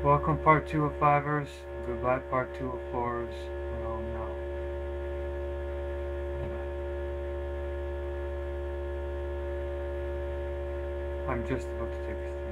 Welcome part 2 of Fivers. Goodbye part 2 of Fours. Oh no. I'm just about to take a stand.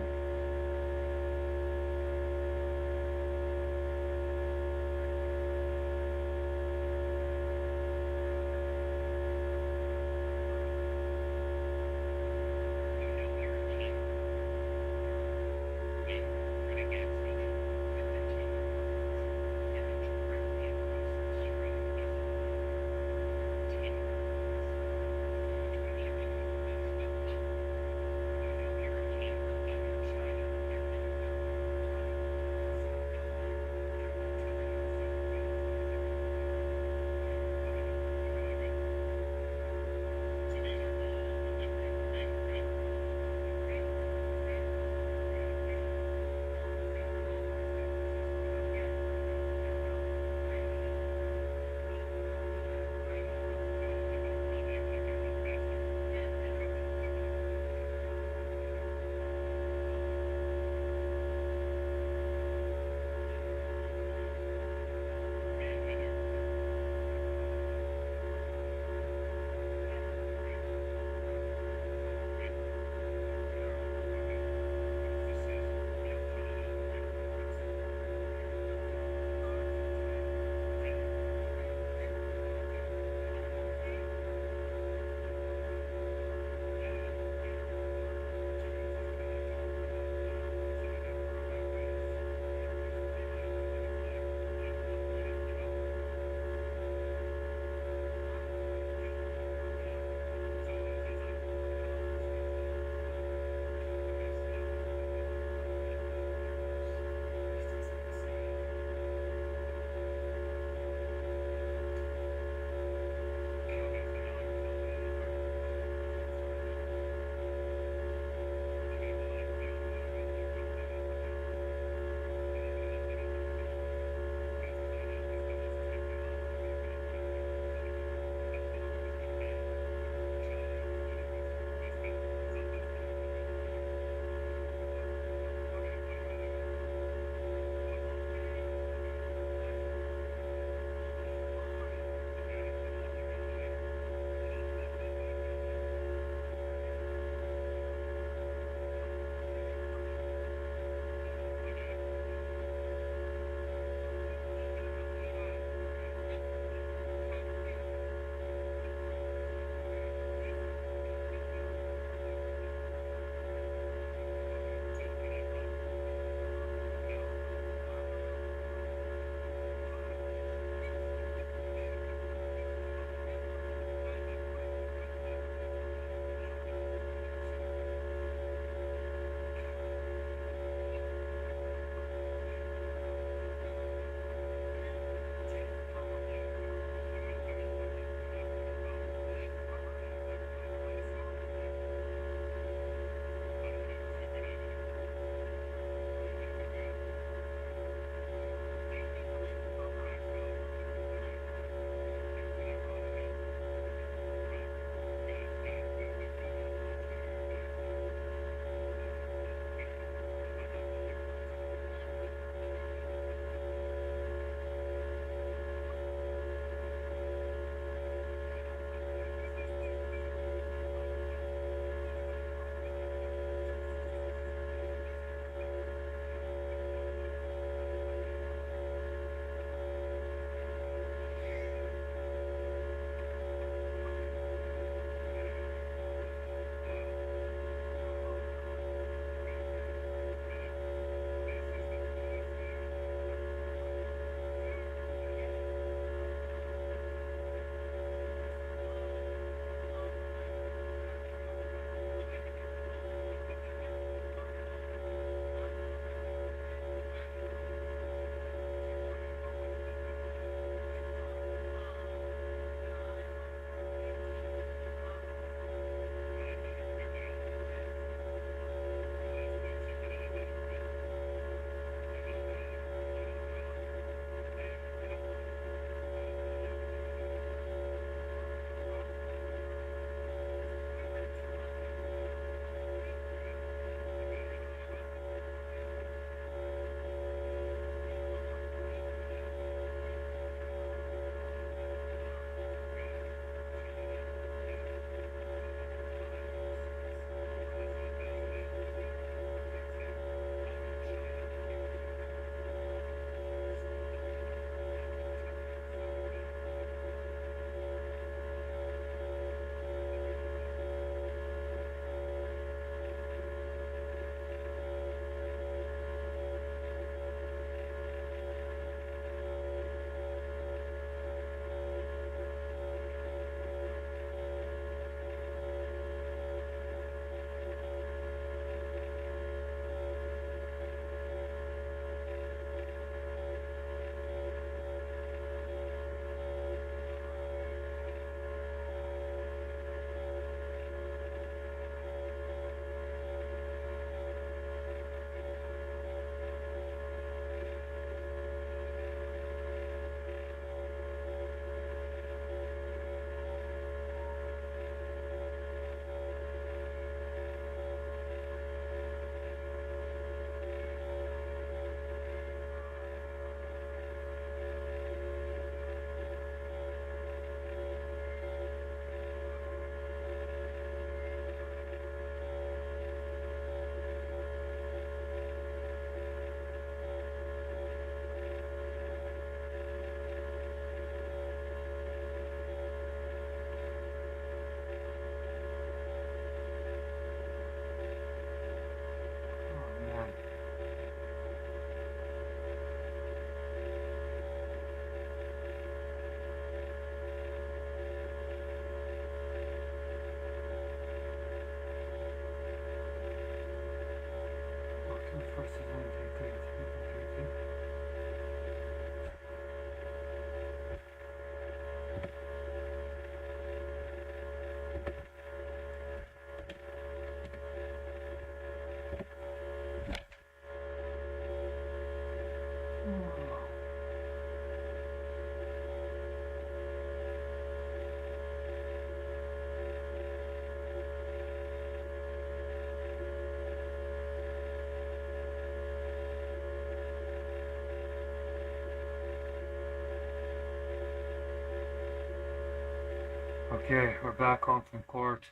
Okay, we're back home from court.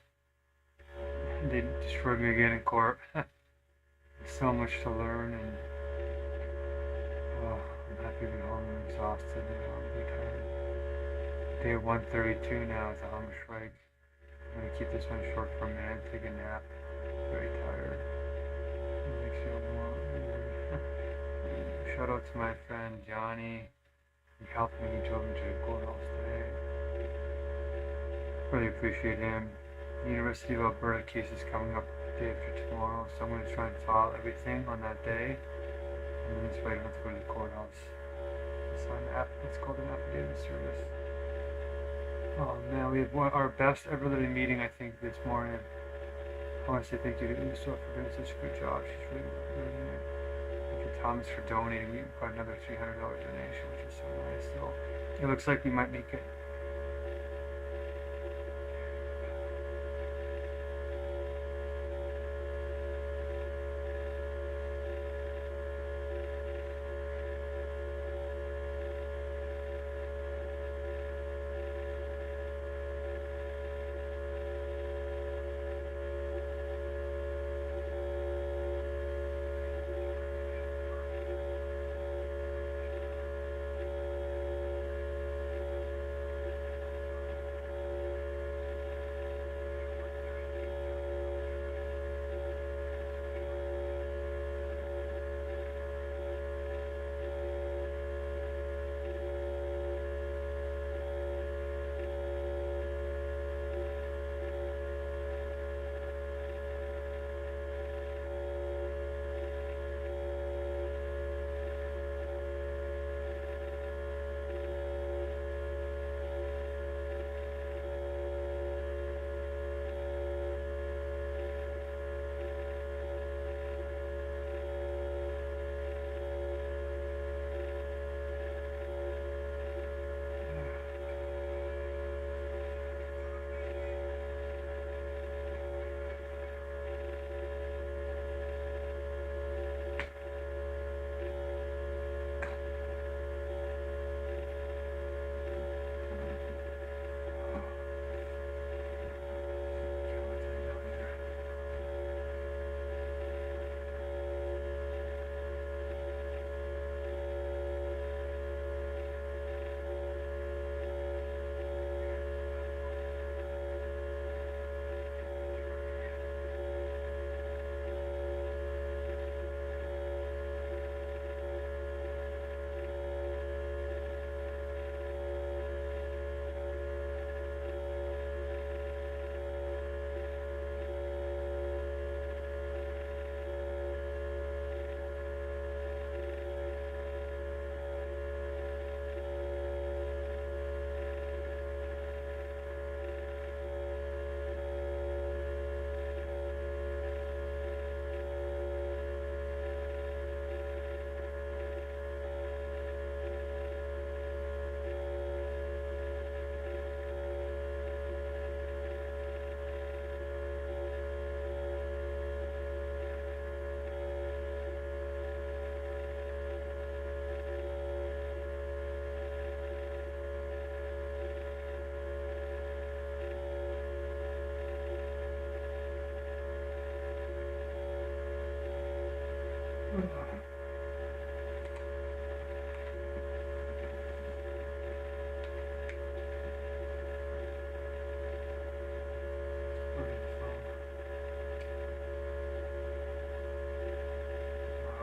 They destroyed me again in court. So much to learn, and I'm happy to be home and exhausted. I'm pretty tired. Day 132 now is a Hungerstrike. I'm gonna keep this one short for a minute, take a nap. Very tired. It makes you more weird. Shout out to my friend Johnny. He helped me. He drove me to the courthouse today. Really appreciate him. The University of Alberta case is coming up the day after tomorrow, so I'm going to try and file everything on that day. And then this way I don't have to go to the courthouse. It's called an affidavit of service. Oh man, we had our best ever living meeting, I think, this morning. I want to say thank you to Uso for doing such a good job. She's really it. Thank you, Thomas, for donating. We got another $300 donation, which is so nice. So it looks like we might make it.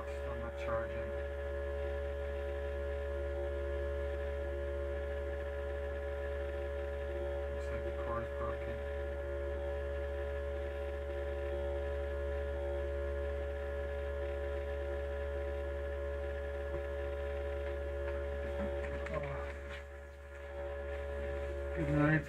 Still not charging. Looks like the cord is broken. Good night.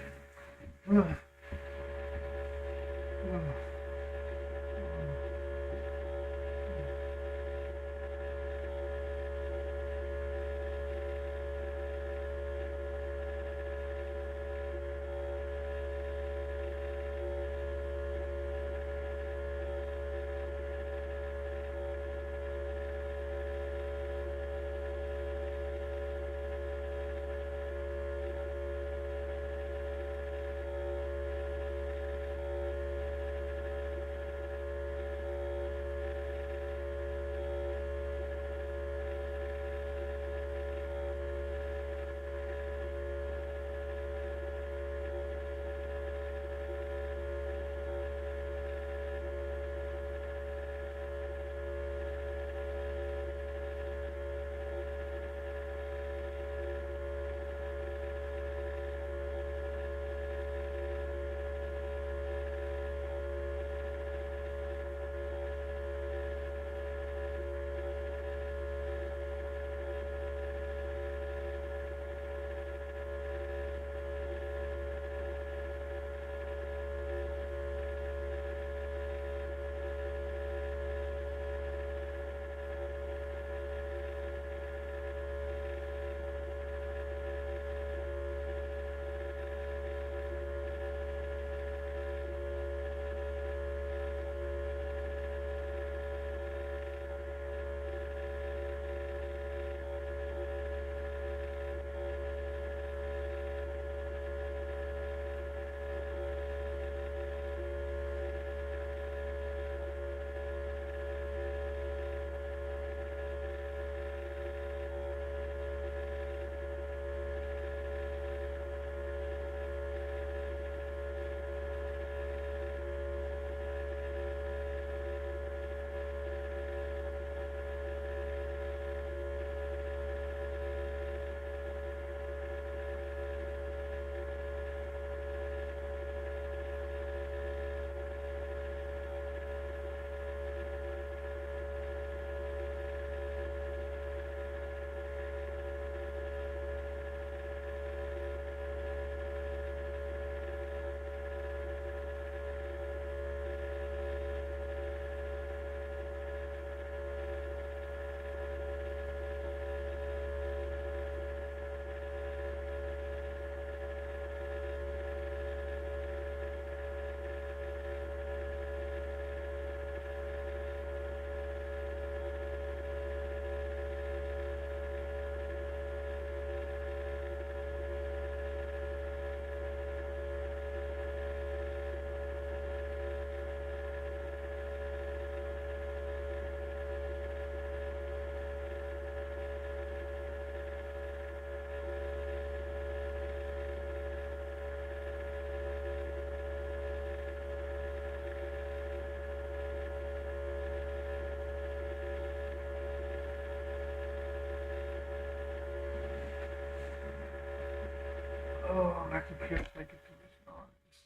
Oh, my computer's making too much noise.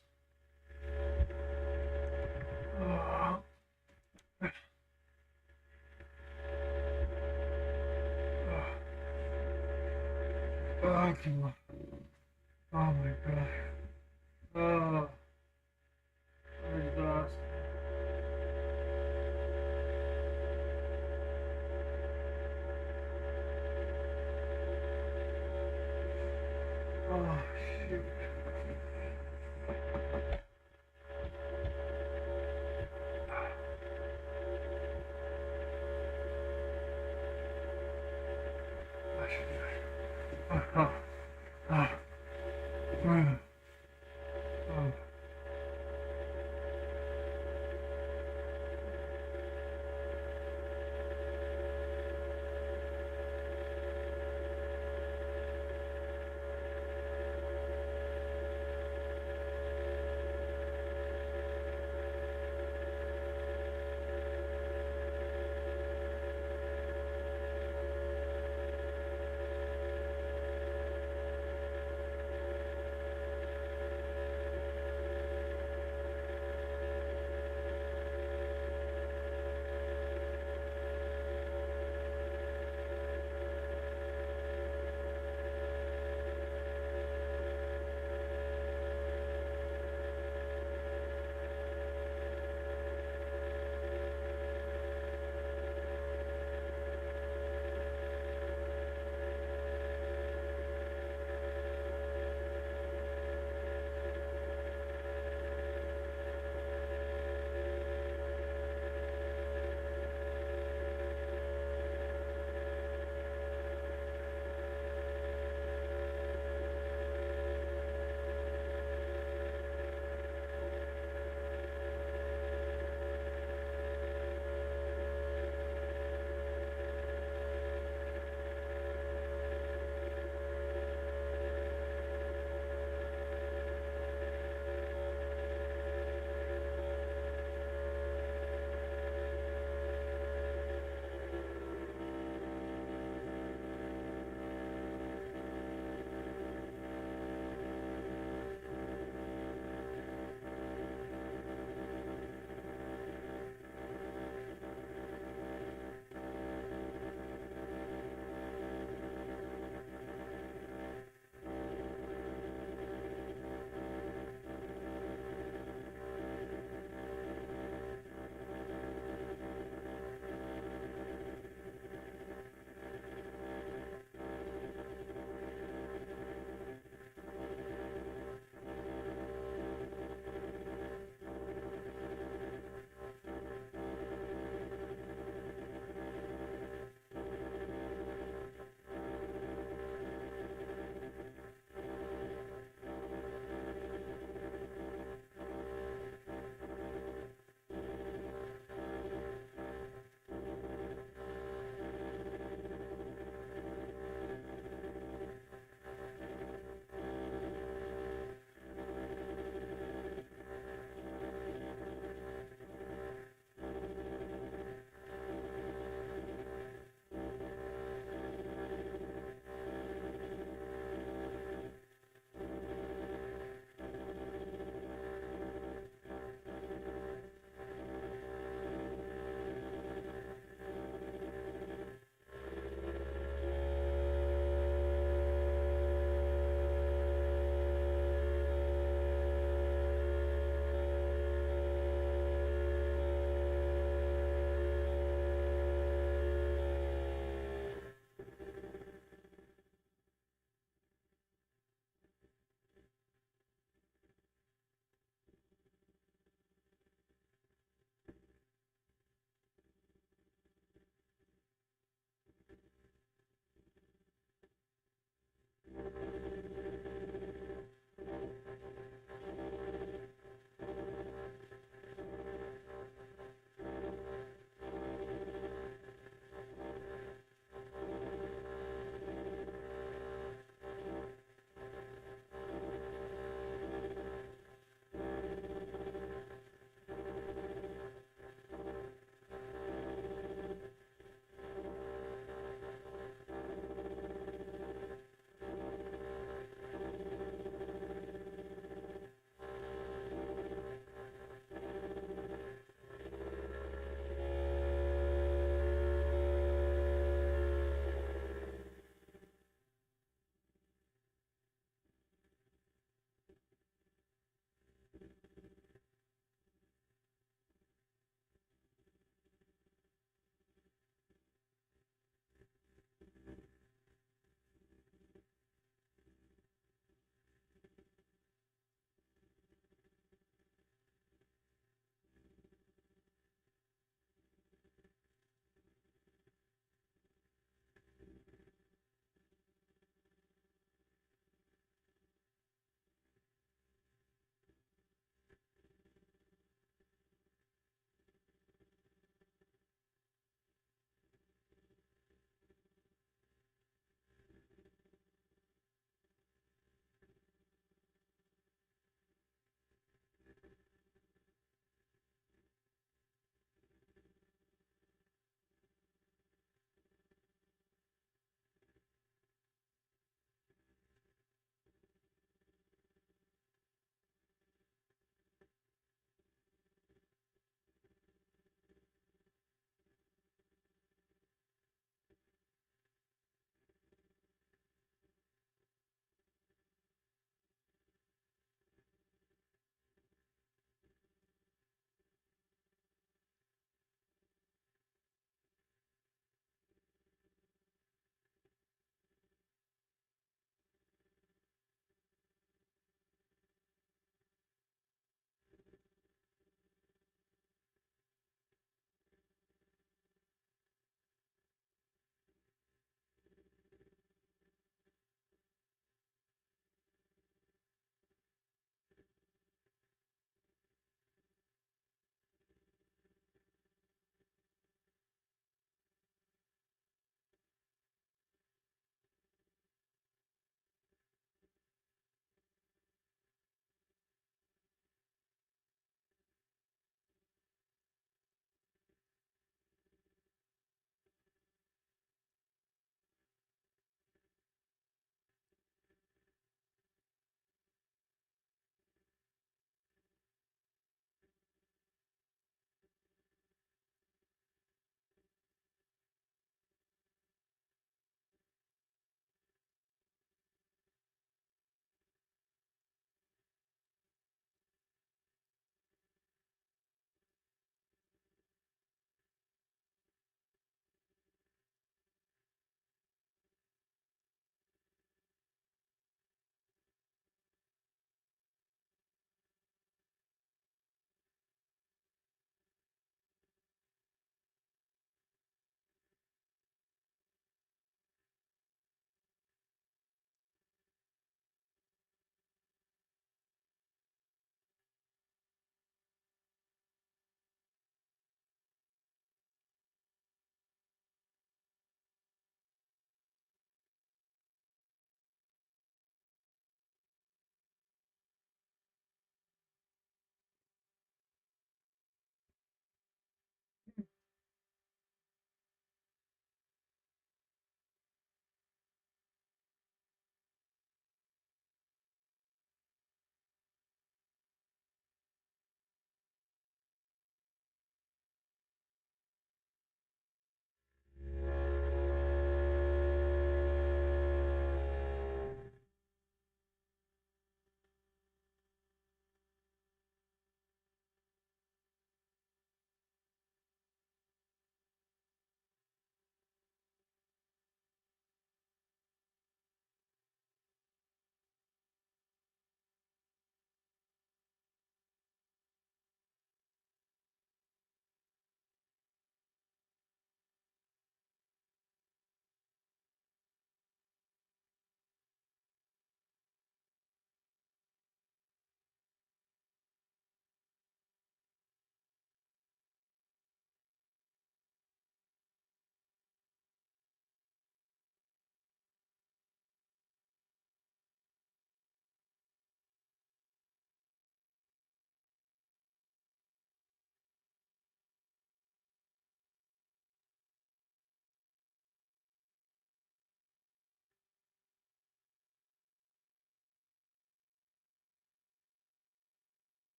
Oh. Oh, come on. Oh my god. Oh, I'm exhausted. Oh, shoot. I should do it. Oh, oh, oh, oh.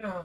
Oh.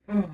Oh.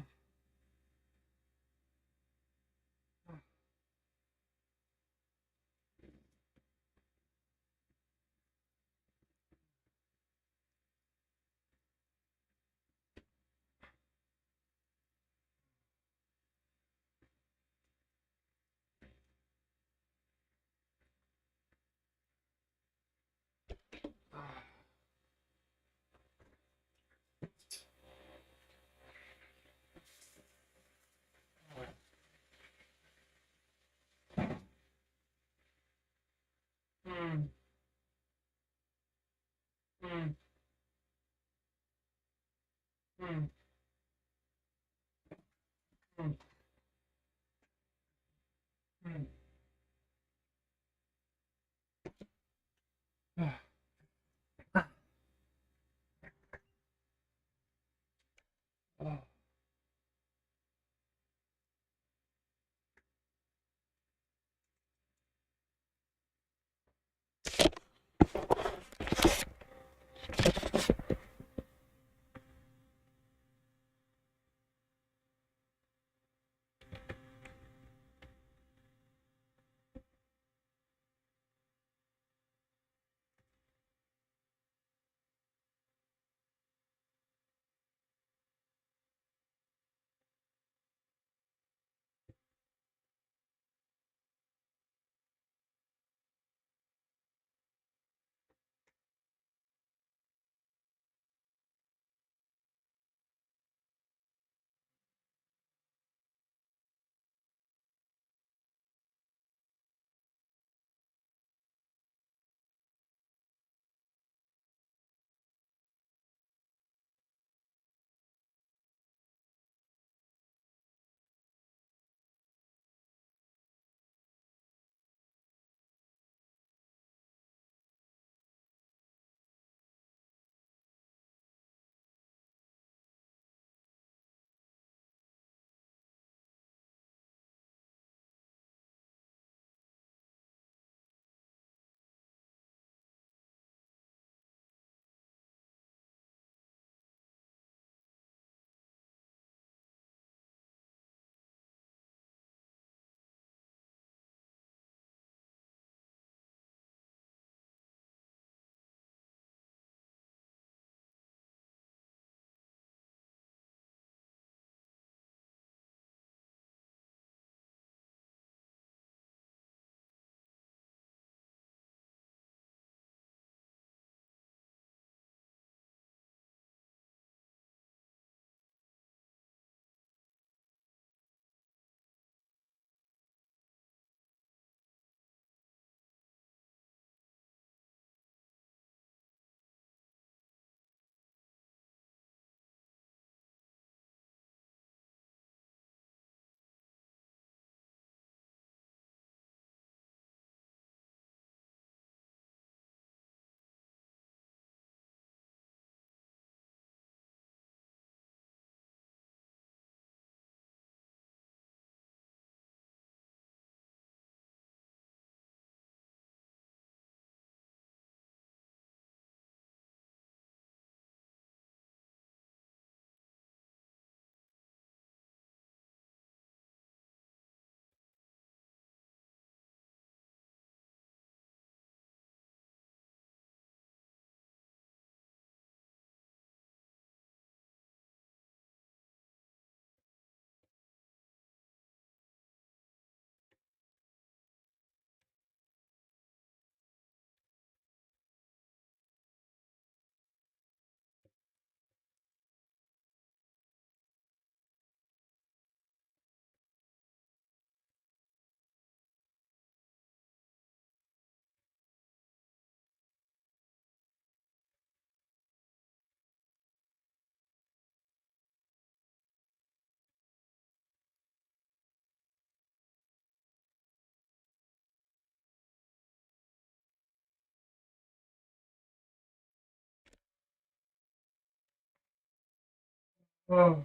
Mm. Mm. Mm. Mm. Mm. Oh. Oh.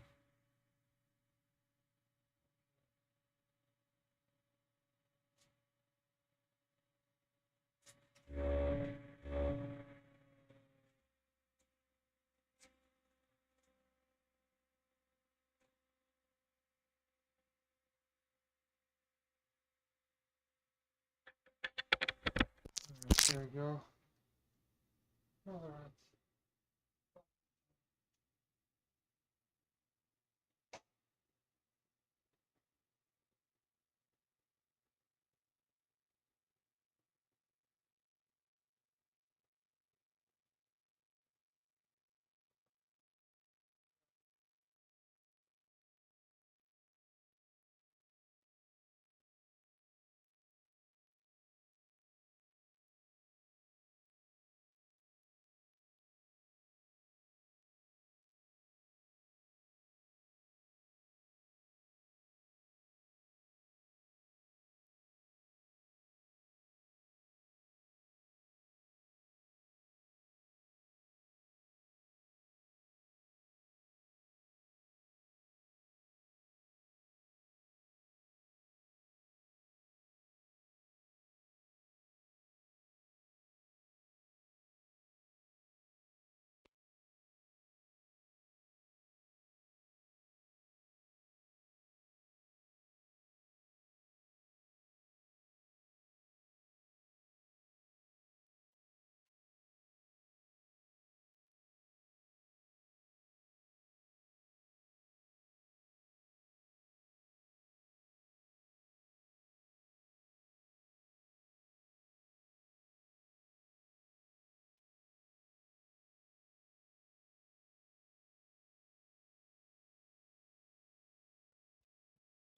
There we go. Alright.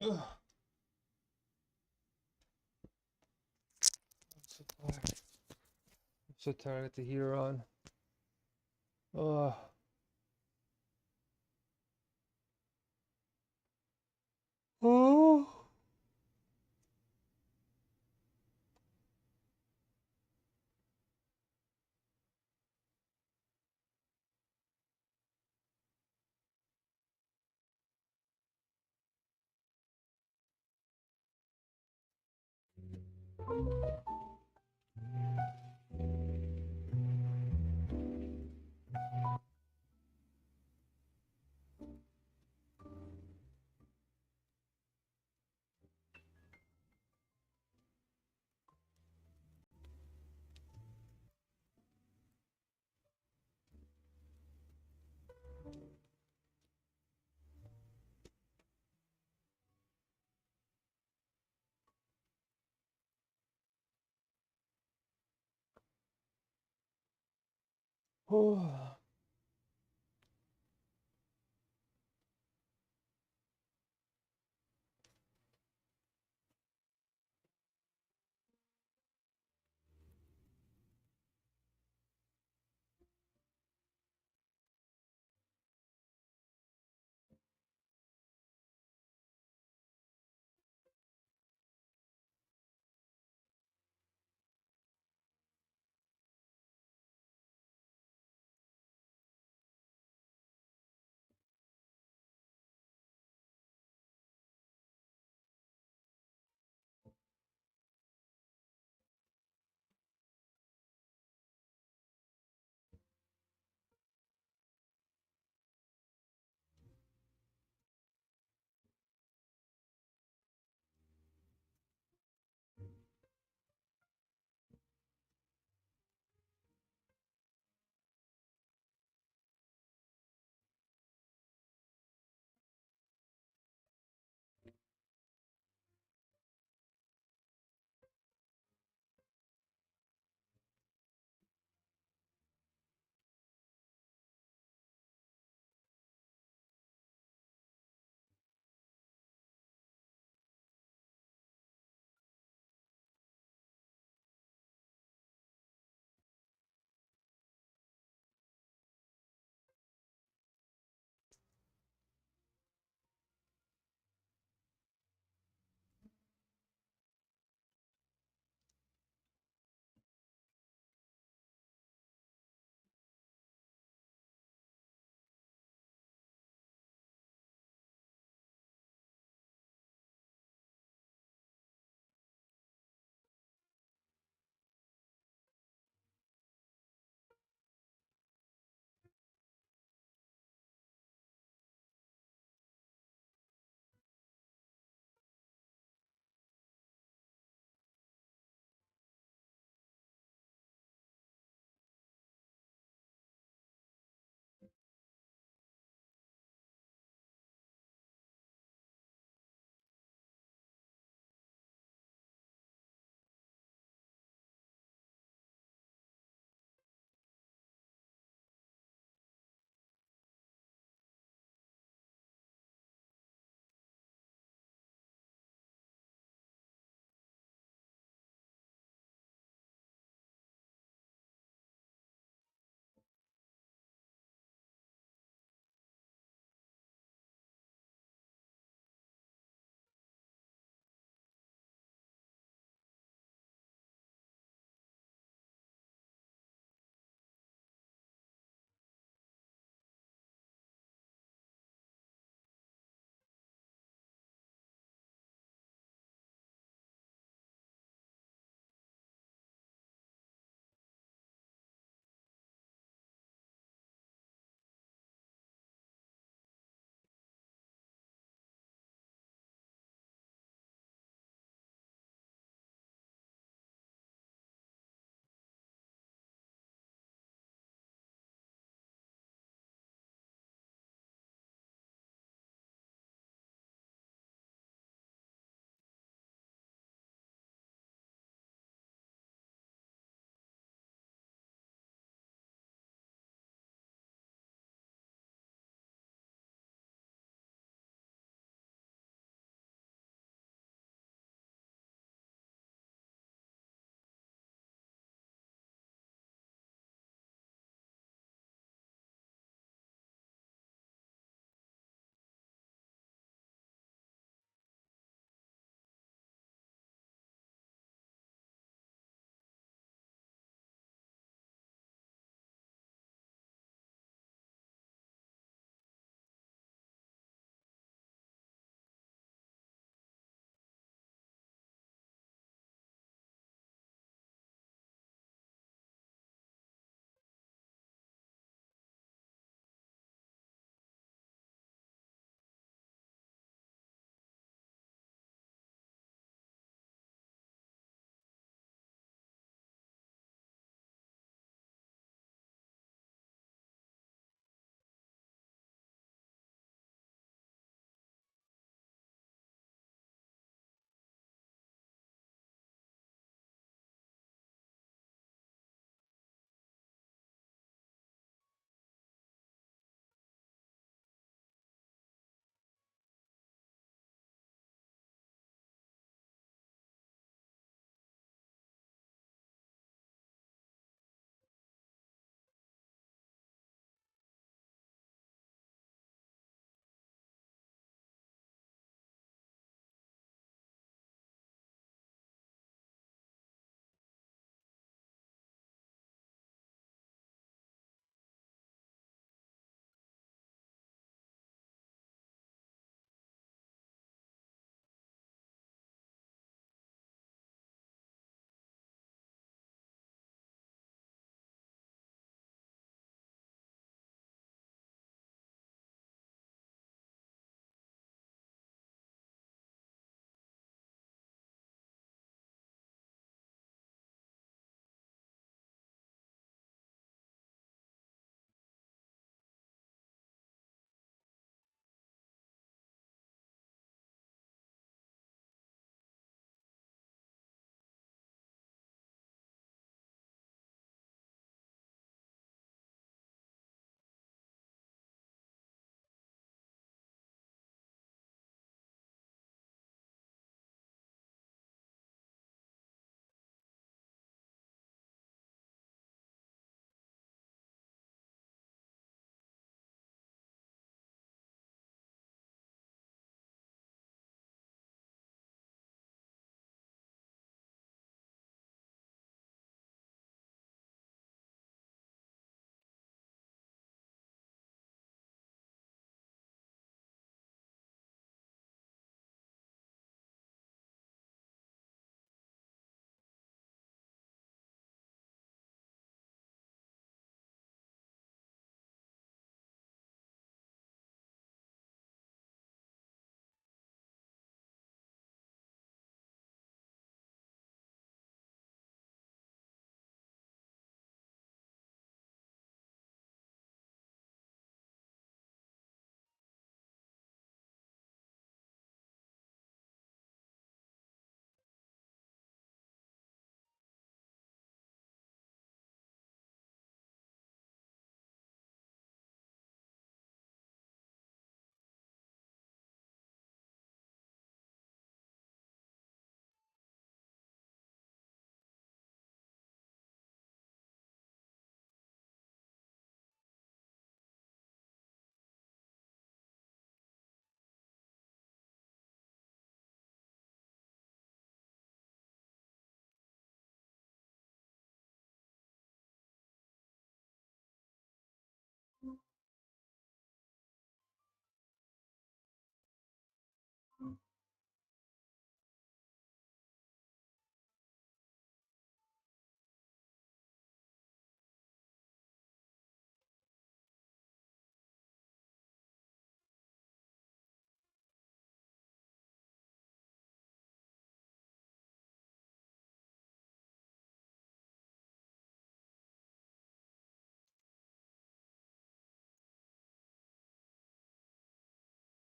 Ugh. I'm so tired. I'm so tired. I got the heater on. Oh. Oh. Oh.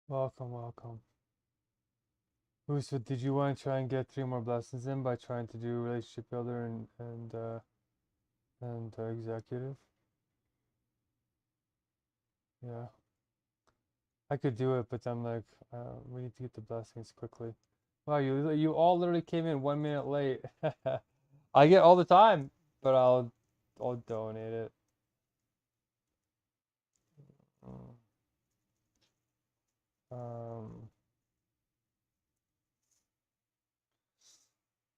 Welcome, welcome. So did you want to try and get 3 more blessings in by trying to do relationship builder and executive? Yeah, I could do it, but I'm like, we need to get the blessings quickly. Wow, you all literally came in 1 minute late. I get all the time, but I'll donate it. Mm. Um,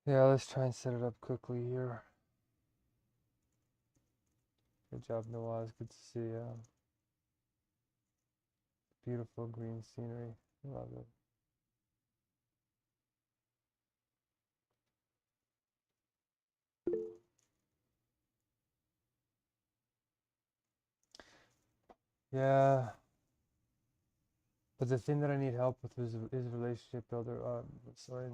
yeah, let's try and set it up quickly here. Good job, Nawaz. Good to see you. Beautiful green scenery. Love it. Yeah, but the thing that I need help with is relationship builder. Sorry,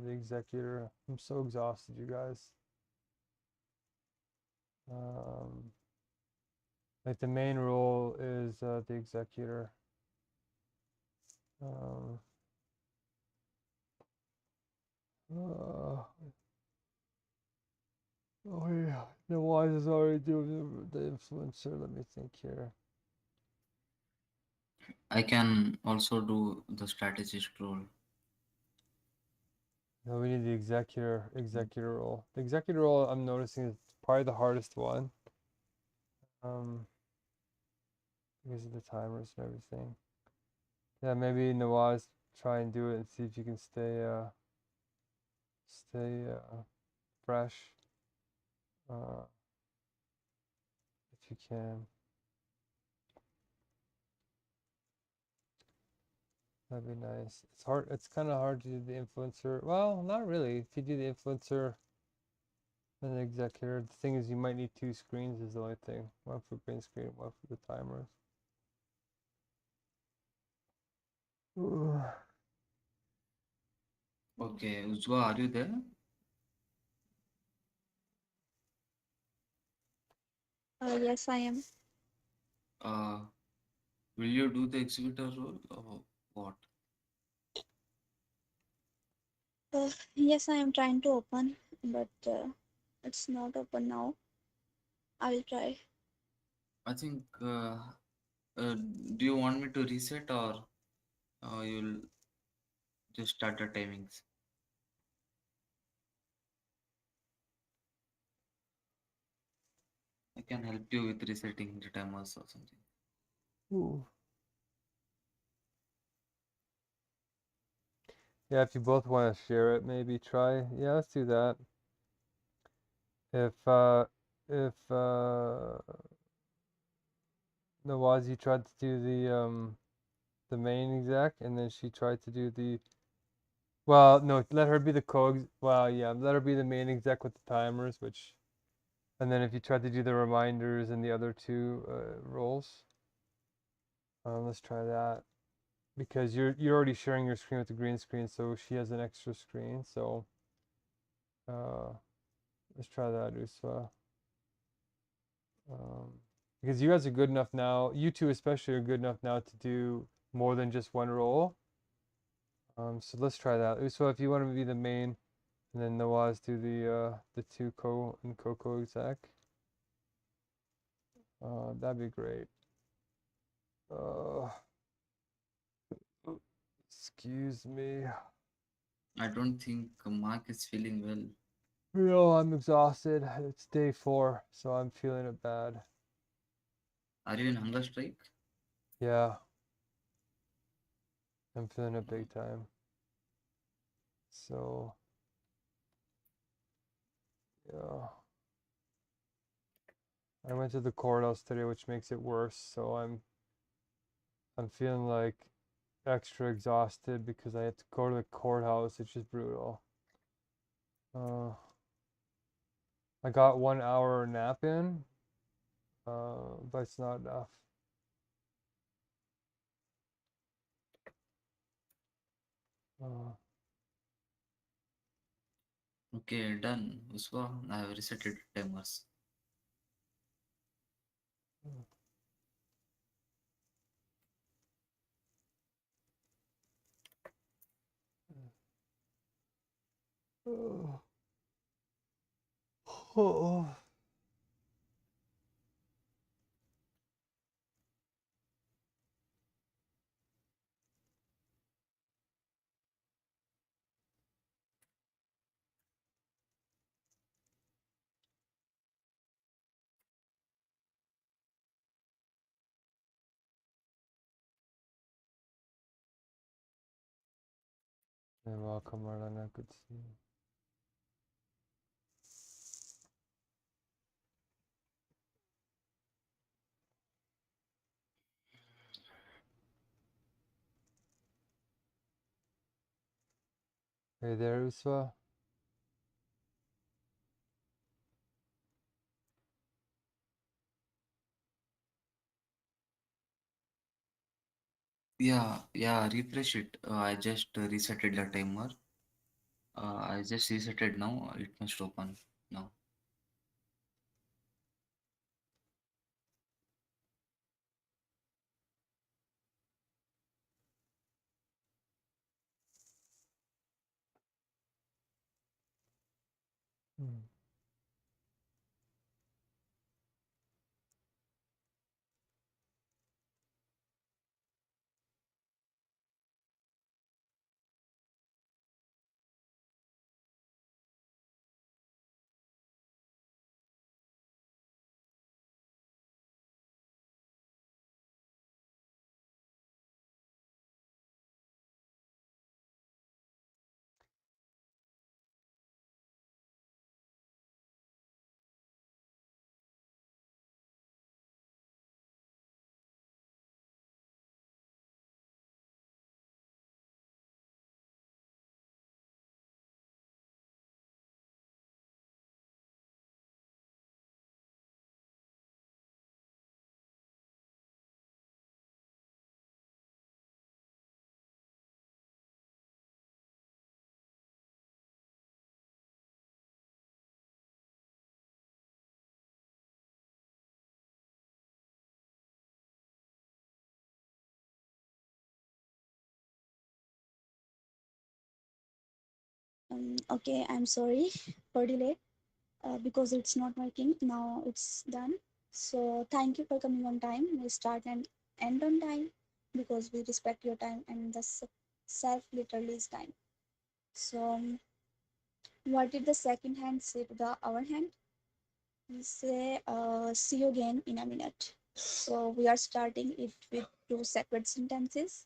the executor. I'm so exhausted, you guys. Um, like the main role is the executor. Um, uh, oh yeah, the wise is already doing the influencer. Let me think here. I can also do the strategist role. No, we need the executor role. The executor role I'm noticing is probably the hardest one. Um, because of the timers and everything. Yeah, maybe Nawaz try and do it and see if you can stay fresh. Uh, if you can, that'd be nice. It's hard. It's kind of hard to do the influencer. Well, not really. If you do the influencer and the executor, the thing is you might need 2 screens. Is the only thing. One for green screen, one for the timers. Okay, Ujwa, are you there? Yes, I am. Uh, will you do the executor role or what? Yes, I am trying to open, but it's not open now. I will try. I think. Do you want me to reset or you'll just start the timings? I can help you with resetting the timers or something. Ooh. Yeah, if you both want to share it, maybe try. Yeah, let's do that. If Nawazi tried to do the main exec, and then she tried to do the well, no, let her be the well, yeah, let her be the main exec with the timers, which, and then if you try to do the reminders and the other 2 roles, let's try that because you're already sharing your screen with the green screen, so she has an extra screen. So uh, let's try that, Uswa. Um, because you guys are good enough now. You two especially are good enough now to do more than just one role. So let's try that. Uswa, if you want to be the main, and then Nawaz do the 2 and Coco exec. That'd be great. Uh, excuse me. I don't think Mark is feeling well. No, I'm exhausted. It's day 4, so I'm feeling it bad. Are you in hunger strike? Yeah, I'm feeling it big time. So, yeah. I went to the courthouse today, which makes it worse. So I'm feeling like extra exhausted because I had to go to the courthouse. It's just brutal. Uh, I got 1 hour nap in, but it's not enough. Uh, Okay, done. Uswa, I have resetted timers. Oh, oh. You're welcome, Marlena. Good to see you. Hey there, Uswa. Yeah, refresh it. I just resetted the timer. I just resetted now. It must open now. Hmm. Okay, I'm sorry for delay because it's not working. Now it's done. So thank you for coming on time. We start and end on time because we respect your time and the self literally is time. So what did the second hand say to the our hand? We say, see you again in a minute. So we are starting it with two sacred sentences.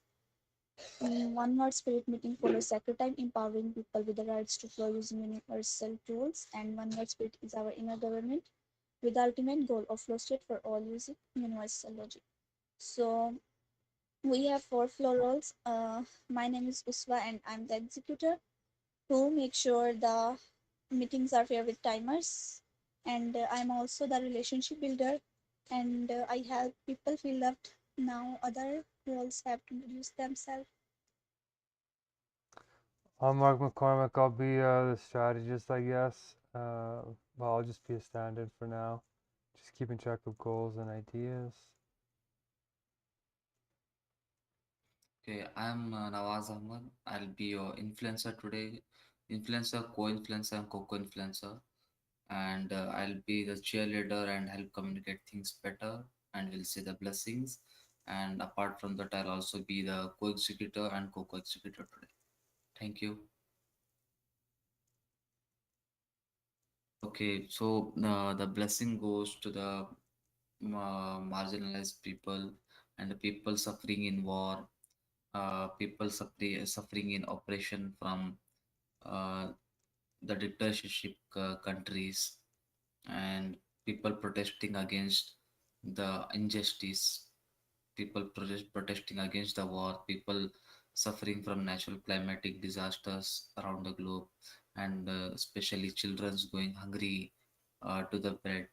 One word spirit meeting follows sacred time, empowering people with the rights to flow using universal tools. And one word spirit is our inner government with the ultimate goal of flow state for all using universal logic. So we have four flow roles. My name is Uswa and I'm the executor who make sure the meetings are fair with timers. And I'm also the relationship builder and I help people feel loved. Now other roles have to introduce themselves. I'm Mark McCormick. I'll be the strategist, I guess. Well, I'll just be a stand-in for now. Just keeping track of goals and ideas. Okay, I'm Nawaz Ahmad. I'll be your influencer today. Influencer, co-influencer, and co-influencer. And I'll be the cheerleader and help communicate things better. And we'll see the blessings. And apart from that, I'll also be the co-executor and co-executor today. Thank you. Okay, so the blessing goes to the marginalized people and the people suffering in war, people suffering in oppression from uh, the dictatorship countries, and people protesting against the injustice, people protesting against the war, people suffering from natural climatic disasters around the globe, and especially children's going hungry to the bed.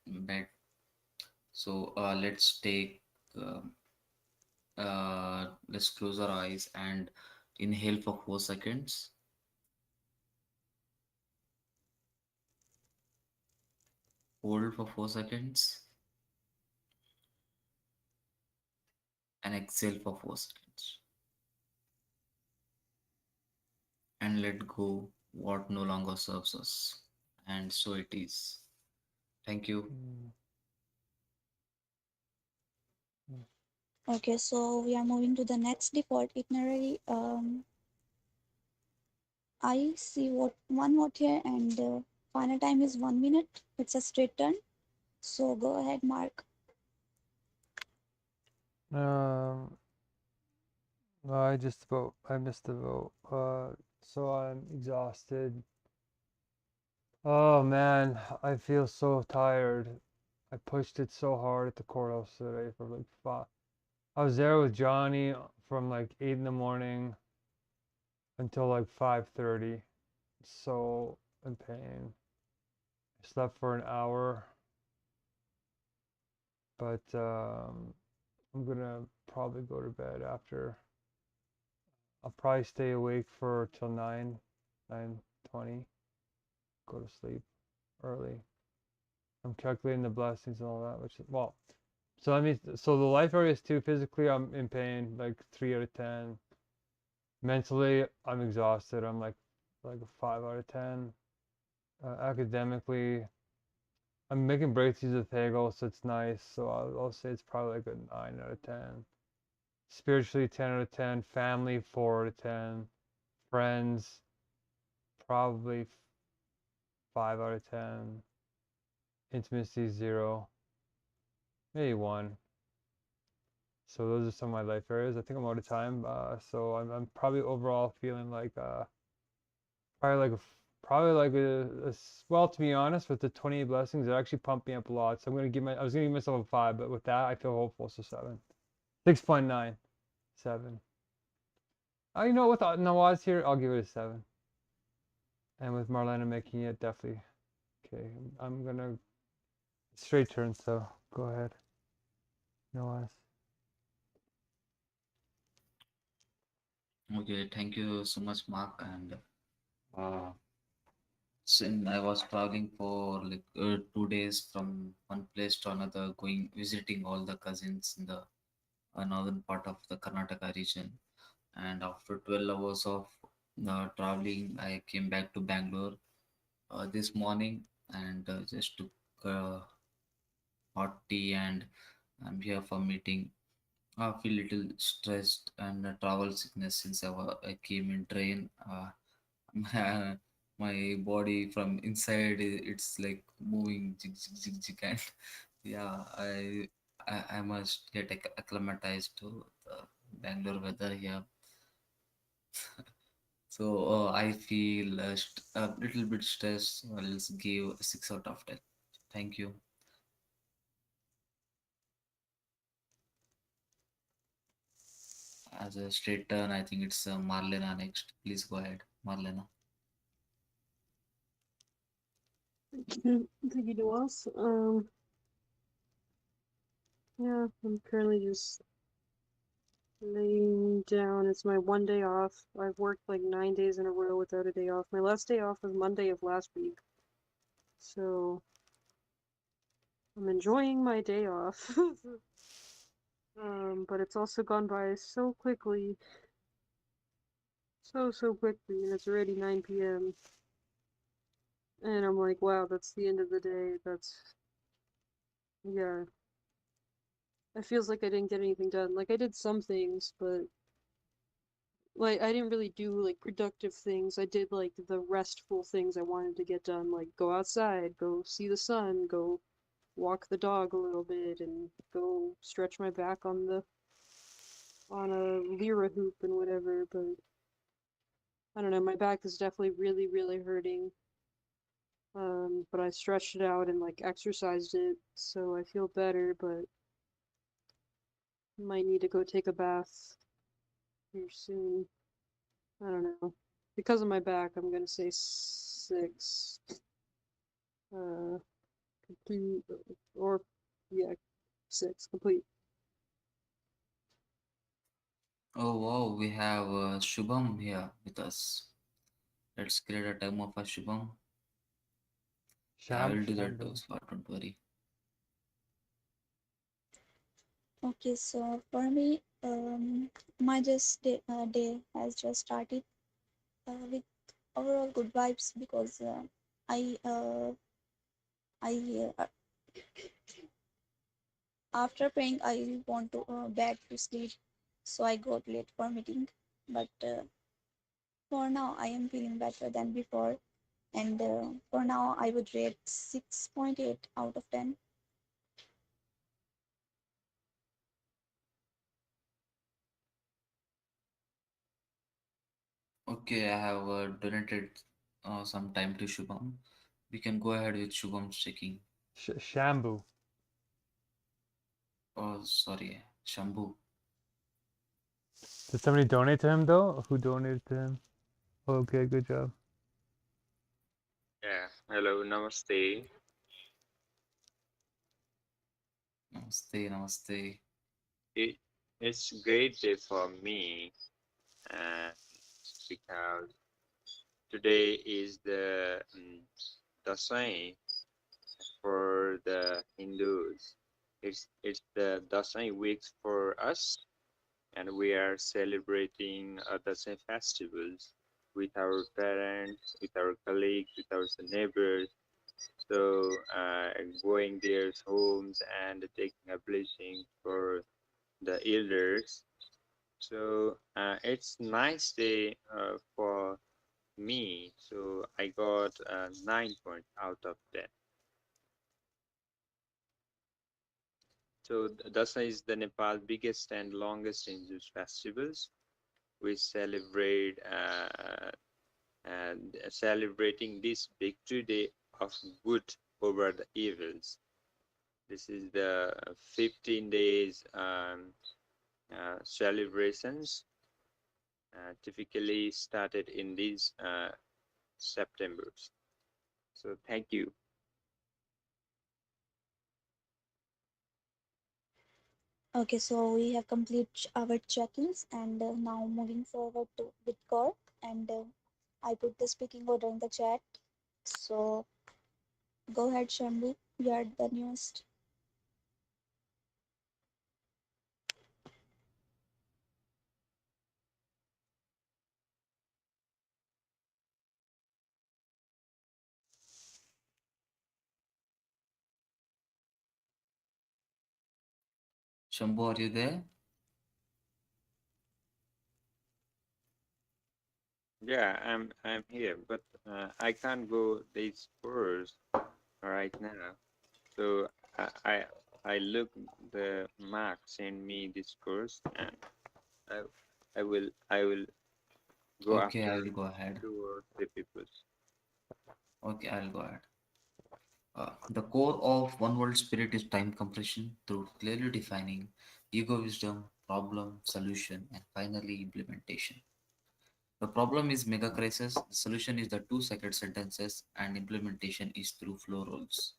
So um let's close our eyes and inhale for 4 seconds, hold for 4 seconds, and exhale for 4 seconds, and let go. what no longer serves us. And so it is. Thank you. Mm, mm. Okay, so we are moving to the next default itinerary. I see what one vote here, and final time is 1 minute. It's a straight turn. So go ahead, Mark. Um, I missed the vote. So I'm exhausted. Oh man, I feel so tired. I pushed it so hard at the courthouse today for like five. I was there with Johnny from like 8 in the morning until like 5:30. So in pain. I slept for an hour, but I'm gonna probably go to bed after. I'll probably stay awake for till 9:20. Go to sleep early. I'm calculating the blessings and all that, which is well. So I mean, so the life areas too. Physically, I'm in pain, like 3 out of 10. Mentally, I'm exhausted. I'm like a 5 out of 10. Academically, I'm making breakthroughs with Hegel, so it's nice. So I'll say it's probably like a 9 out of 10. Spiritually, 10 out of 10. Family, 4 out of 10. Friends, probably 5 out of 10. Intimacy, 0, maybe 1. So those are some of my life areas. I think I'm out of time. So I'm probably overall feeling like probably like a probably like well, to be honest, with the 28 blessings, it actually pumped me up a lot. So I was gonna give myself a 5, but with that, I feel hopeful. So 7, 6.9, 7. Oh, you know, with Nawaz here, I'll give it a 7, and with Marlena making it, definitely okay. I'm gonna straight turn. So go ahead, Nawaz. Okay, thank you so much, Mark. And uh, since I was traveling for like 2 days from one place to another, going visiting all the cousins in the northern part of the Karnataka region. And after 12 hours of traveling, I came back to Bangalore this morning and just took hot tea, and I'm here for meeting. I feel little stressed and travel sickness since I came in train. My, my body from inside it's like moving jig jig jig jig, and yeah, I must get acclimatized to the Bangalore weather here. So I feel a little bit stressed. So I'll give 6 out of 10. Thank you. As a straight turn, I think it's Marlena next. Please go ahead, Marlena. Thank you, Duas. Yeah, I'm currently just laying down. It's my 1 day off. I've worked like 9 days in a row without a day off. My last day off was Monday of last week. So I'm enjoying my day off. But it's also gone by so quickly. So quickly, and it's already 9 p.m. And I'm like, wow, that's the end of the day. Yeah. It feels like I didn't get anything done. Like, I did some things, but like I didn't really do like productive things. I did like the restful things I wanted to get done, like go outside, go see the sun, go walk the dog a little bit, and go stretch my back on a lyra hoop and whatever. But I don't know, my back is definitely really hurting. But I stretched it out and like exercised it, so I feel better. But might need to go take a bath here soon. I don't know. Because of my back, I'm gonna say 6. Uh, complete, or yeah, 6 complete. Oh wow, we have Shubham here with us. Let's create a time of a Shubham. Yeah, I will do that too, Shambhala. so don't worry. Okay, so for me, my day has just started with overall good vibes because I I after praying I want to bed to sleep, so I got late for meeting. But for now I am feeling better than before, and for now I would rate 6.8 out of 10. Okay, I have donated some time to Shubham. We can go ahead with Shubham's checking. Shambu. Oh, sorry, Shambhu. Did somebody donate to him though? Who donated to him? Okay, good job. Yeah, hello, namaste. Namaste, namaste. It, it's a great day for me, and because today is the Dasai for the Hindus. It's the Dasai weeks for us, and we are celebrating Dasai festivals with our parents, with our colleagues, with our neighbors. So going their homes and taking a blessing for the elders. So it's nice day for me. So I got 9 point out of 10. So Dasa is the Nepal biggest and longest Hindu festivals. We celebrate and celebrating this victory day of good over the evils. This is the 15 days celebrations typically started in these Septembers. So thank you. Okay, so we have completed our check-ins, and now moving forward to Bitcore, and I put the speaking order in the chat. So go ahead, Shambu. You are the newest. Shambhu, are you there? Yeah, I'm here, but I can't go this course right now. So I I look the mark send me this course, and I I will go Okay, I after will go ahead. 2 or 3 people. Okay, I'll go ahead. The core of one world spirit is time compression through clearly defining ego wisdom, problem, solution, and finally implementation. The problem is Megacrisis, the solution is the 2 second sentences, and implementation is through flow rules.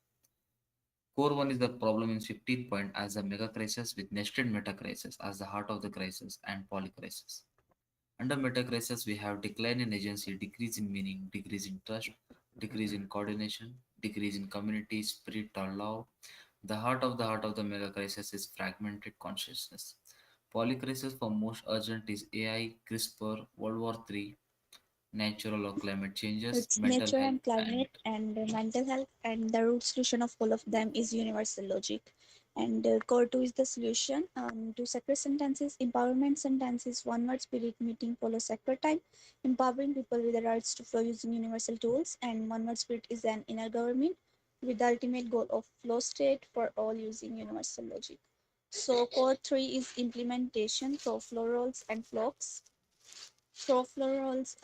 Core 1 is the problem in 15 point as a Megacrisis with nested metacrisis as the heart of the crisis and polycrisis. Under metacrisis, we have decline in agency, decrease in meaning, decrease in trust, decrease in coordination, decrease in community spirit or love. The heart of the mega crisis is fragmented consciousness. Polycrisis for most urgent is AI, CRISPR, World War III, natural or climate changes, It's mental nature health, and and climate and mental health, and the root solution of all of them is universal logic. And core two is the solution. Two sacred sentences, empowerment sentences, one word spirit meeting follow sacred time, empowering people with the rights to flow using universal tools. And one word spirit is an inner government with the ultimate goal of flow state for all using universal logic. So core three is implementation, so flow roles and flocks. So flow roles,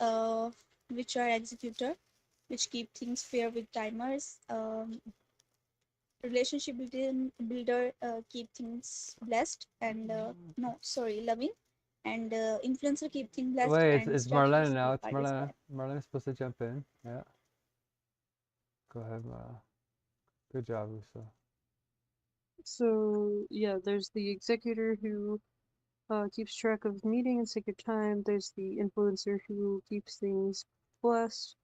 which are executor, which keep things fair with timers. Relationship builder, keep things blessed and no, sorry, loving. And influencer keep things blessed, Wait, and it's Marlena strategist now. keep It's ideas Marlena. blessed. Marlena's supposed to jump in. Yeah. Go ahead, Marlena. Good job, Uso. So yeah, there's the executor who keeps track of meeting and sacred time. There's the influencer who keeps things blessed.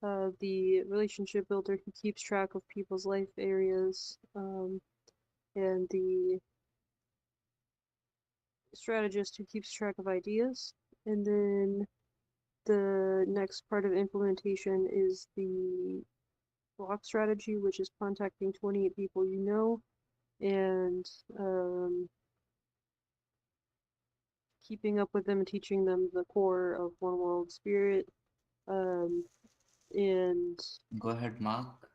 The relationship builder who keeps track of people's life areas. And the strategist who keeps track of ideas. And then the next part of implementation is the block strategy, which is contacting 28 people you know and keeping up with them and teaching them the core of One World Spirit. And Go ahead, Mark.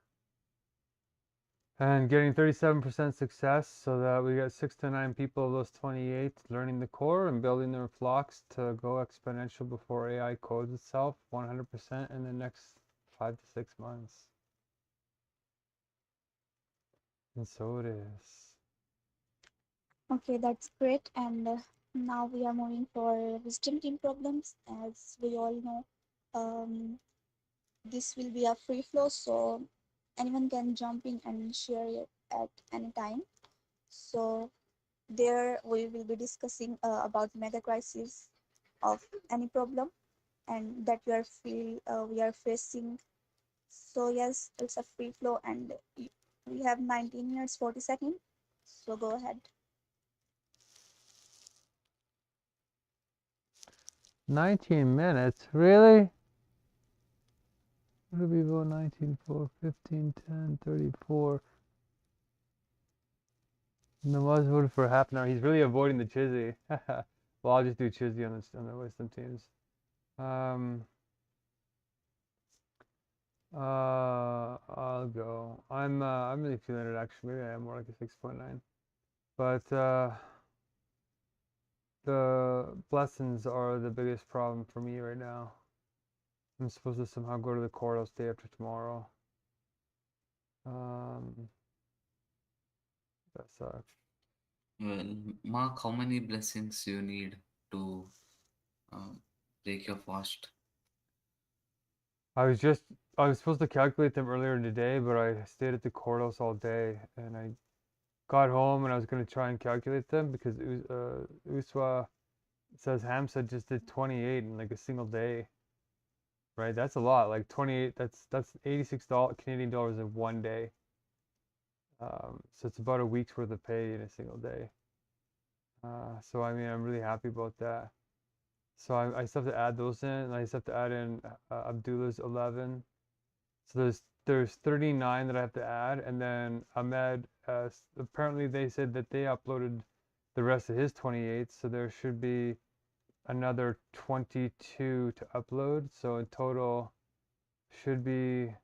And getting 37% success, so that we got 6 to 9 people of those 28 learning the core and building their flocks to go exponential before AI codes itself 100% in the next 5 to 6 months. And so it is. Okay, that's great. And now we are moving for wisdom team problems. As we all know, this will be a free flow, so anyone can jump in and share it at any time. So there we will be discussing about Megacrisis of any problem and that we are facing. So yes, it's a free flow, and we have 19 minutes 40 seconds. So go ahead. 19 minutes? Really? What did we vote? 19, 4, 15, 10, 34. No, was voted for half an hour. He's really avoiding the Chizzy. Well, I'll just do Chizzy on the wisdom teams. I'll go. I'm really feeling it actually. Maybe I am more like a 6.9. But the blessings are the biggest problem for me right now. I'm supposed to somehow go to the courthouse day after tomorrow. That sucks. Well, Mark, how many blessings you need to break your fast? I was supposed to calculate them earlier today, but I stayed at the courthouse all day, and I got home and I was gonna try and calculate them because Uswa says Hamza just did 28 in like a single day. Right? That's a lot. Like 28, that's $86 Canadian dollars in one day. So it's about a week's worth of pay in a single day. So I mean, I'm really happy about that. So I still have to add those in, and I still have to add in Abdullah's 11. So there's 39 that I have to add, and then Ahmed, apparently they said that they uploaded the rest of his 28, so there should be another 22 to upload. So in total should be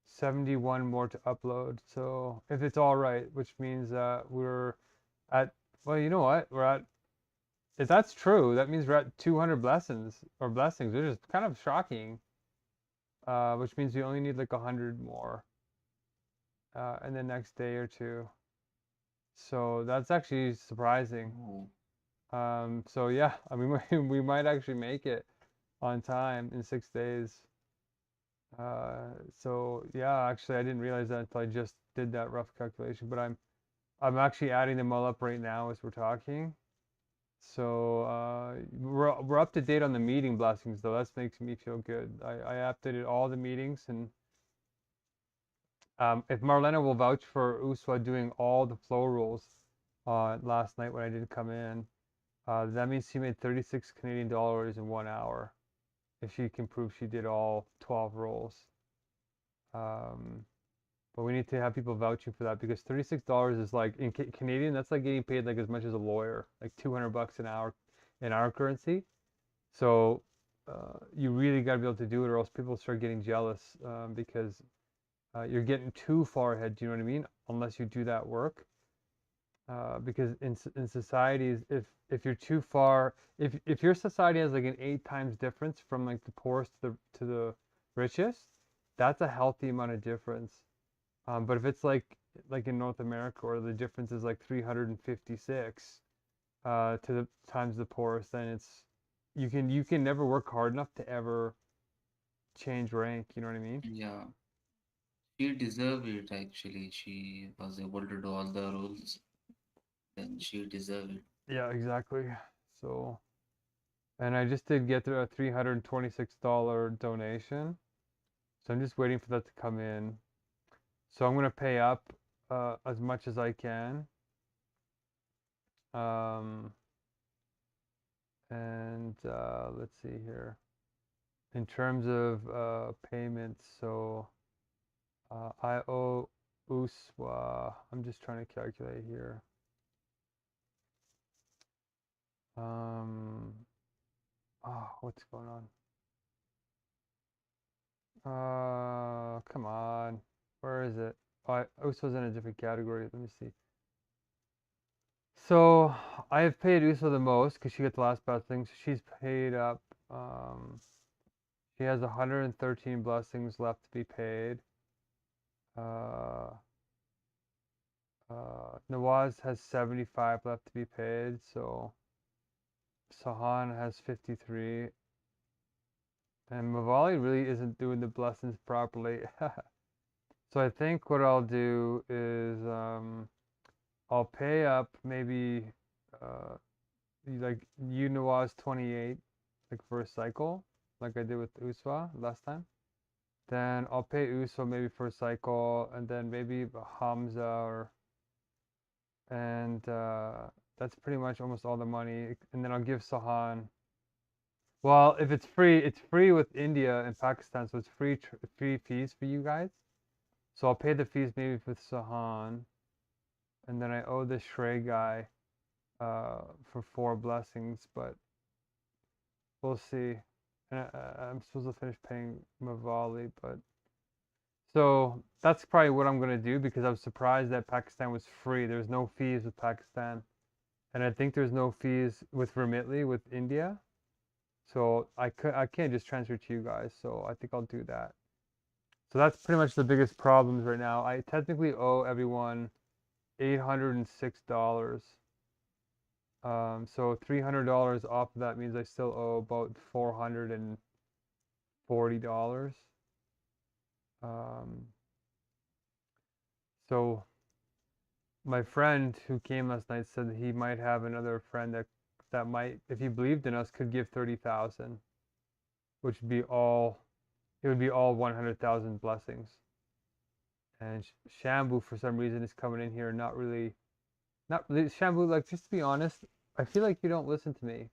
71 more to upload. So if it's all right, which means we're at, well, you know what? We're at, if that's true, that means we're at 200 blessings, which is kind of shocking. Which means we only need like 100 more in the next day or two. So that's actually surprising. So yeah, I mean, we might actually make it on time in 6 days. So yeah, actually, I didn't realize that until I just did that rough calculation. But I'm actually adding them all up right now as we're talking. So we're up to date on the meeting blessings, though. That makes me feel good. I updated all the meetings, and if Marlena will vouch for Uswa doing all the flow rules last night when I did come in, that means she made 36 Canadian dollars in 1 hour. If she can prove she did all 12 rolls. But we need to have people vouching for that because $36 is like in Canadian, that's like getting paid like as much as a lawyer, like 200 bucks an hour in our currency. So you really got to be able to do it, or else people start getting jealous because you're getting too far ahead. Do you know what I mean? Unless you do that work. Because in societies, if you're too far, if your society has like an 8 times difference from like the poorest to the richest, that's a healthy amount of difference. But if it's like in North America, or the difference is like 356 to the times the poorest, then it's you can never work hard enough to ever change rank. You know what I mean? Yeah, she deserved it actually. She was able to do all the roles, then she deserved it. Yeah, exactly. So, and I just did get a $326 donation. So I'm just waiting for that to come in. So I'm gonna pay up as much as I can. And let's see here. In terms of payments, so I owe USWA. I'm just trying to calculate here. What's going on? Come on. Where is it? Oh, USWA's in a different category. Let me see. So I have paid USWA the most because she got the last blessing. So she's paid up. She has 113 blessings left to be paid. Nawaz has 75 left to be paid. So Sahan has 53. And Mavali really isn't doing the blessings properly. So I think what I'll do is I'll pay up maybe like Nawaz 28 like for a cycle, like I did with Uswa last time. Then I'll pay Uswa maybe for a cycle, and then maybe Hamza and that's pretty much almost all the money. And then I'll give Sahan. Well, if it's free with India and Pakistan, so it's free fees for you guys. So I'll pay the fees maybe with Sahan, and then I owe this Shrey guy for 4 blessings, but we'll see. And I'm supposed to finish paying Mavali, but so that's probably what I'm gonna do because I was surprised that Pakistan was free. There's no fees with Pakistan, and I think there's no fees with Remitly with India. So I can't just transfer to you guys. So I think I'll do that. So that's pretty much the biggest problems right now. I technically owe everyone $806. So $300 off of that means I still owe about $440. So my friend who came last night said he might have another friend that might, if he believed in us, could give 30,000, which would be all. It would be all 100,000 blessings. And Shambu, for some reason, is coming in here not really. Shambu, like, just to be honest, I feel like you don't listen to me.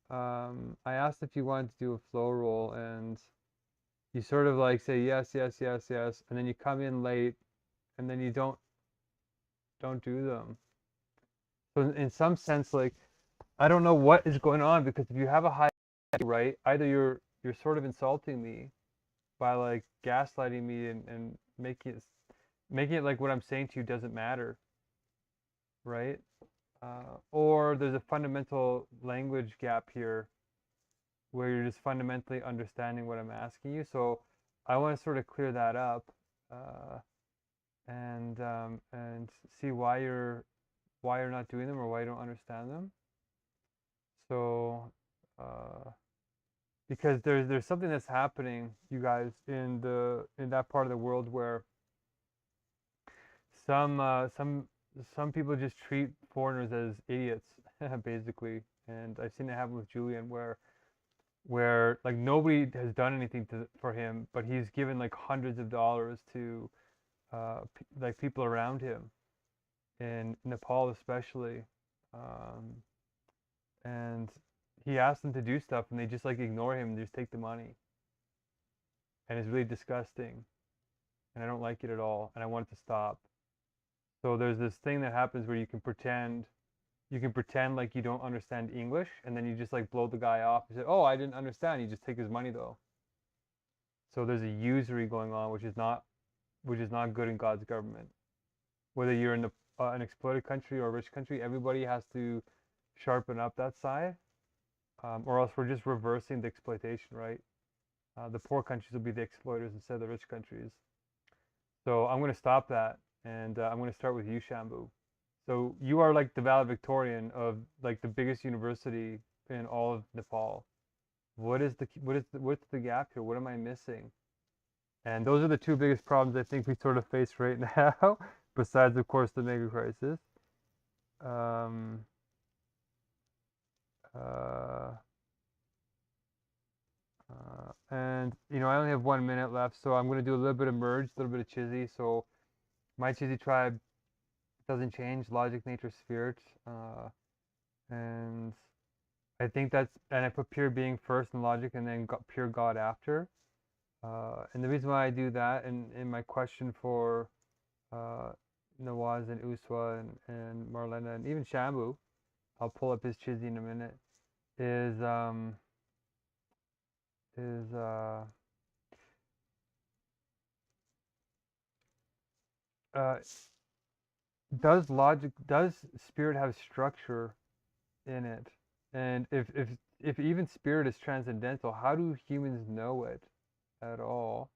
I asked if you wanted to do a flow roll, and you sort of like say yes, yes, yes, yes, and then you come in late, and then you don't do them. So in some sense, like, I don't know what is going on, because if you have a high right, either you're sort of insulting me by like gaslighting me and making it like what I'm saying to you doesn't matter, right? Or there's a fundamental language gap here where you're just fundamentally understanding what I'm asking you. So I want to sort of clear that up and see why you're not doing them or why you don't understand them. So because there's something that's happening, you guys, in that part of the world where some people just treat foreigners as idiots, basically. And I've seen it happen with Julian, where like nobody has done anything for him, but he's given like hundreds of dollars to like people around him, in Nepal especially, and he asks them to do stuff, and they just like ignore him and just take the money, and it's really disgusting, and I don't like it at all, and I want it to stop. So there's this thing that happens where you can pretend like you don't understand English, and then you just like blow the guy off. You say, "Oh, I didn't understand." You just take his money though. So there's a usury going on, which is not good in God's government. Whether you're in an exploited country or a rich country, everybody has to sharpen up that side, or else we're just reversing the exploitation, right? The poor countries will be the exploiters instead of the rich countries. So I'm going to stop that, and I'm going to start with you, Shambu. So you are like the valedictorian of like the biggest university in all of Nepal. What's the gap here? What am I missing? And those are the 2 biggest problems I think we sort of face right now, besides of course the Megacrisis. And I only have 1 minute left, so I'm going to do a little bit of merge, a little bit of Chizzy. So my Chizzy tribe doesn't change: logic, nature, spirit, and I think that's, and I put pure being first and logic, and then pure God after. And the reason why I do that, and in my question for uh, Nawaz and Uswa and Marlena and even Shambu, I'll pull up his chizzy in a minute, is is uh, does spirit have structure in it? And if even spirit is transcendental, how do humans know it at all?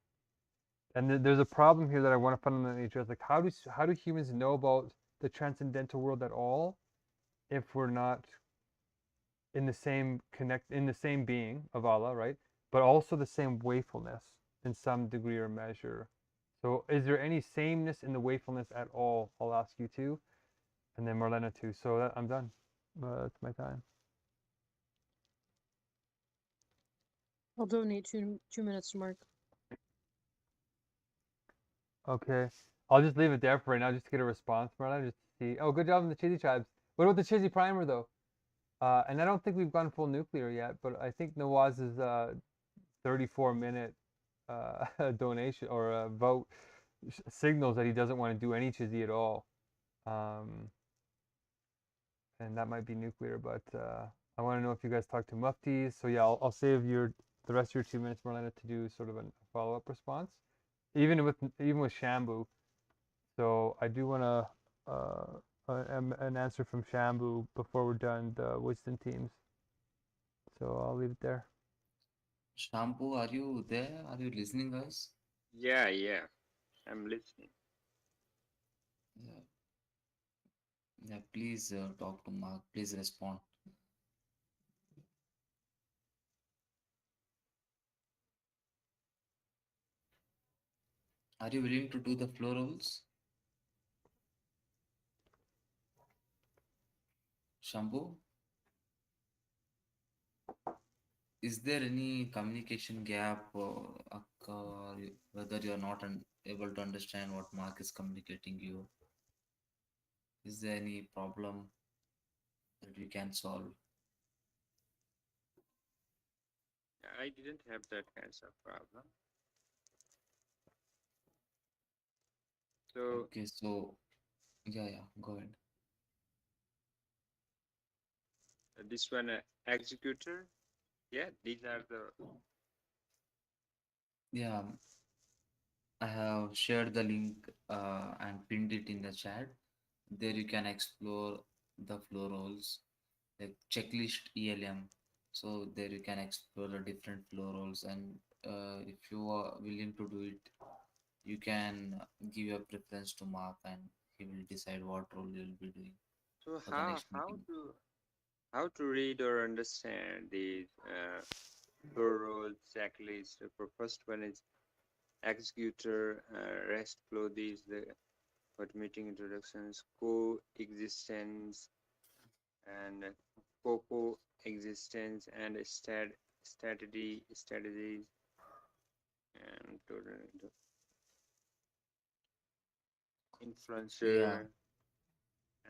And there's a problem here that I want to fundamentally address. Like, how do humans know about the transcendental world at all if we're not in the same being of Allah, right? But also the same wakefulness in some degree or measure. So, is there any sameness in the wakefulness at all? I'll ask you too, and then Marlena too. So I'm done. That's my time. I'll donate 2 minutes to Mark. Okay. I'll just leave it there for right now, just to get a response, Marlena, just to see. Oh, good job on the Chizzy tribes. What about the Chizzy primer though? And I don't think we've gone full nuclear yet, but I think Nawaz's 34-minute donation or vote signals that he doesn't want to do any Chizzy at all. Um, and that might be nuclear, but I want to know if you guys talk to muftis. So yeah, I'll save the rest of your 2 minutes, Marlena, to do sort of a follow-up response, even with Shambu. So I do want to an answer from Shambu before we're done the wisdom teams. So I'll leave it there. Shampoo, are you there? Are you listening, guys? Yeah, yeah. I'm listening. Yeah, yeah. Please talk to Mark. Please respond. Are you willing to do the floor rules, Shampoo? Is there any communication gap, whether you're not able to understand what Mark is communicating you? Is there any problem that we can solve? I didn't have that kinds of problem. So Okay, so yeah, go ahead. this one executor. Yeah, these are the. Yeah, I have shared the link and pinned it in the chat. There you can explore the flow roles like checklist ELM. So there you can explore the different flow roles, and if you are willing to do it, you can give your preference to Mark, and he will decide what role you will be doing So for the next how meeting. how to read or understand these plural checklist? The first one is executor, rest flow. These the what meeting introductions, coexistence, and co-existence, and strategies, and Yeah, influencer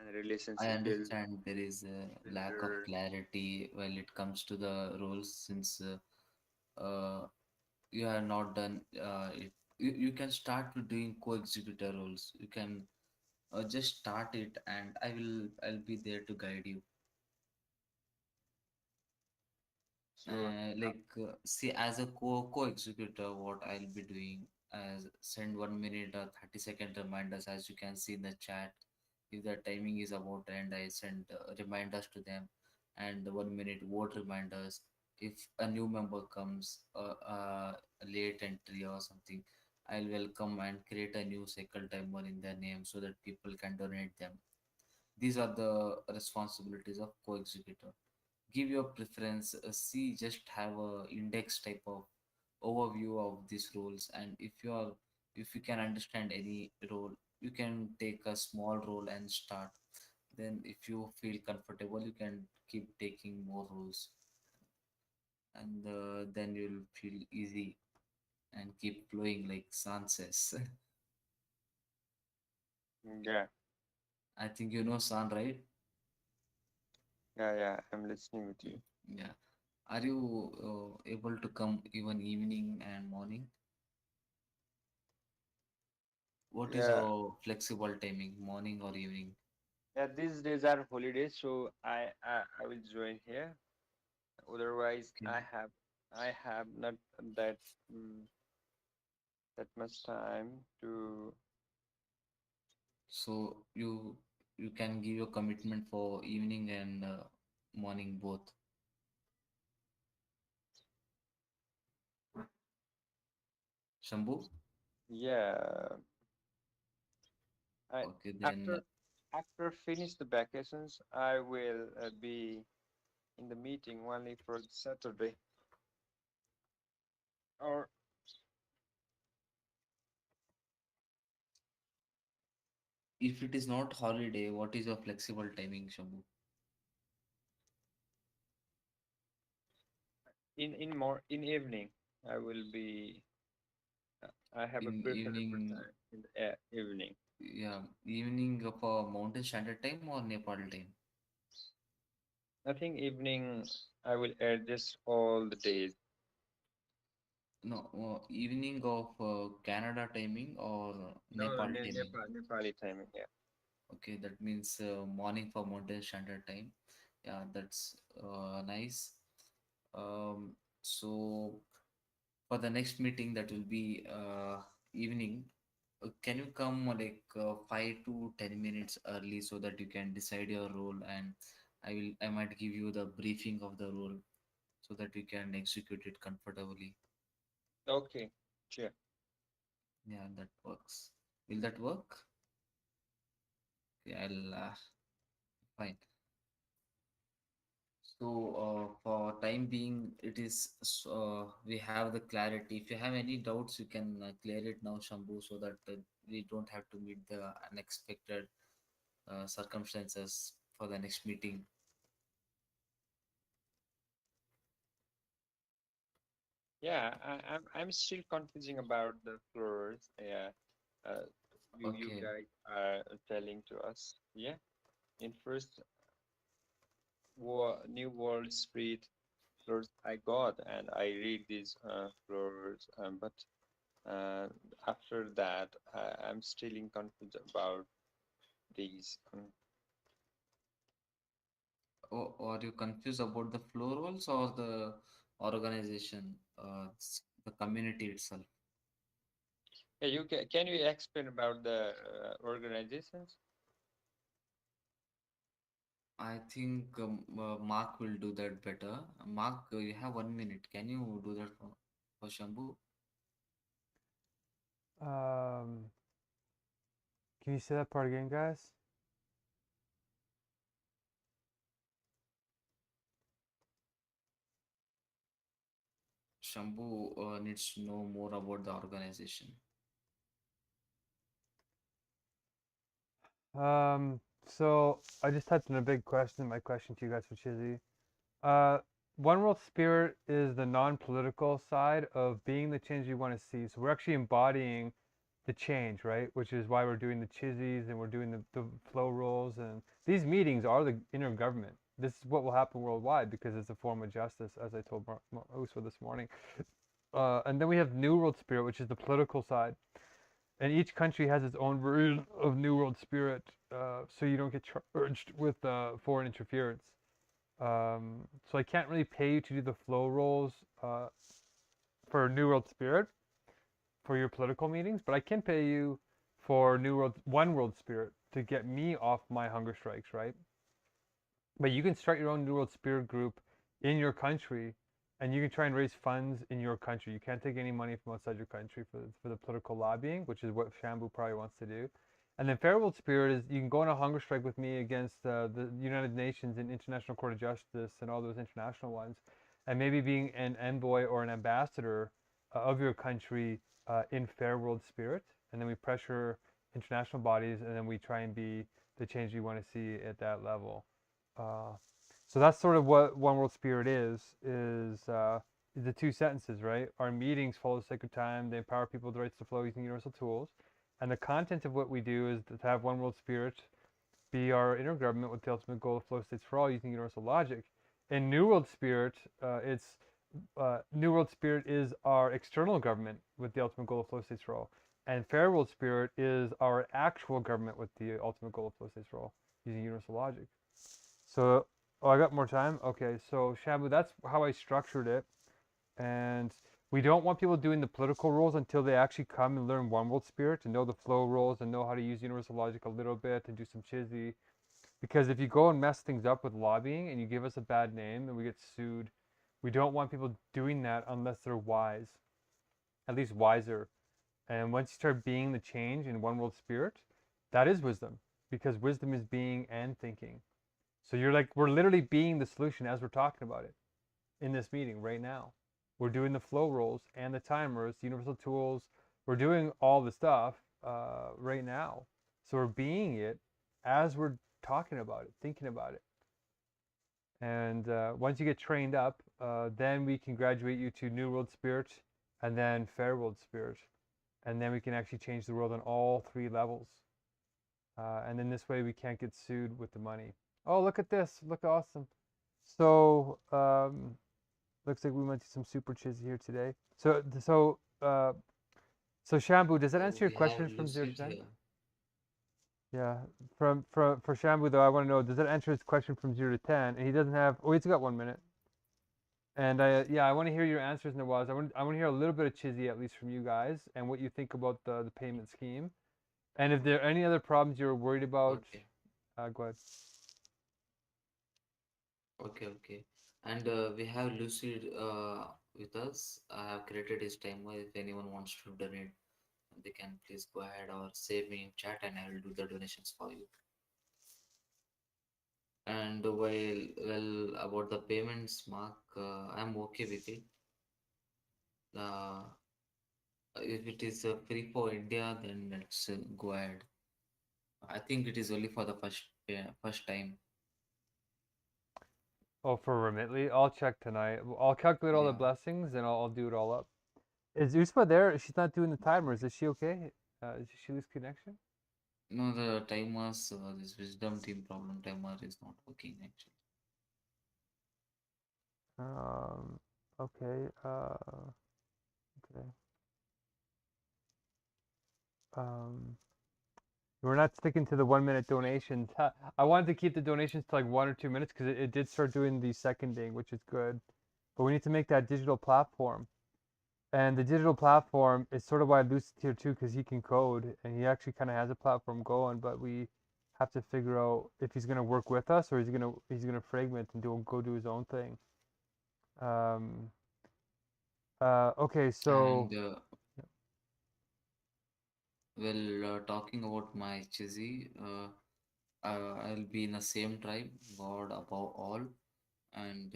and I relationship understand there is a lack of builder. clarity when it comes to the roles since you have not done it. You can start with doing co-executor roles. You can just start it, and I'll be there to guide you. So See, as a co-executor, what I'll be doing is send 1 minute or 30-second reminders, as you can see in the chat. If the timing is about to end, I send reminders to them, and the 1 minute vote reminders. If a new member comes, a late entry or something, I'll welcome and create a new cycle timer in their name so that people can donate them. These are the responsibilities of co-executor. Give your preference, see, just have a index type of overview of these roles, and if you can understand any role, you can take a small role and start. Then if you feel comfortable, you can keep taking more roles, and then you'll feel easy and keep flowing like San says. yeah, I think you know San, right? yeah, yeah. I'm listening with you. Yeah. Are you able to come even evening and morning? What is Yeah, your flexible timing, morning or evening? yeah. These days are holidays, so I will join here. Otherwise, Okay. I have not that mm, that much time to. So you can give your commitment for evening and morning both. Shambhu? Yeah, I Okay, then after after finish the vacations, I will be in the meeting only for Saturday. Or if it is not holiday, what is your flexible timing, Shambhu? in evening, I will be. I have a In preferable evening, time in the evening. yeah, evening of Mountain Standard Time or Nepal time? I think evening I will adjust all the days. No, evening of Canada timing or No, no, Nepal timing. Nepali timing. Yeah. Okay, that means morning for Mountain Standard Time. Yeah, that's nice. So for the next meeting, that will be evening. Can you come like 5 to 10 minutes early so that you can decide your role, and I might give you the briefing of the role so that you can execute it comfortably. Okay. Sure. Yeah, that works. Will that work? Yeah, I'll fine. So for time being, it is we have the clarity. If you have any doubts, you can clear it now, Shambhu, so that we don't have to meet the unexpected circumstances for the next meeting. Yeah, I'm still confusing about the floors. Yeah. Uh, you Okay. guys are telling to us. Yeah. In first war, New World Spirit floors I got, and I read these floors, but uh, after that I'm still in confused about these. Or are you confused about the floor rules or the organization, the community itself? Yeah, can you explain about the organizations? I think Mark will do that better. Mark, you have 1 minute. Can you do that for Shambhu? Um, can you say that part again, guys? Shambhu needs to know more about the organization. So I just touched on a big question. My question to you guys for Chizzy. Uh, One World Spirit is the non-political side of being the change you want to see. So we're actually embodying the change, right? Which is why we're doing the chizzies and we're doing the flow rules. And these meetings are the inner government. This is what will happen worldwide because it's a form of justice, as I told Uswa this morning. And then we have New World Spirit, which is the political side. And each country has its own version of New World Spirit, so you don't get charged with foreign interference. So I can't really pay you to do the flow rolls for New World Spirit for your political meetings, but I can pay you for New World One World Spirit to get me off my hunger strikes, right? But you can start your own New World Spirit group in your country, and you can try and raise funds in your country. You can't take any money from outside your country for the political lobbying, which is what Shambu probably wants to do. And then Fair World Spirit is you can go on a hunger strike with me against the United Nations and International Court of Justice and all those international ones, and maybe being an envoy or an ambassador of your country in Fair World Spirit. And then we pressure international bodies, and then we try and be the change you want to see at that level. Uh, so that's sort of what One World Spirit is the two sentences, right? Our meetings follow sacred time. They empower people with the rights to flow using universal tools. And the content of what we do is to have One World Spirit be our inner government with the ultimate goal of flow states for all using universal logic. In New World Spirit, it's New World Spirit is our external government with the ultimate goal of flow states role, and Fair World Spirit is our actual government with the ultimate goal of flow states role using universal logic. So, oh, I got more time. Okay, so Shabu, that's how I structured it, and we don't want people doing the political roles until they actually come and learn One World Spirit and know the flow roles and know how to use universal logic a little bit and do some chizzy. Because if you go and mess things up with lobbying and you give us a bad name and we get sued, we don't want people doing that unless they're wise, at least wiser. And once you start being the change in One World Spirit, that is wisdom, because wisdom is being and thinking. So you're like, we're literally being the solution as we're talking about it in this meeting right now. We're doing the flow rolls and the timers, the universal tools. We're doing all the stuff right now. So we're being it as we're talking about it, thinking about it. And once you get trained up, then we can graduate you to New World Spirit and then Fair World Spirit. And then we can actually change the world on all three levels. And then this way we can't get sued with the money. Oh, look at this. Look awesome. So looks like we went to some super chiz here today. So Shampoo, does that So answer your we have question from 0 to Lucid 10? here. Yeah. For Shampoo though, I want to know, does that answer his question from 0 to 10? And he doesn't have. Oh, he's got 1 minute. And I want to hear your answers, Nawaz. I want to hear a little bit of chizzy at least from you guys and what you think about the payment scheme. And if there are any other problems you're worried about, Okay, go ahead. okay. And we have Lucid with us. I have created his timer. If anyone wants to donate, they can please go ahead or save me in chat and I will do the donations for you. And well, about the payments, Mark, I'm okay with it. Uh, if it is free for India, then let's go ahead. I think it is only for the first time. Oh, for Remitly, I'll check tonight. I'll calculate all the Yeah. blessings and I'll do it all up. Is Usma there? She's not doing the timers. Is she okay? Did she lose connection? No, the timers, this wisdom team problem timer is not working actually. Okay. Okay. We're not sticking to the 1 minute donations. I wanted to keep the donations to like 1 or 2 minutes because it did start doing the seconding, which is good. But we need to make that digital platform. And the digital platform is sort of why Lucid's here too, because he can code and he actually kind of has a platform going. But we have to figure out if he's going to work with us or he's gonna fragment and go do his own thing. Um, okay, so And talking about my Chizzy, I'll be in the same tribe, God above all, and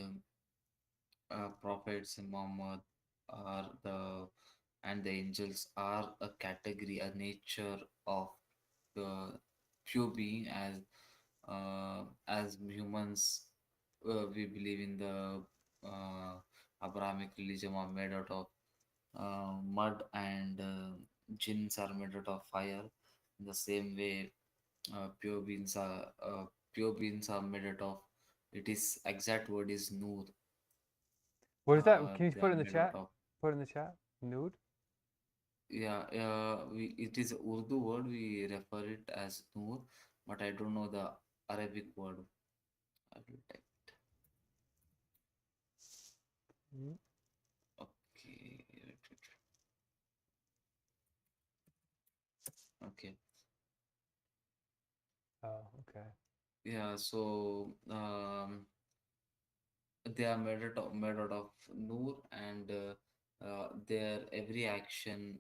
prophets and Muhammad are the and the angels are a category, a nature of pure being as humans. We believe in the Abrahamic religion are made out of mud and jinns are made out of fire. In the same way, pure beings are made out of. It is exact word is nur. what is that? Can you They put are it in the made out chat? of. Put it in the chat. Nude. Yeah, it is a Urdu word. We refer it as nur, but I don't know the Arabic word. I will type. Mm. Okay, okay. Oh, okay. Yeah, so they are made out of nur, and their every action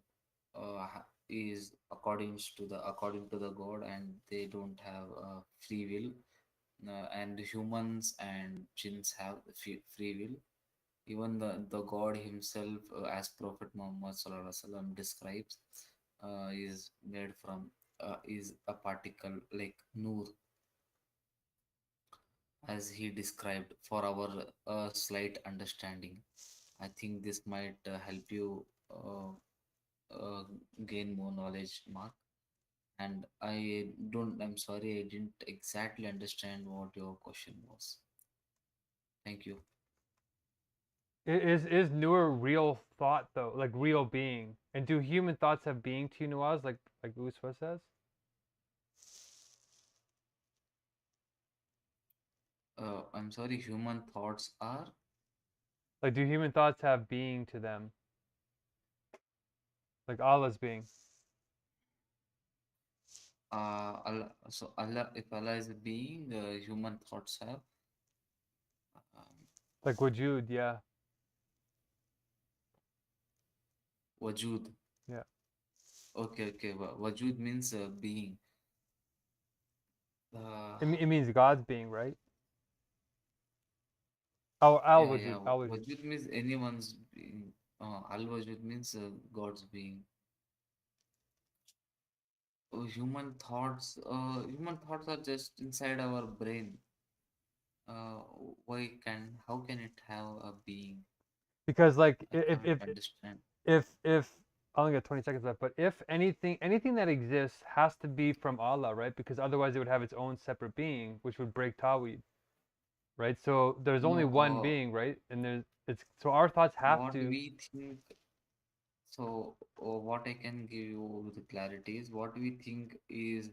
is according to the god, and they don't have free will. And humans and jinns have free will. Even the god himself, as Prophet Muhammad sallallahu alaihi wasallam describes, is made from is a particle like nur, as he described, for our slight understanding. I think this might help you gain more knowledge, Mark. And I'm sorry, I didn't exactly understand what your question was. Thank you. Is Nur real thought though, like real being? And do human thoughts have being to you, Nawaz, like Uswa says? I'm sorry, human thoughts are Like do human thoughts have being to them? Like Allah's being. Allah, so Allah, if Allah is a being, human thoughts have um, Like wujud, yeah. wajud. Yeah. Okay, okay. Wajud means being. It means God's being, right? Oh, al Yeah, wujud, yeah. al wujud. Wajud means anyone's being. Al wajud means God's being. Human thoughts are just inside our brain. Uh, how can it have a being? Because like I can't understand. if I only got 20 seconds left, but if anything that exists has to be from Allah, right? Because otherwise it would have its own separate being, which would break Tawhid, right? So there's only No, one being, right? And there's it's so our thoughts have what to. we think. So, what I can give you the clarity is what we think is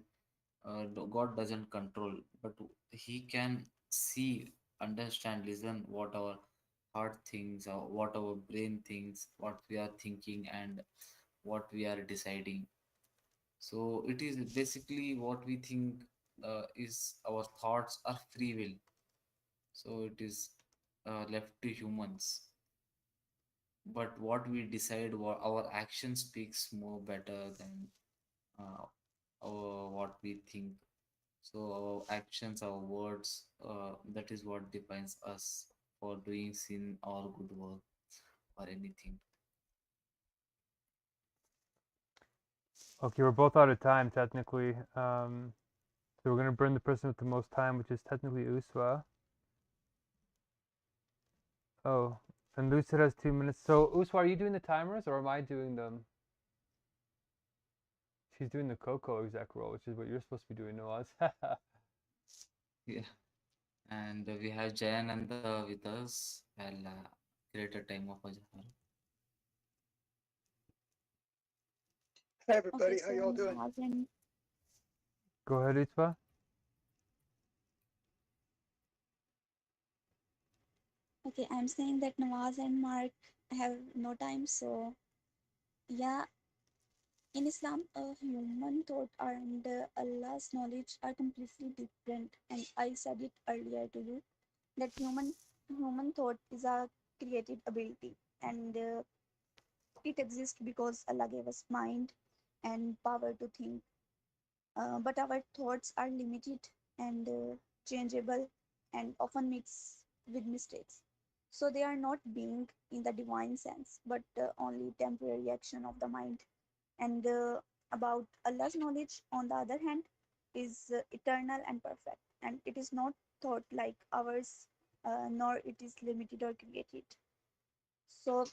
God doesn't control, but He can see, understand, listen what our heart thinks, or what our brain thinks, what we are thinking, and what we are deciding. So, it is basically what we think is our thoughts are free will. So, it is left to humans. But what we decide, what our action speaks more better than uh, what we think. So our actions, our words, that is what defines us for doing sin or good work or anything. Okay, we're both out of time technically. So we're gonna burn the person with the most time, which is technically Uswa. Oh, and Lucid has 2 minutes. So Uswa, are you doing the timers or am I doing them? She's doing the Coco exec role, which is what you're supposed to be doing, Nawaz. Yeah. And we have Jayananda with us. I'll create a time of Ajahar. Hey Okay, everybody, how so y'all doing? Nawaz and Go ahead, Uswa. okay, I'm saying that Nawaz and Mark have no time, so yeah, in Islam, human thought and Allah's knowledge are completely different. And I said it earlier to you that human thought is a created ability, and it exists because Allah gave us mind and power to think. But our thoughts are limited and changeable and often mixed with mistakes. So they are not being in the divine sense, but only temporary action of the mind. And about Allah's knowledge, on the other hand, is eternal and perfect, and it is not thought like ours, nor it is limited or created. So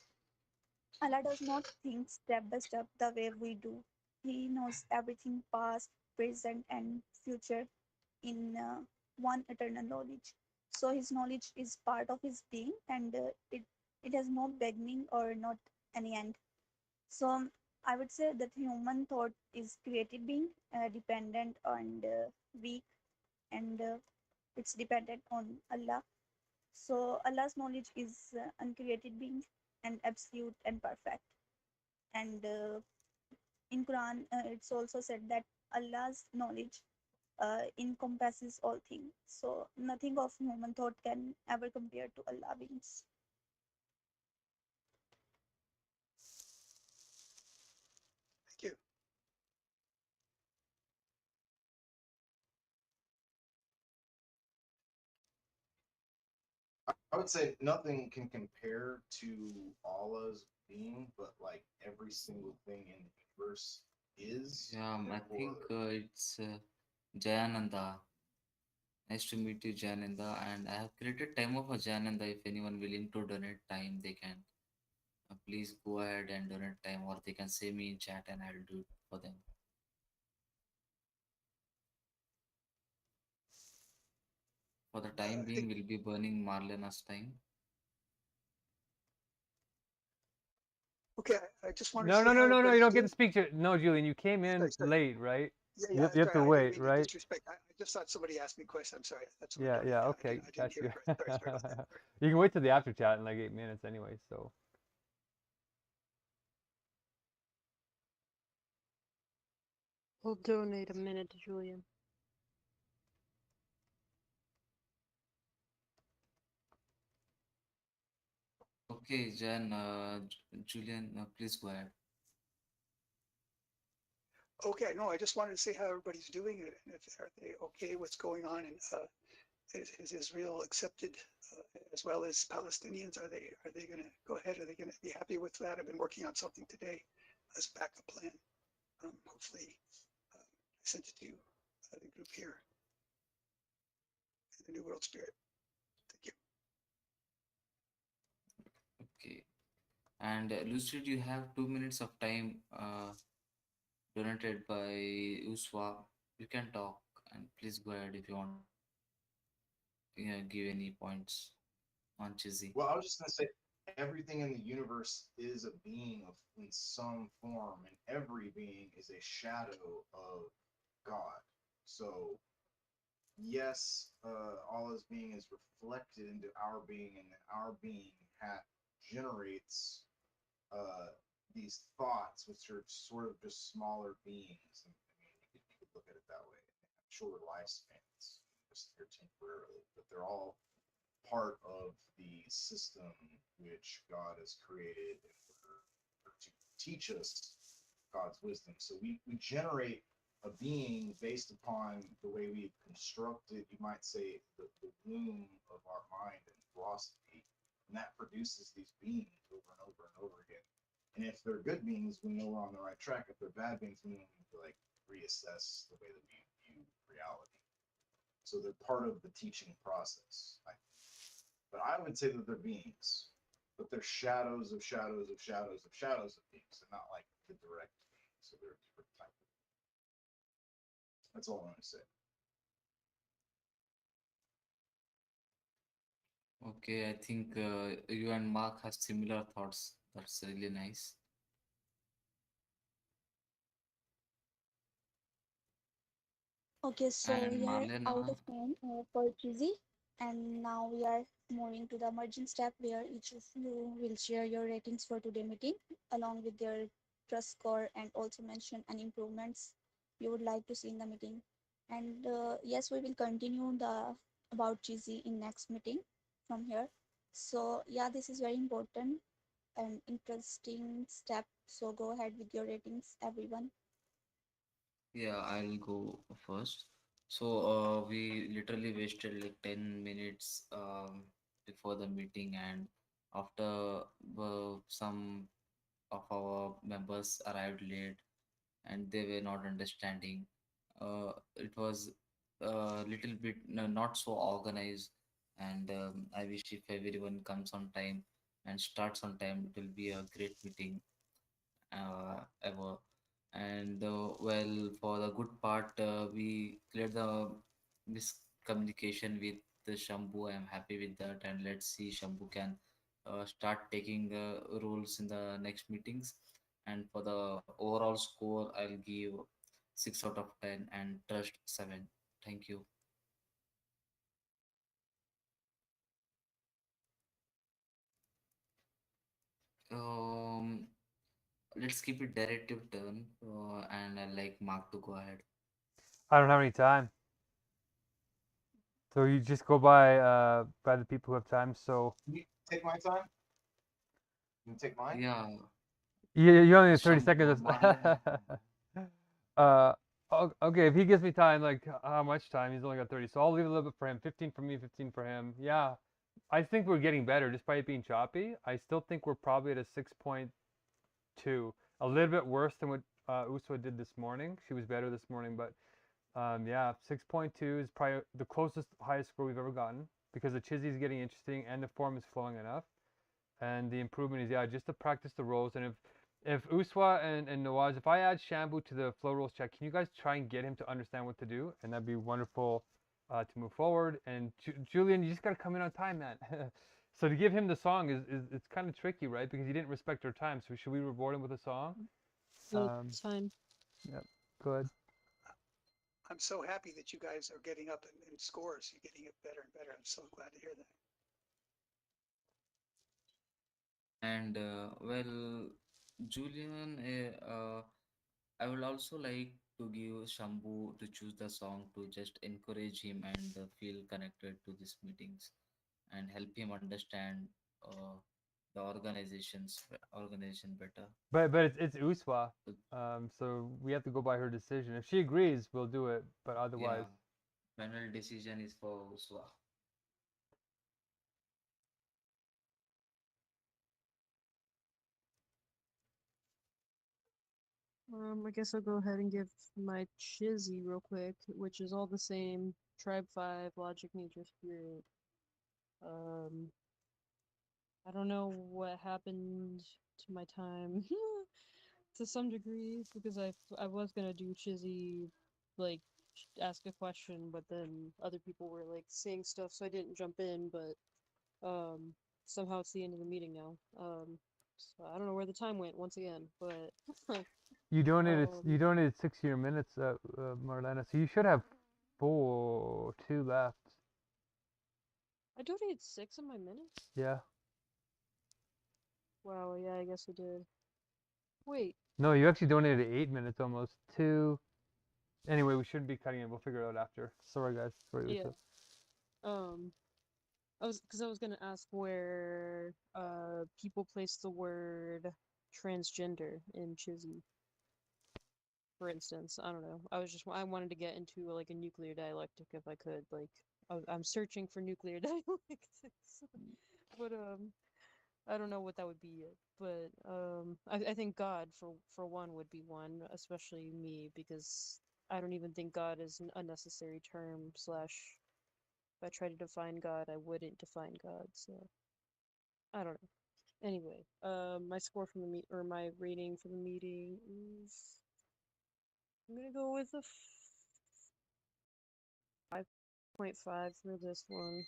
Allah does not think step by step the way we do. He knows everything past, present, and future in one eternal knowledge. So his knowledge is part of his being, and it has no beginning or not any end. So I would say that human thought is created being, dependent and weak, and it's dependent on Allah. So Allah's knowledge is uncreated being and absolute and perfect. And in Quran, it's also said that Allah's knowledge encompasses all things. So nothing of human thought can ever compare to Allah beings. Thank you. I would say nothing can compare to Allah's being, but like every single thing in the universe is. I think Therefore, it's Jayananda. Nice to meet you, Jayananda. And I have created time of a Jayananda. If anyone willing to donate time, they can please go ahead and donate time, or they can say me in chat and I'll do it for them. For the time I being, think we'll be burning Marlena's time. okay. I just wanted to No, see no, how no, no, no. You everybody's don't get doing. to speak to. No, Julian, you came in Sorry. late, right? Yeah, You yeah, have, you that's have right. to I didn't wait, mean to right? disrespect. I just thought somebody asked me a question. I'm sorry. That's what Yeah, I yeah. Okay, I didn't got hear you. it correct. Sorry about that. Sorry. You can wait till the after chat in like 8 minutes anyway. So We'll donate a minute to Julian. Okay, Jen, Julian, please go ahead. Okay, no, I just wanted to see how everybody's doing and if are they okay, what's going on, and is Israel accepted as well as Palestinians? Are they going to go ahead? Are they going to be happy with that? I've been working on something today as a backup plan. Hopefully, I sent it to the group here, the New World Spirit. Thank you. Okay. And Lucid, you have 2 minutes of time donated by Uswa. You can talk and please go ahead if you want give any points on Chizzy. Well, I was just gonna say everything in the universe is a being of in some form, and every being is a shadow of God. So yes, Allah's being is reflected into our being, and then our being generates uh, these thoughts, which are sort of just smaller beings. And, I mean, you could look at it that way. They have shorter lifespans, just here temporarily, but they're all part of the system which God has created in order to teach us God's wisdom. So we generate a being based upon the way we've constructed, you might say, the womb of our mind and philosophy. And that produces these beings over and over and over again. And if they're good beings, we know we're on the right track. If they're bad beings, we need to like reassess the way that we view reality. So they're part of the teaching process. But I would say that they're beings, but they're shadows of shadows of shadows of shadows of beings. They're not like the direct beings. So they're a different type of. That's all I'm going to say. Okay, I think you and Mark have similar thoughts. That's really nice. Okay, so And we are out Marlena, of time for Cheesy, and now we are moving to the merging step where each of you will share your ratings for today meeting along with their trust score and also mention any improvements you would like to see in the meeting. And yes, we will continue the about Cheesy in next meeting from here. So yeah, this is very important and interesting step. So go ahead with your ratings, everyone. yeah, I'll go first. So we literally wasted like 10 minutes before the meeting, and after some of our members arrived late and they were not understanding. It was a little bit not so organized, and I wish if everyone comes on time and starts on time, it will be a great meeting ever. And well, for the good part, we cleared the miscommunication with the Shambhu. I'm happy with that, and let's see Shambhu can start taking roles in the next meetings. And for the overall score, I'll give 6 out of 10 and trust 7. Thank you. Um, let's keep it directive turn, and I'd like Mark to go ahead. I don't have any time. So you just go by the people who have time. So Can you take my time? Can you take mine? Yeah, you only have 30 Shambhu. seconds. uh, okay. If he gives me time, like how much time? He's only got 30. So I'll leave a little bit for him. 15 for me, 15 for him. Yeah, I think we're getting better despite it being choppy. I still think we're probably at a 6.2. A little bit worse than what Uswa did this morning. She was better this morning, but yeah, 6.2 is probably the closest highest score we've ever gotten because the Chizzy is getting interesting and the form is flowing enough. And the improvement is, yeah, just to practice the roles. And if Uswa and Nawaz, if I add Shambu to the flow rules check, can you guys try and get him to understand what to do? And that'd be wonderful to move forward. And Julian, you just got to come in on time, man. So to give him the song is it's kind of tricky, right? Because he didn't respect our time. So should we reward him with a song? Nope, it's fine. Yeah, go ahead. I'm so happy that you guys are getting up in scores. You're getting it better and better. I'm so glad to hear that. And well, Julian, I would also like to give Shambhu to choose the song to just encourage him and feel connected to these meetings and help him understand uh, the organization better. But it's Uswa. So we have to go by her decision. If she agrees, we'll do it. But Yeah, otherwise, final decision is for Uswa. I guess I'll go ahead and give my Chizzy real quick, which is all the same. Tribe 5, Logic, Nature, Spirit. Um, I don't know what happened to my time to some degree because I was gonna do Chizzy, like ask a question, but then other people were like saying stuff, so I didn't jump in. But somehow it's the end of the meeting now. So I don't know where the time went once again, but you um, donated 6 year minutes, Marlena. So you should have two left. I donated 6 of my minutes. Yeah. Wow, yeah, I guess I did. Wait, No, you actually donated 8 minutes almost. Two. Anyway, we shouldn't be cutting it. We'll figure it out after. Sorry, guys. Sorry, yeah. Uso. Um, I was gonna ask where people place the word transgender in Chizzy, for instance. I don't know. I wanted to get into like a nuclear dialectic if I could. Like I'm searching for nuclear dialectics, but I don't know what that would be yet. But I think God for one would be one, especially me because I don't even think God is an unnecessary term. Slash, if I try to define God, I wouldn't define God. So I don't know. Anyway, my score from the or my rating for the meeting is I'm gonna go with a 5.5 for this one.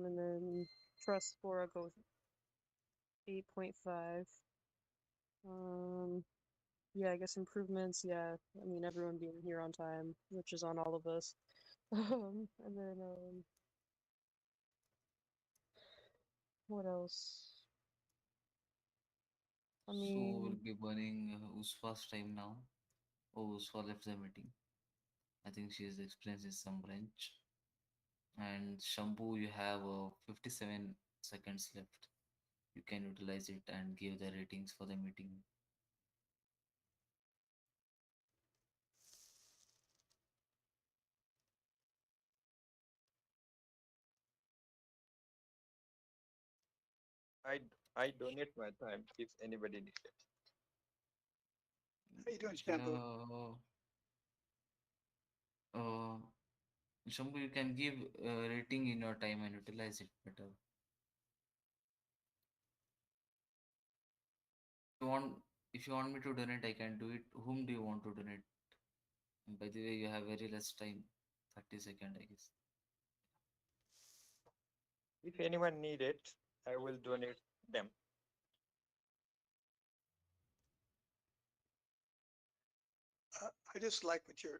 And then trust score I'll go with 8.5. Um, yeah, I guess improvements. Yeah, I mean everyone being here on time, which is on all of us. And then what else? I So we'll mean, be burning Uswa's time now. Oh, Uswa left the meeting. I think she is experiencing some wrench. And Shambhu, you have 57 seconds left. You can utilize it and give the ratings for the meeting. I I donate my time if anybody needs it. How you doing, Shampoo? Yeah, uh, Shambhu, you can give rating in your time and utilize it better. If you want, if you want me to donate, I can do it. Whom do you want to donate? And by the way, you have very less time, 30 seconds, I guess. If anyone need it, I will donate them. I just like with your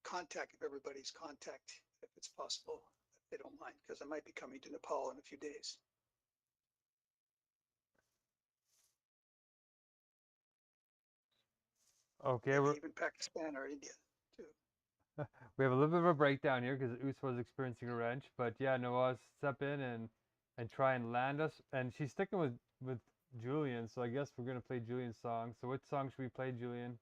contact of everybody's contact, if it's possible, if they don't mind, because I might be coming to Nepal in a few days. Okay, Maybe even Pakistan or India too. we have a little bit of a breakdown here because Uswa was experiencing a wrench. But yeah, Noah's step in and try and land us. And she's sticking with Julian, so I guess we're gonna play Julian's song. So what song should we play, Julian?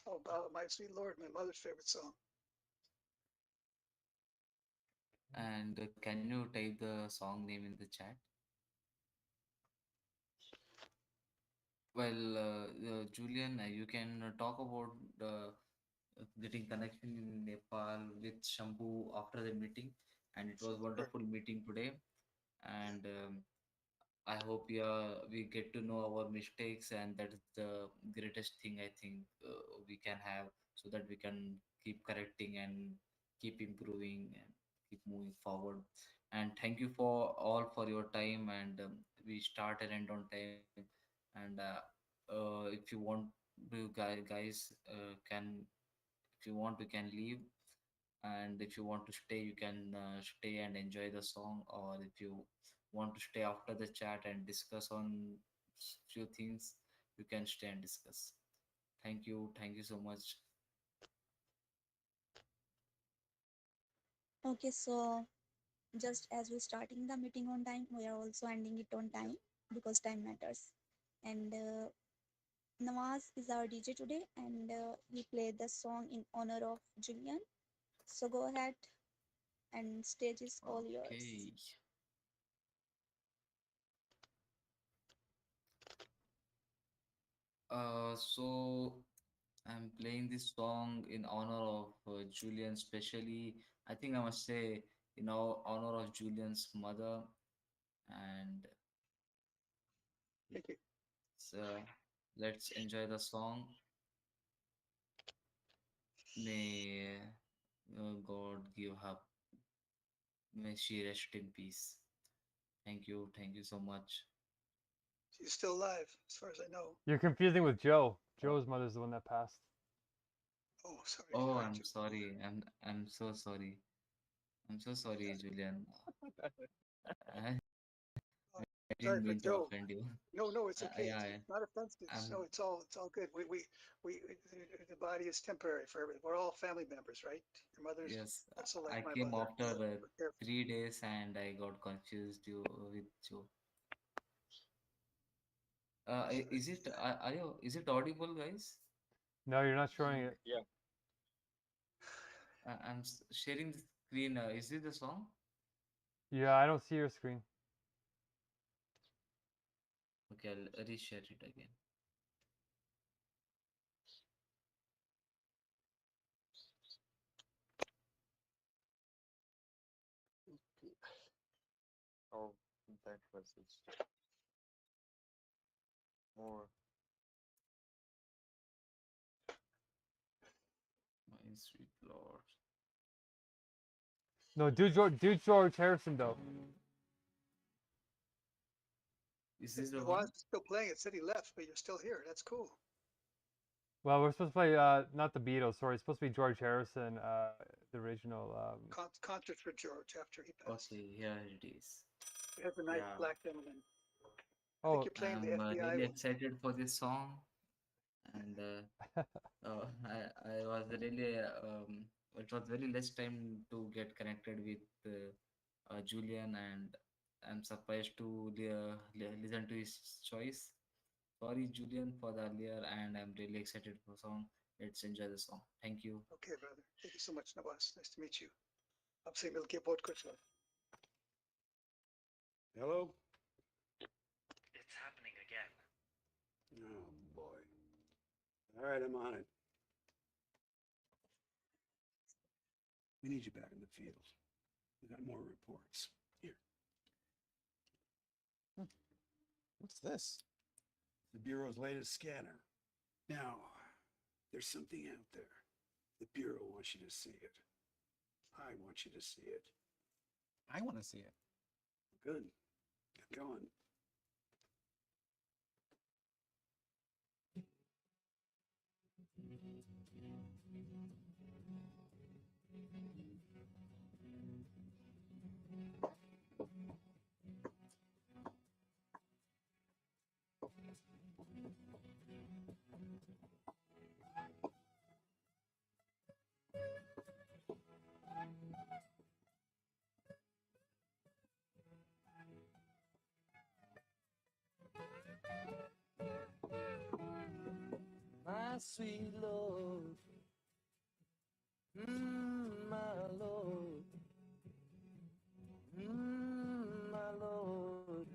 Oh, my sweet Lord, my mother's favorite song. And can you type the song name in the chat? Well, Julian, you can talk about getting connection in Nepal with Shambhu after the meeting. And it was Sure. wonderful meeting today. And I hope we get to know our mistakes, and that is the greatest thing I think we can have, so that we can keep correcting and keep improving and keep moving forward. And thank you for all for your time. And we start and end on time. And if you want, you guys can, if you want, we can leave, and if you want to stay, you can stay and enjoy the song, or if you want to stay after the chat and discuss on few things, you can stay and discuss. Thank you so much. Okay, so just as we're starting the meeting on time, we are also ending it on time because time matters. And Nawaz is our DJ today, and he played the song in honor of Julian. So go ahead, and stage is all yours. Okay, so I'm playing this song in honor of Julian, especially. I think I must say, honor of Julian's mother. And Thank you. let's enjoy the song. May God give her, may she rest in peace. Thank you so much. She's still alive, as far as I know. You're confusing with Joe. Joe's mother's the one that passed. Oh, sorry, Oh, sorry, I'm Joe. sorry. I'm so sorry. I'm so sorry, Julian. I Oh, sorry didn't for mean to Joe. offend you. No, it's okay. Yeah, It's not offensive. I'm No, it's all good. The body is temporary for everything. We're all family members, right? Your mother's yes. also like I my came mother. after So we're careful. 3 days, and I got confused you with Joe. Sorry Is it about that. is it audible, guys? No, you're not showing it. Yeah. I'm sharing the screen. Is it the song? Yeah, I don't see your screen. Okay, I'll reshare it again. Oh, that was it. More. My sweet Lord. No, do George Harrison though. Is this the Nawaz one? is still playing. It said he left, but you're still here. That's cool. Well, we're supposed to play not the Beatles. Sorry, it's supposed to be George Harrison, the original. Concert for George after he passed. Okay, here it is. He has a nice Yeah, black gentleman. I think Oh, you're playing the I'm FBI really one. excited for this song, and I was really it was very less time to get connected with Julian, and I'm surprised to listen to his choice. Sorry, Julian, for the earlier, and I'm really excited for the song. Let's enjoy the song. Thank you. Okay, brother. Thank you so much, Nawaz. Nice to meet you. Apse milke bahut kuch hua. Hello? It's happening again. Oh, boy. All right, I'm on it. We need you back in the field. We got more reports. Here. What's this? The Bureau's latest scanner. Now, there's something out there. The Bureau wants you to see it. I want you to see it. I want to see it. Good. Get going. My sweet Lord, my Lord, my Lord.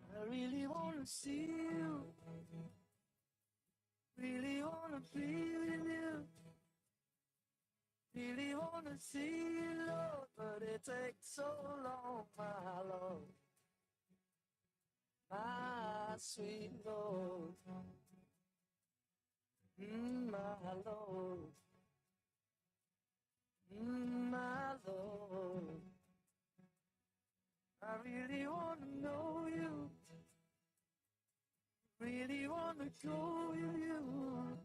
I really wanna see you, really wanna be with you, really wanna see you, Lord, but it takes so long, my Lord. my sweet Lord, my Lord, my Lord. I really wanna know you, really wanna go with you,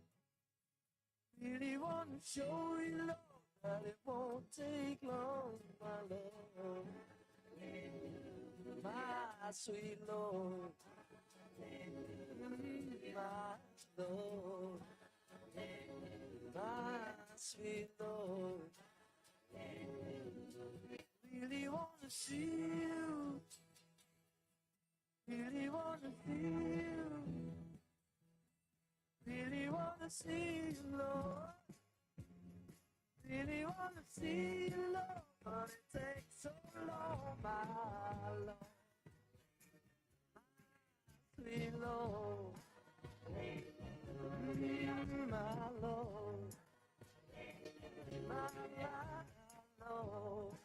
really wanna show you love that it won't take long, my love, my sweet Lord, my Lord, my sweet Lord. Really wanna see you, really wanna feel, really wanna see you, Lord. Really wanna see you, Lord, but it takes so long, my Lord. Sweet Lord, my Lord, my Lord.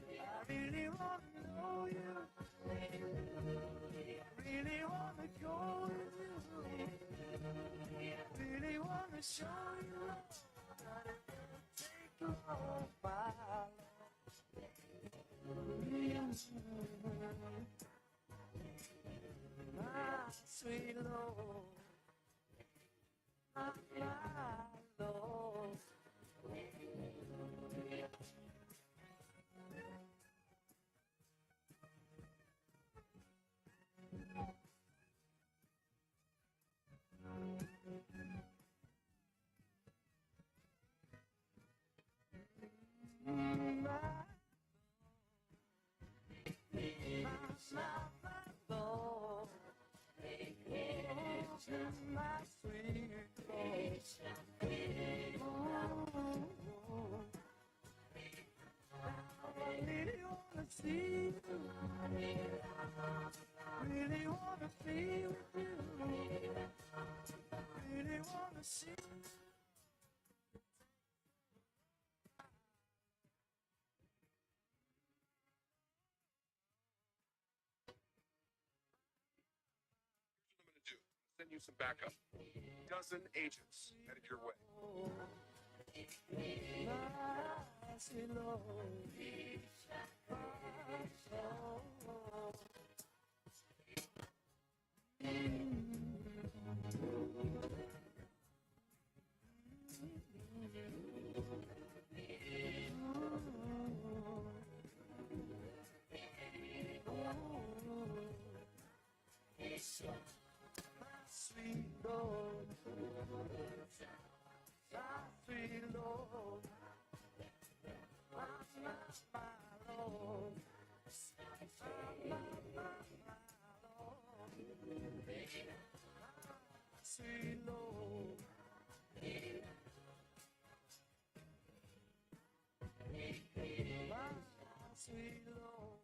I really wanna know you, really wanna go with you, really wanna show you love, but it won't take long, my Lord. My sweet Lord, my Lord. My Lord, my sweet Lord. I really wanna see you, really wanna be with you, really wanna see you. Send you some backup. Dozen agents headed your way. My sweet Lord, sweet Lord, my sweet Lord, my Lord, sweet Lord, my sweet Lord.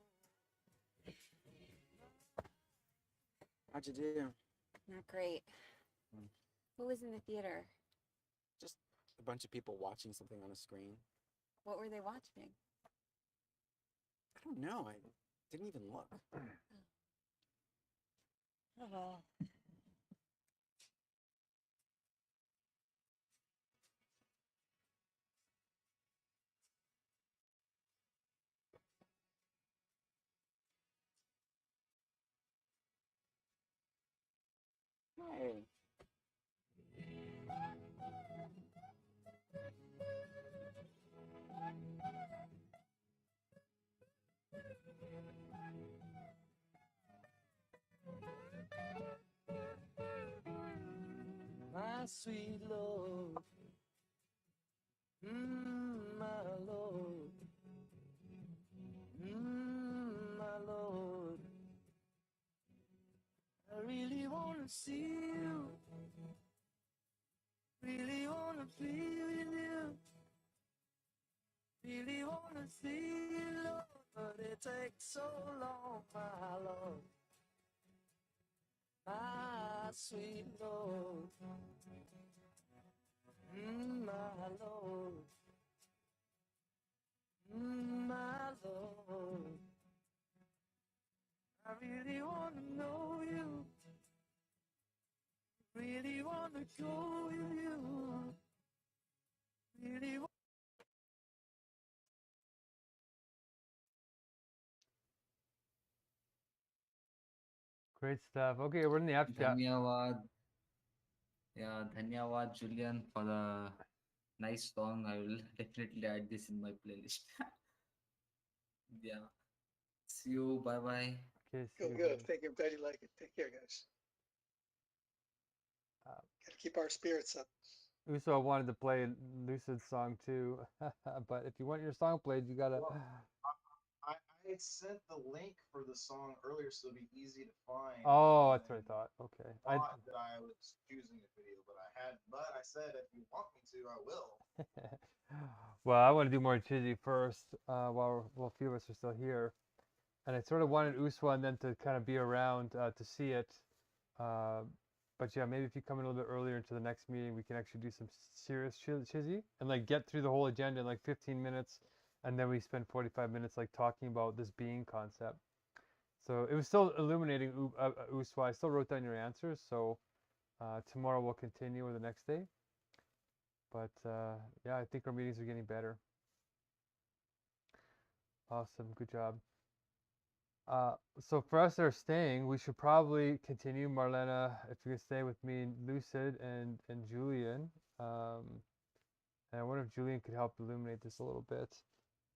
How'd you do? Not great. Hmm. Who was in the theater? Just a bunch of people watching something on a screen. What were they watching? I don't know. I didn't even look. Oh well. Hey. My sweet Lord, my Lord, my Lord. I really wanna see you, really wanna be with you, really wanna see you, Lord, but it takes so long, my Lord, my sweet Lord, my Lord, my Lord. I really wanna know you. Really wanna go with you. Really Great stuff. Okay, we're in the app chat. Dhanyawad. Yeah, Dhanyawad, Julian, for the nice song. I will definitely add this in my playlist. Yeah. See you. Bye bye. Okay, see Good, you. good. Buddy. Thank you. I'm glad you like it. Take care, guys. Gotta keep our spirits up. Uso wanted to play Lucid's song too, but if you want your song played, you gotta. Well, I had sent the link for the song earlier so it'd be easy to find. Oh, that's what I thought. Okay. Thought that I was choosing the video, but I said if you want me to, I will. Well, I want to do more Chizzy first, while a few of us are still here, and I sort of wanted Uswa and then to kind of be around to see it. But yeah, maybe if you come in a little bit earlier into the next meeting, we can actually do some serious Chizzy and like get through the whole agenda in like 15 minutes, and then we spend 45 minutes like talking about this being concept. So it was still illuminating, Uswa. I still wrote down your answers, so tomorrow we'll continue or the next day. But yeah, I think our meetings are getting better. Awesome, good job. So for us that are staying, we should probably continue. Marlena, if you can stay with me, Lucid and Julian. And I wonder if Julian could help illuminate this a little bit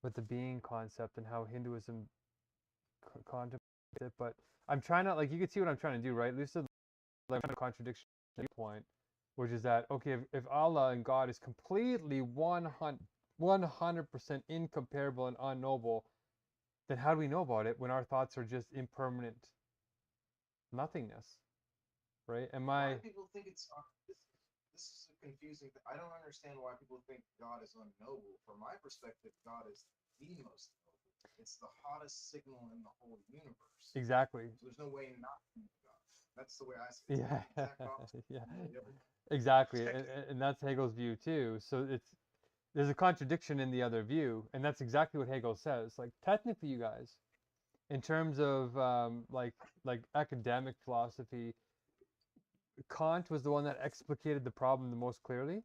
with the being concept and how Hinduism contemplates it. But I'm trying to, like, you can see what I'm trying to do, right? Lucid, like, a contradiction point, which is that, okay, if Allah and God is completely 100% incomparable and unknowable, then how do we know about it when our thoughts are just impermanent nothingness, right? Why do people think it's this is a confusing thing. I don't understand why people think God is unknowable. From my perspective, God is the most knowable. It's the hottest signal in the whole universe. Exactly. So there's no way not to know God. That's the way I see it. Yeah. It's the exact opposite. Yeah. Exactly, and that's Hegel's view too. So there's a contradiction in the other view, and that's exactly what Hegel says. Like technically, you guys, in terms of like academic philosophy, Kant was the one that explicated the problem the most clearly,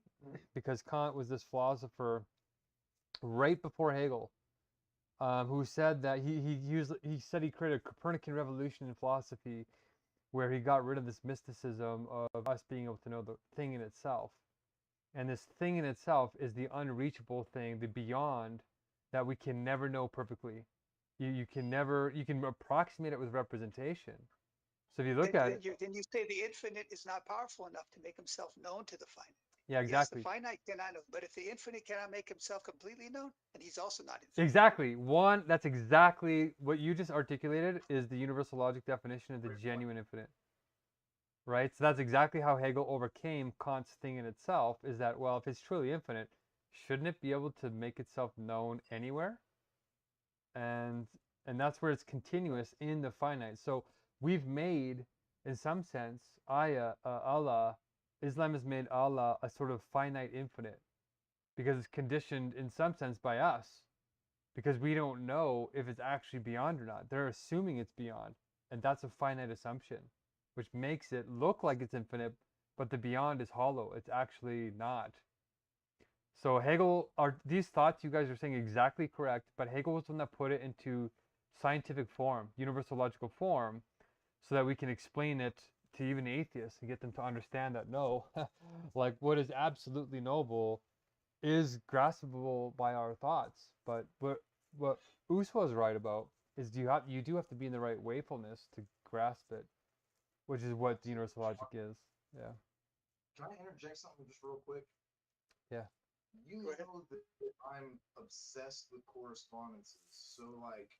because Kant was this philosopher right before Hegel, who said that he said he created a Copernican revolution in philosophy, where he got rid of this mysticism of us being able to know the thing in itself. And this thing in itself is the unreachable thing, the beyond, that we can never know perfectly. You can approximate it with representation. So if you look at it, Then you say the infinite is not powerful enough to make himself known to the finite. yeah, Yes, exactly. the finite cannot know, but if the infinite cannot make himself completely known, then he's also not infinite. Exactly. That's exactly what you just articulated is the universal logic definition of the genuine infinite. Right? So that's exactly how Hegel overcame Kant's thing in itself, is that, well, if it's truly infinite, shouldn't it be able to make itself known anywhere? And that's where it's continuous in the finite. So we've made, in some sense, Allah, Islam has made Allah a sort of finite infinite, because it's conditioned in some sense by us, because we don't know if it's actually beyond or not. They're assuming it's beyond, and that's a finite assumption, which makes it look like it's infinite, but the beyond is hollow. It's actually not. So Hegel, these thoughts you guys are saying exactly correct, but Hegel was the one that put it into scientific form, universal logical form, so that we can explain it to even atheists and get them to understand that no, like what is absolutely noble is graspable by our thoughts. But what Uswa is right about is you do have to be in the right wakefulness to grasp it, which is what the universal logic is. Yeah. Can I interject something just real quick? Yeah. You know that I'm obsessed with correspondences. So like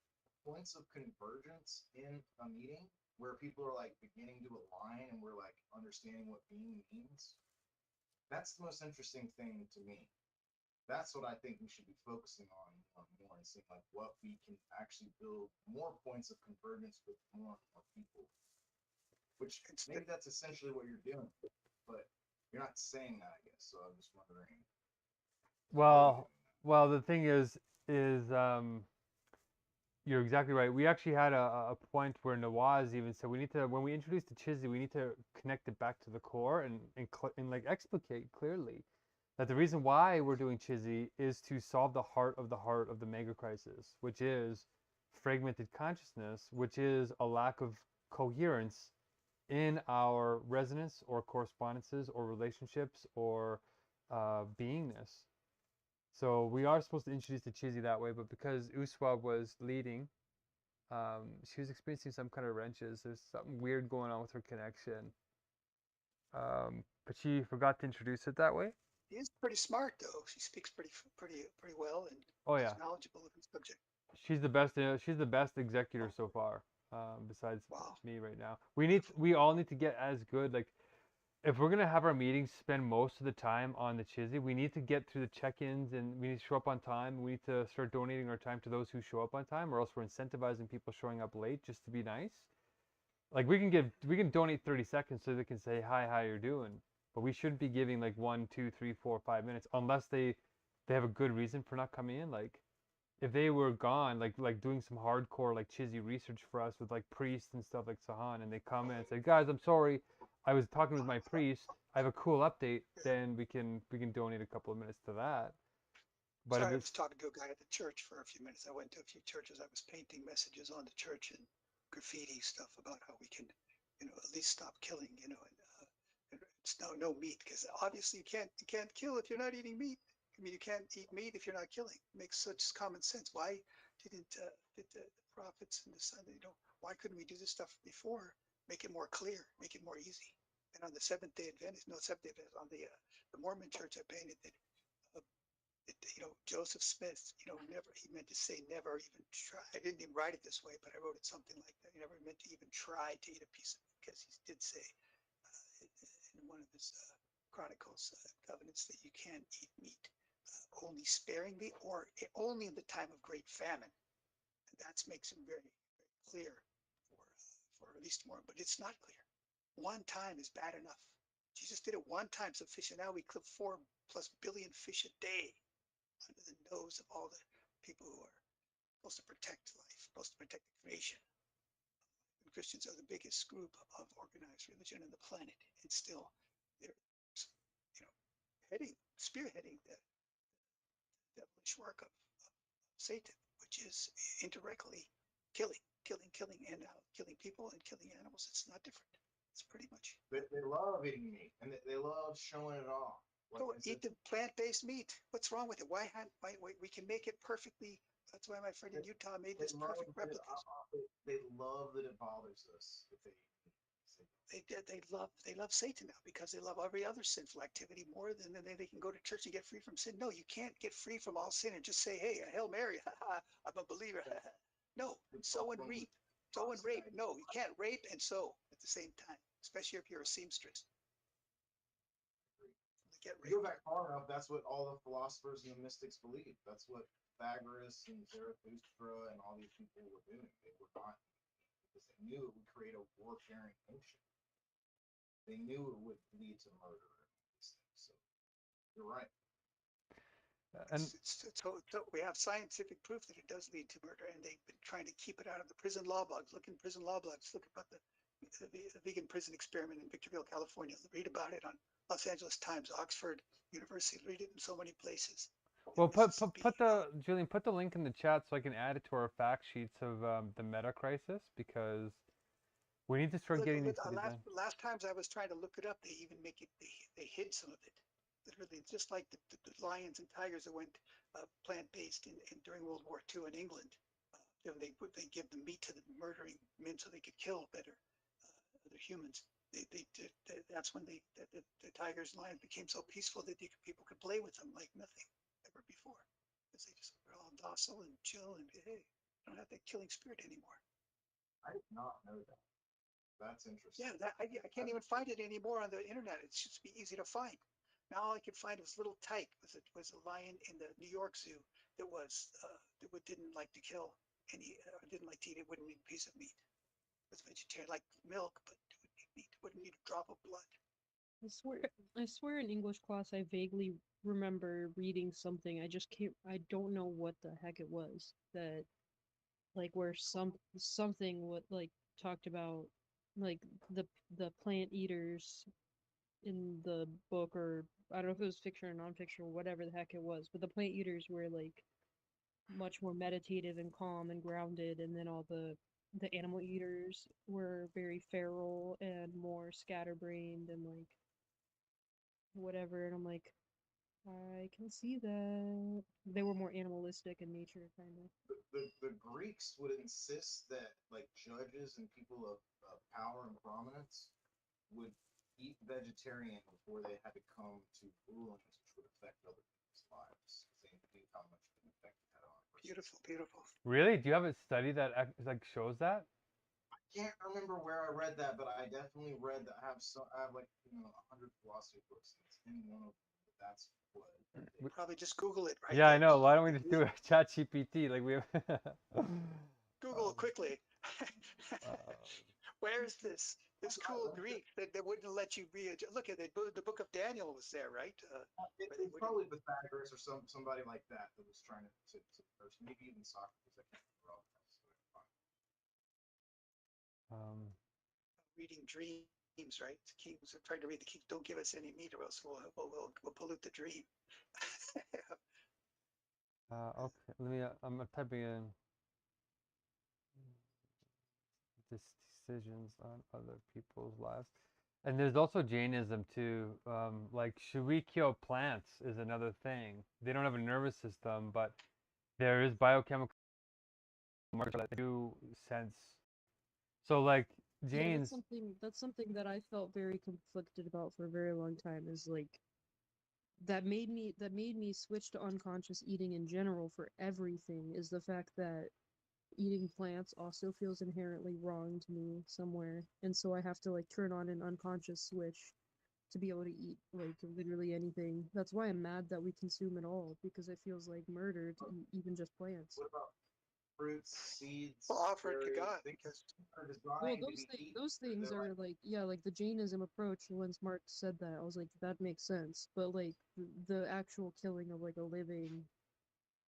points of convergence in a meeting where people are like beginning to align and we're like understanding what being means. That's the most interesting thing to me. That's what I think we should be focusing on more and seeing like what we can actually build more points of convergence with more and more people. Which maybe that's essentially what you're doing, but you're not saying that, I guess. So I'm just wondering. Well, the thing is You're exactly right. We actually had a point where Nawaz even said we need to, when we introduce the Chizzy, we need to connect it back to the core and like explicate clearly that the reason why we're doing Chizzy is to solve the heart of the mega crisis, which is fragmented consciousness, which is a lack of coherence in our resonance or correspondences or relationships or beingness. So we are supposed to introduce the Chizzy that way, but because Uswa was leading, she was experiencing some kind of wrenches. There's something weird going on with her connection. But she forgot to introduce it that way. She is pretty smart, though. She speaks pretty well and Oh is yeah, knowledgeable of the subject. she's the best. She's the best executor so far. Besides Wow. me right now. We all need to get as good. Like if we're gonna have our meetings spend most of the time on the Chizzy, we need to get through the check-ins and we need to show up on time. We need to start donating our time to those who show up on time, or else we're incentivizing people showing up late just to be nice. Like we can donate 30 seconds so they can say hi, how you're doing, but we shouldn't be giving like 1, 2, 3, 4, 5 minutes unless they have a good reason for not coming in. Like if they were gone, like doing some hardcore like Chizzy research for us with like priests and stuff like Sahan, and they come in and say, guys, I'm sorry, I was talking with my priest, I have a cool update, then we can donate a couple of minutes to that. But if Sorry, I it's was talking to a guy at the church for a few minutes. I went to a few churches. I was painting messages on the church and graffiti stuff about how we can, at least stop killing, and it's no meat because obviously you can't kill if you're not eating meat. I mean, you can't eat meat if you're not killing. It makes such common sense. Why did the prophets and the son, why couldn't we do this stuff before? Make it more clear, make it more easy. And on the Seventh Day Adventist, no Seventh Day Adventist, on the Mormon church, I painted that Joseph Smith, never, he meant to say never even try. I didn't even write it this way, but I wrote it something like that. He never meant to even try to eat a piece of it because he did say in one of his chronicles, covenants, that you can't eat meat only sparingly or only in the time of great famine. And that makes him very, very clear for at least more, but it's not clear. One time is bad enough. Jesus did it one time sufficient. Now we clip 4+ billion fish a day under the nose of all the people who are supposed to protect life, supposed to protect the creation. And Christians are the biggest group of organized religion on the planet, and still they're, spearheading the devilish work of Satan, which is indirectly killing, and killing people and killing animals. It's not different. It's pretty much. They love eating meat and they love showing it off. Go eat the plant-based meat. What's wrong with it? Why we can make it perfectly? That's why my friend in Utah made this perfect replicas. They love that it bothers us if they They love Satan now because they love every other sinful activity more than they can go to church and get free from sin. No, you can't get free from all sin and just say, hey, Hail Mary, I'm a believer. No, sow and reap. Sow and rape. No, you can't rape and sow at the same time, especially if you're a seamstress. You go back far enough, that's what all the philosophers and the mystics believed. That's what Pythagoras and Zarathustra and all these people were doing. They were not, because they knew it would create a warfaring ocean. They knew it would lead to murder and these things. So you're right. and So we have scientific proof that it does lead to murder, and they've been trying to keep it out of the prison law books. Look in prison law books. Look about the vegan prison experiment in Victorville, California. Read about it on Los Angeles Times, Oxford University. Read it in so many places. well, put the Julian, put the link in the chat so I can add it to our fact sheets of the Megacrisis, because we need to start getting these to be done. Last times I was trying to look it up, they even make it. They hid some of it. Literally, just like the lions and tigers that went plant-based during World War II in England. They give the meat to the murdering men so they could kill better other humans. That's when the tigers and lions became so peaceful that people could play with them like nothing ever before, because they just were all docile and chill and hey, don't have that killing spirit anymore. I did not know that. That's interesting. Yeah, I can't even find it anymore on the internet. It should be easy to find. Now all I could find was little Tyke. Was a lion in the New York Zoo that didn't like to kill any, didn't like to eat. It wouldn't eat a piece of meat. It was vegetarian, like milk, but it wouldn't eat meat. It wouldn't eat a drop of blood. I swear in English class I vaguely remember reading something. I just can't, I don't know what the heck it was that like where something what like talked about like the plant eaters in the book, or I don't know if it was fiction or nonfiction or whatever the heck it was, but the plant eaters were like much more meditative and calm and grounded, and then all the animal eaters were very feral and more scatterbrained and like whatever. And I'm like, I can see that they were more animalistic in nature, kind of. The Greeks would insist that like judges and people of power and prominence would eat vegetarian before they had to come to rulings which would affect other people's lives. They knew how much of an effect it had on a person. Beautiful, beautiful. Really? Do you have a study that like shows that? I can't remember where I read that, but I definitely read that. I have like 100 philosophy books, and it's in one of them. That's what. Probably just Google it right Yeah, I there. know. Why don't we just do a chat GPT? Like we have. Google it quickly. uh, Where is this cool Greek that wouldn't let you be a look at it? The book of Daniel was there, right? It's probably Pythagoras or somebody like that was trying to or maybe even Socrates. I can't remember all that. Reading dreams, right? The kings are trying to read the kings. Don't give us any meat, or else we'll pollute the dream. okay, let me. I'm typing in decisions on other people's lives, and there's also Jainism too. Like, should we kill plants? Is another thing. They don't have a nervous system, but there is biochemical markers that do sense. So, like Yeah, Jains. that's something that I felt very conflicted about for a very long time, is like that made me switch to unconscious eating in general for everything, is the fact that eating plants also feels inherently wrong to me somewhere, and so I have to like turn on an unconscious switch to be able to eat like literally anything. That's why I'm mad that we consume it all, because it feels like murder to eat even just plants. What about fruits, seeds? Well, offer it to God, because well, those things are like, yeah, like the Jainism approach. Once Mark said that, I was like, that makes sense. But like the actual killing of like a living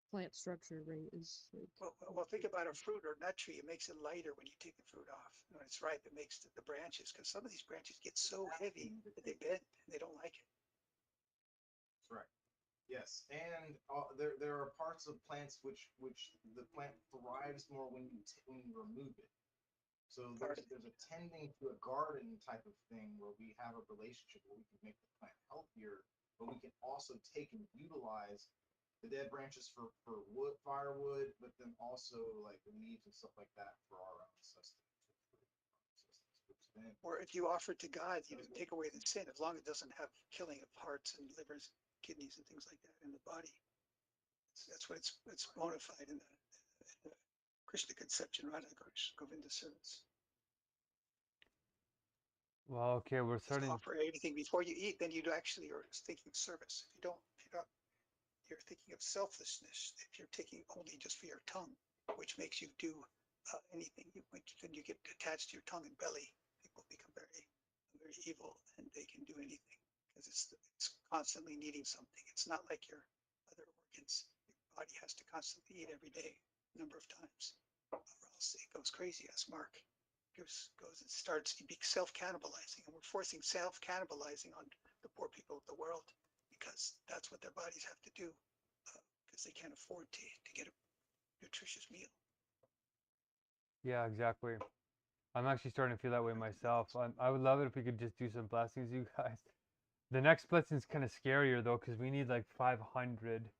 plant structure, right, is like. Well, think about a fruit or nut tree. It makes it lighter when you take the fruit off. When it's ripe, it makes the branches, because some of these branches get so heavy that they bend and they don't like it. That's right. Yes, and there are parts of plants which the plant thrives more when you remove it. So there's a tending to a garden type of thing where we have a relationship where we can make the plant healthier, but we can also take and utilize the dead branches for wood, firewood, but then also like the leaves and stuff like that for our own sustenance. Or if you offer it to God, take away the sin, as long as it doesn't have killing of hearts and livers, kidneys, and things like that in the body. That's what it's bona fide in the Krishna conception, Radha Govinda service. Well, okay, we're starting. Offer everything before you eat, then you actually are thinking service. If you don't, you're thinking of selflessness. If you're taking only just for your tongue, which makes you do anything, then you get attached to your tongue and belly. People become very, very evil, and they can do anything because it's constantly needing something. It's not like your other organs. Your body has to constantly eat every day, a number of times, or else it goes crazy. As Mark it starts to be self-cannibalizing, and we're forcing self-cannibalizing on the poor people of the world because that's what their bodies have to do because they can't afford to get a nutritious meal. Yeah, exactly. I'm actually starting to feel that way myself. I would love it if we could just do some blessings, you guys. The next blessing is kind of scarier though, because we need like 500.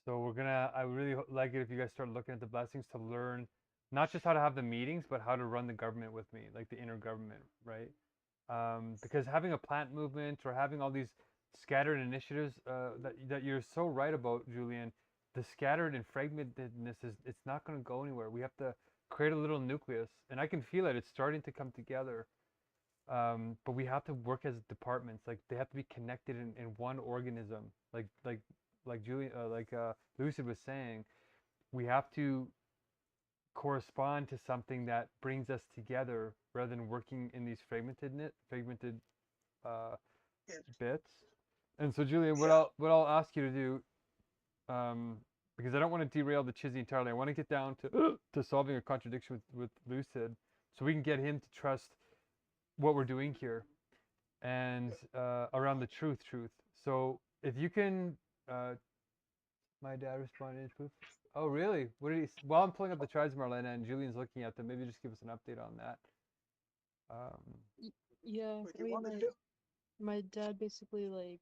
So I would really like it if you guys start looking at the blessings to learn not just how to have the meetings, but how to run the government with me, like the inner government, right? Because having a plant movement or having all these scattered initiatives that you're so right about, Julian, the scattered and fragmentedness it's not going to go anywhere. We have to create a little nucleus, and I can feel it. It's starting to come together. But we have to work as departments. Like they have to be connected in one organism. Like Julian, Lucid was saying, we have to correspond to something that brings us together rather than working in these fragmented bits. And so, Julian, what I'll ask you to do, because I don't want to derail the Chizzy entirely. I want to get down to to solving a contradiction with Lucid, so we can get him to trust what we're doing here and around the truth. So if you can, my dad responded. Oh really? What did he? While I'm pulling up the tribes, Marlena, and Julian's looking at them, maybe just give us an update on that. Yeah, What do I you mean, want me to do? my dad basically like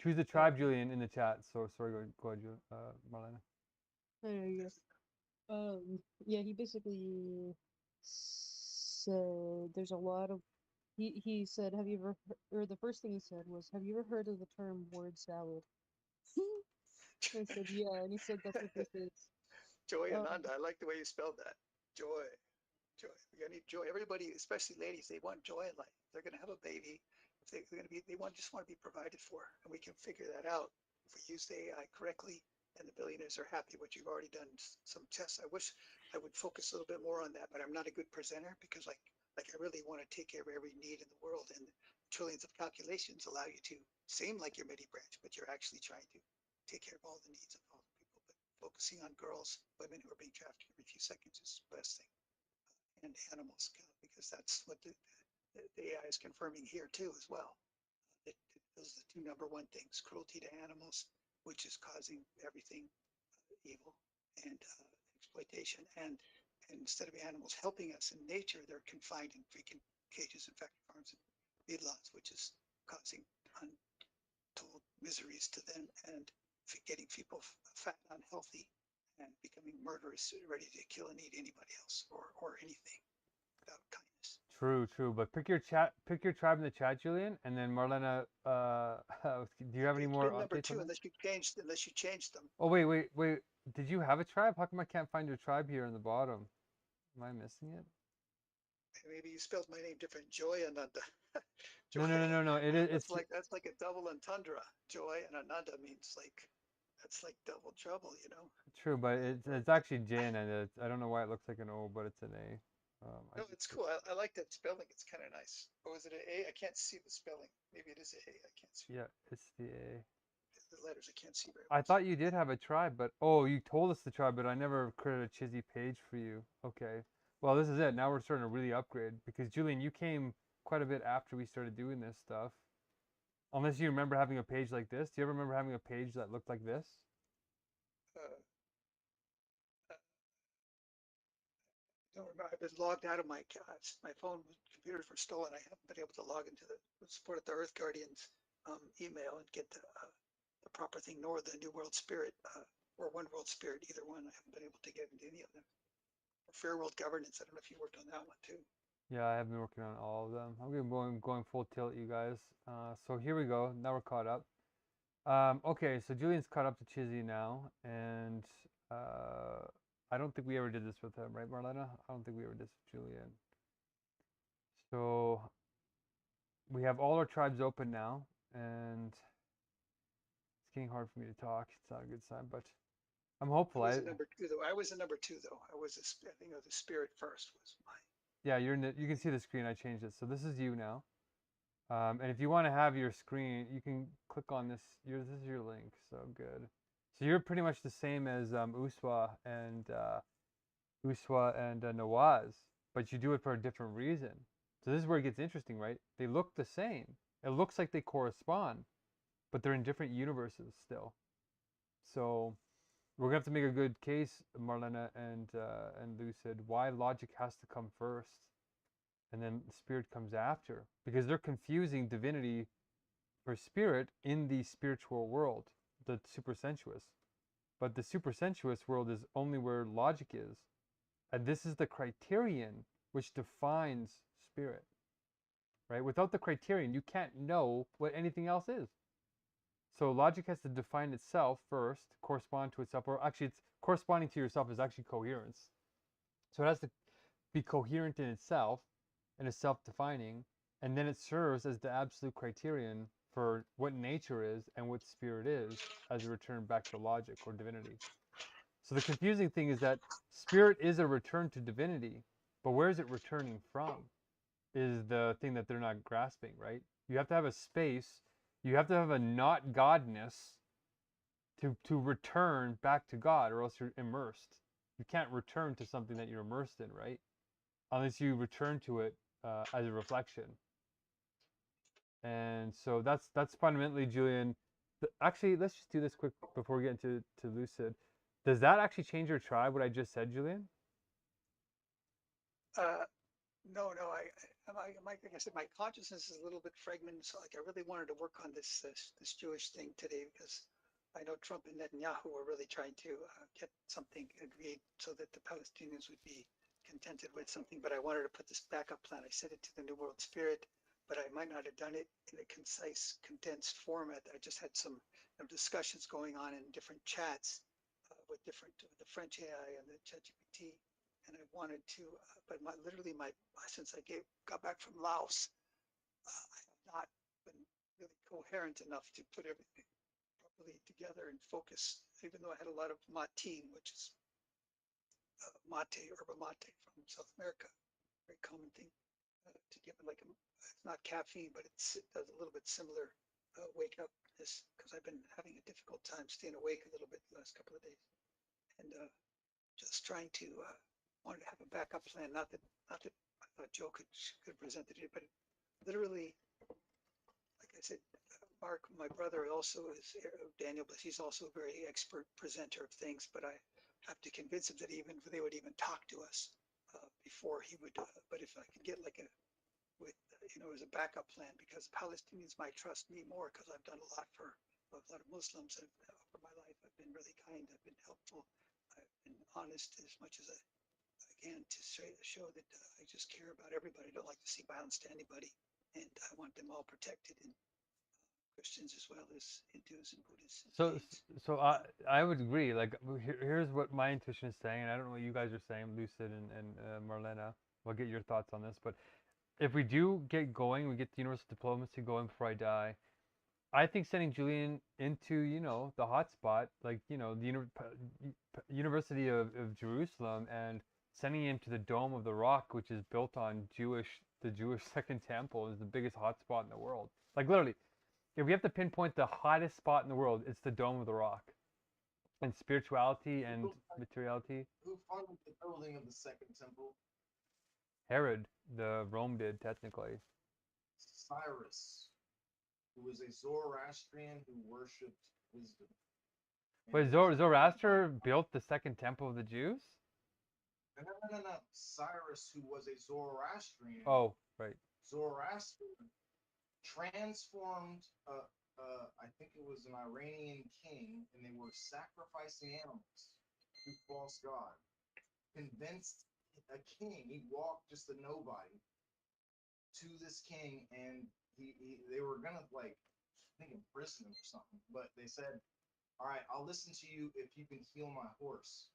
Choose the tribe, Julian, in the chat. So sorry, go ahead, Marlena. there you go. Yeah, he basically said there's a lot of he said, have you ever or the first thing he said was, have you ever heard of the term word salad? I said, yeah, and he said that's what this is. Joy Ananda. I like the way you spelled that. Joy. Joy. You need joy. Everybody, especially ladies, they want joy in life. They're going to have a baby. If they're going to be, just want to be provided for, and we can figure that out if we use the AI correctly. And the billionaires are happy. What you've already done some tests. I wish I would focus a little bit more on that, but I'm not a good presenter because like I really want to take care of every need in the world, and trillions of calculations allow you to seem like you're midi branch, but you're actually trying to take care of all the needs of all the people. But focusing on girls, women who are being trafficked every few seconds is the best thing, and animals, because that's what the AI is confirming here too as well. Those are the two number one things: cruelty to animals, which is causing everything evil, and exploitation. And instead of animals helping us in nature, they're confined in freaking cages and factory farms and feedlots, which is causing untold miseries to them and getting people fat and unhealthy and becoming murderous, ready to kill and eat anybody else or anything without kindness. True. But pick your tribe in the chat, Julian, and then Marlena. Do you have any It's more been number updates on two, that? unless you change them. Oh wait. Did you have a tribe? How come I can't find your tribe here in the bottom? Am I missing it? Maybe you spelled my name different. Joy Ananda. No. It's that's like a double entendre. Joy and Ananda means like that's like double trouble, you know. true, but it's actually Jan, and I don't know why it looks like an O, but it's an A. No, it's cool. I like that spelling. It's kind of nice. Oh, is it an A? I can't see the spelling. Maybe it is a A. I can't see. Yeah, it's the A. The letters I can't see very I well. thought you did have a tribe, but oh, you told us the tribe, but I never created a Chizzy page for you. Okay. Well, this is it. Now we're starting to really upgrade because Julian, you came quite a bit after we started doing this stuff. Unless you remember having a page like this. Do you ever remember having a page that looked like this? Don't remember. I've been logged out of my phone. Computers were stolen. I haven't been able to log into the support of the Earth Guardians email and get the proper thing, nor the New World Spirit or One World Spirit. Either one, I haven't been able to get into any of them. Or Fair World Governance. I don't know if you worked on that one too. Yeah, I have been working on all of them. I'm going full tilt, you guys. So here we go. Now we're caught up. Okay, so Julian's caught up to Chizzy now, and I don't think we ever did this with him, right, Marlena? I don't think we ever did this with Julian. So we have all our tribes open now, and it's getting hard for me to talk. It's not a good sign, but I'm hopeful. I was a number two, though. I was a number two, though. I was I think the Spirit first was mine. Yeah, you can see the screen. I changed it, so this is you now. And if you want to have your screen, you can click on this. This is your link. So good. So you're pretty much the same as Uswa and Nawaz, but you do it for a different reason. So this is where it gets interesting, right? They look the same. It looks like they correspond, but they're in different universes still. So we're gonna have to make a good case, Marlena and Lucid, why logic has to come first, and then spirit comes after, because they're confusing divinity for spirit in the spiritual world, the supersensuous. But the supersensuous world is only where logic is. And this is the criterion which defines spirit. Right? Without the criterion, you can't know what anything else is. So logic has to define itself first, correspond to itself, or actually it's corresponding to yourself is actually coherence. So it has to be coherent in itself and is self-defining, and then it serves as the absolute criterion for what nature is and what spirit is as a return back to logic or divinity. So the confusing thing is that spirit is a return to divinity, but where is it returning from is the thing that they're not grasping, right? You have to have a space, you have to have a not godness to return back to God, or else you're immersed. You can't return to something that you're immersed in, right? Unless you return to it as a reflection. And so that's fundamentally, Julian. Actually, let's just do this quick before we get into Lucid. Does that actually change your tribe? What I just said, Julian? No, like I said, my consciousness is a little bit fragmented. So like, I really wanted to work on this Jewish thing today because I know Trump and Netanyahu are really trying to get something agreed so that the Palestinians would be contented with something. But I wanted to put this backup plan. I sent it to the New World Spirit, but I might not have done it in a concise, condensed format. I just had some discussions going on in different chats with the French AI and the ChatGPT. And I wanted to, but literally since I got back from Laos, I have not been really coherent enough to put everything properly together and focus, even though I had a lot of matin, which is mate, yerba mate from South America, very common thing to give it it's not caffeine, but it does a little bit similar wake upness, because I've been having a difficult time staying awake a little bit the last couple of days. And just trying to, wanted to have a backup plan, not that I thought Joe could present it, but literally, like I said, Mark, my brother, also is Daniel, but he's also a very expert presenter of things. But I have to convince him that they would even talk to us before he would. But if I could get as a backup plan, because Palestinians might trust me more because I've done a lot for a lot of Muslims over my life. I've been really kind. I've been helpful. I've been honest as much as I can to show that I just care about everybody. I don't like to see violence to anybody, and I want them all protected, and Christians as well as Hindus and Buddhists. And So I would agree. Like, here's what my intuition is saying, and I don't know what you guys are saying, Lucid and Marlena. We'll get your thoughts on this, but if we do get going, we get the universal diplomacy going before I die. I think sending Julian into the hotspot, like the University of Jerusalem, and sending him to the Dome of the Rock, which is built on the Jewish Second Temple, is the biggest hotspot in the world. Like, literally, if we have to pinpoint the hottest spot in the world, it's the Dome of the Rock. And spirituality and materiality. Who funded the building of the Second Temple? Herod, the Rome did, technically. Cyrus, who was a Zoroastrian who worshipped wisdom. Wait, Zoroaster built the Second Temple of the Jews? No. Cyrus, who was a Zoroastrian. Oh, right. Zoroaster transformed, I think it was an Iranian king, and they were sacrificing animals to false god. Convinced a king, he walked just a nobody to this king, and they were gonna I think imprison him or something, but they said, all right, I'll listen to you if you can heal my horse.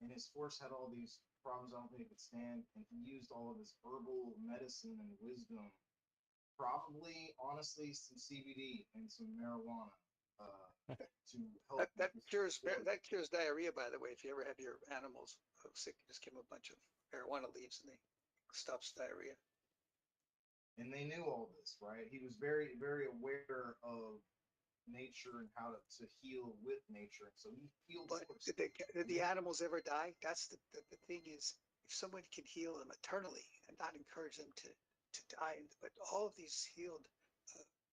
And his horse had all these problems I don't think it could stand, and he used all of his herbal medicine and wisdom, probably, honestly, some CBD and some marijuana to help. that cures diarrhea, by the way. If you ever have your animals sick, you just give them a bunch of marijuana leaves and they stops diarrhea. And they knew all this, right? He was very, very aware of nature and how to heal with nature. So he healed. But did the animals ever die? That's the thing is, if someone can heal them eternally and not encourage them to die, but all of these healed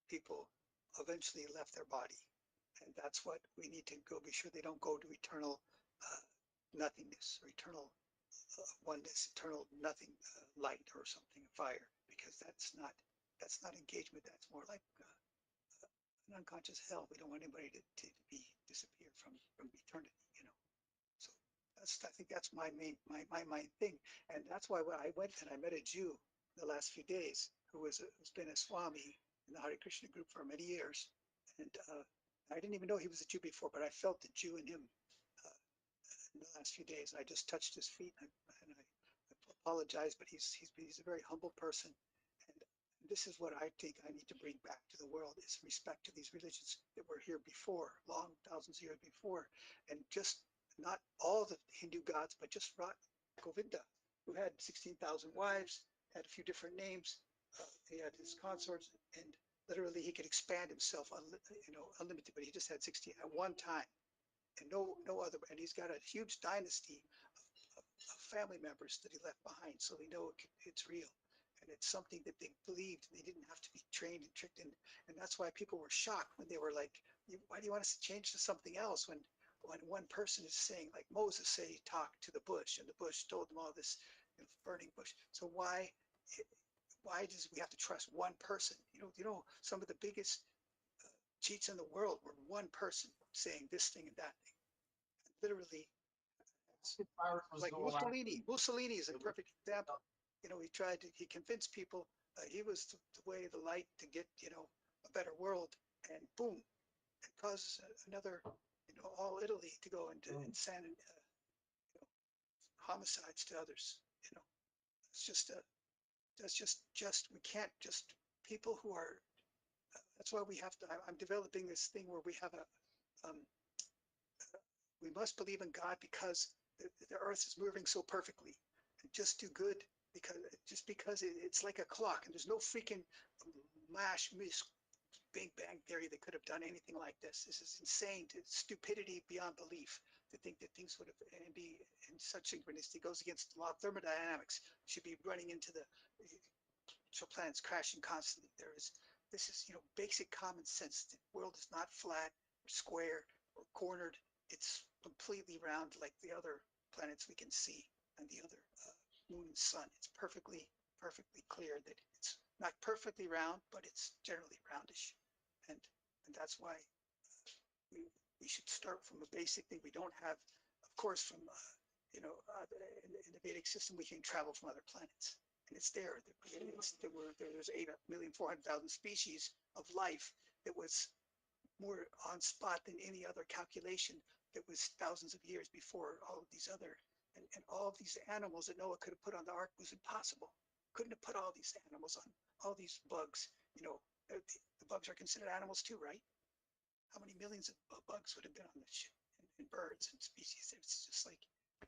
people eventually left their body, and that's what we need to go. Be sure they don't go to eternal nothingness or eternal oneness, eternal nothing, light or something, fire, because that's not engagement. That's more like an unconscious hell. We don't want anybody to disappear from eternity, So I think that's my main thing, and that's why when I went and I met a Jew the last few days who's been a Swami in the Hare Krishna group for many years, and I didn't even know he was a Jew before, but I felt the Jew in him in the last few days. I just touched his feet, and I apologize, but he's a very humble person. This is what I think I need to bring back to the world, is respect to these religions that were here before, long thousands of years before, and just not all the Hindu gods, but just Govinda, who had 16,000 wives, had a few different names. He had his consorts, and Literally, he could expand himself, unlimited, but he just had 16 at one time, and no other. And he's got a huge dynasty of family members that he left behind, so they know it's real, and it's something that they believed. They didn't have to be trained and tricked, and that's why people were shocked when they were like, "Why do you want us to change to something else?" When one person is saying, like Moses said, he talked to the bush, and the bush told him all this, burning bush. So why does we have to trust one person? Some of the biggest cheats in the world were one person saying this thing and that thing. And literally, like Mussolini is a perfect example. He convinced people he was the way, the light to get, a better world, and boom, it causes another, all Italy to go into insanity, homicides to others. It's just that's just we can't just people who are. That's why we have to. I'm developing this thing where we have we must believe in God because the earth is moving so perfectly, and just do good because it's like a clock, and there's no freaking Big Bang Theory that could have done anything like this. This is insane. It's stupidity beyond belief to think that things would have be in such synchronicity. It goes against the law of thermodynamics. You should be running into the so planets crashing constantly. This is basic common sense. The world is not flat or square or cornered. It's completely round like the other planets we can see and the other moon and sun. It's perfectly clear that it's not perfectly round, but it's generally roundish, and that's why we should start from a basic thing. We don't have, of course, from in the Vedic system, we can travel from other planets, and it's there. There's 8,400,000 species of life that was more on spot than any other calculation that was thousands of years before all of these other, and all of these animals that Noah could have put on the ark was impossible. Couldn't have put all these animals on, all these bugs. The bugs are considered animals too, right? How many millions of bugs would have been on this ship, and birds and species? It's just like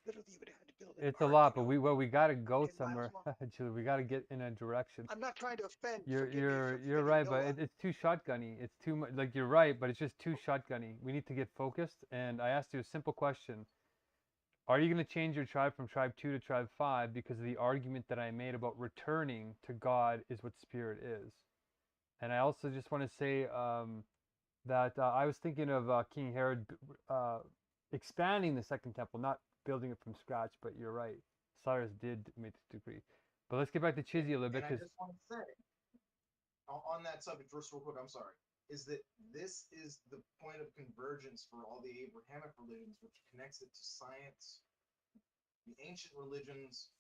literally you would have had to build an It's a ark, lot, but we got to go 10 miles somewhere. long. Julie, we got to get in a direction. I'm not trying to offend. You're Forgive me for you're offending right, but Noah. it's too shotgunny. It's too much. Like you're right, but it's just too shotgunny. We need to get focused. And I asked you a simple question: are you going to change your tribe from tribe 2 to tribe 5 because of the argument that I made about returning to God is what spirit is? And I also just want to say that I was thinking of King Herod expanding the second temple, not building it from scratch. But you're right, Cyrus did make this decree. But let's get back to Chizzy a little bit. And I just want to say, on that subject, just real quick, I'm sorry, is that this is the point of convergence for all the Abrahamic religions, which connects it to science, the ancient religions,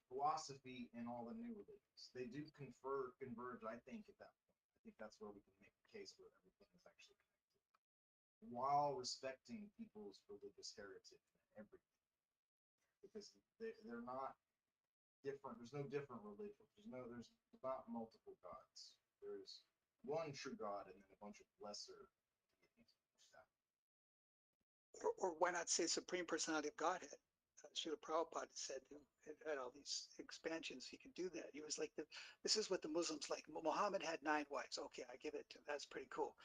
philosophy, and all the new religions. They do converge, I think, at that point. I think that's where we can make the case where everything is actually connected, while respecting people's religious heritage and everything. Because they're not different. There's no different religions. There's not multiple gods. There's one true God and then a bunch of lesser deities. Or why not say Supreme Personality of Godhead? Srila Prabhupada said it had all these expansions. He could do that. He was like, this is what the Muslims like. Muhammad had 9 wives. Okay, I give it to him. That's pretty cool.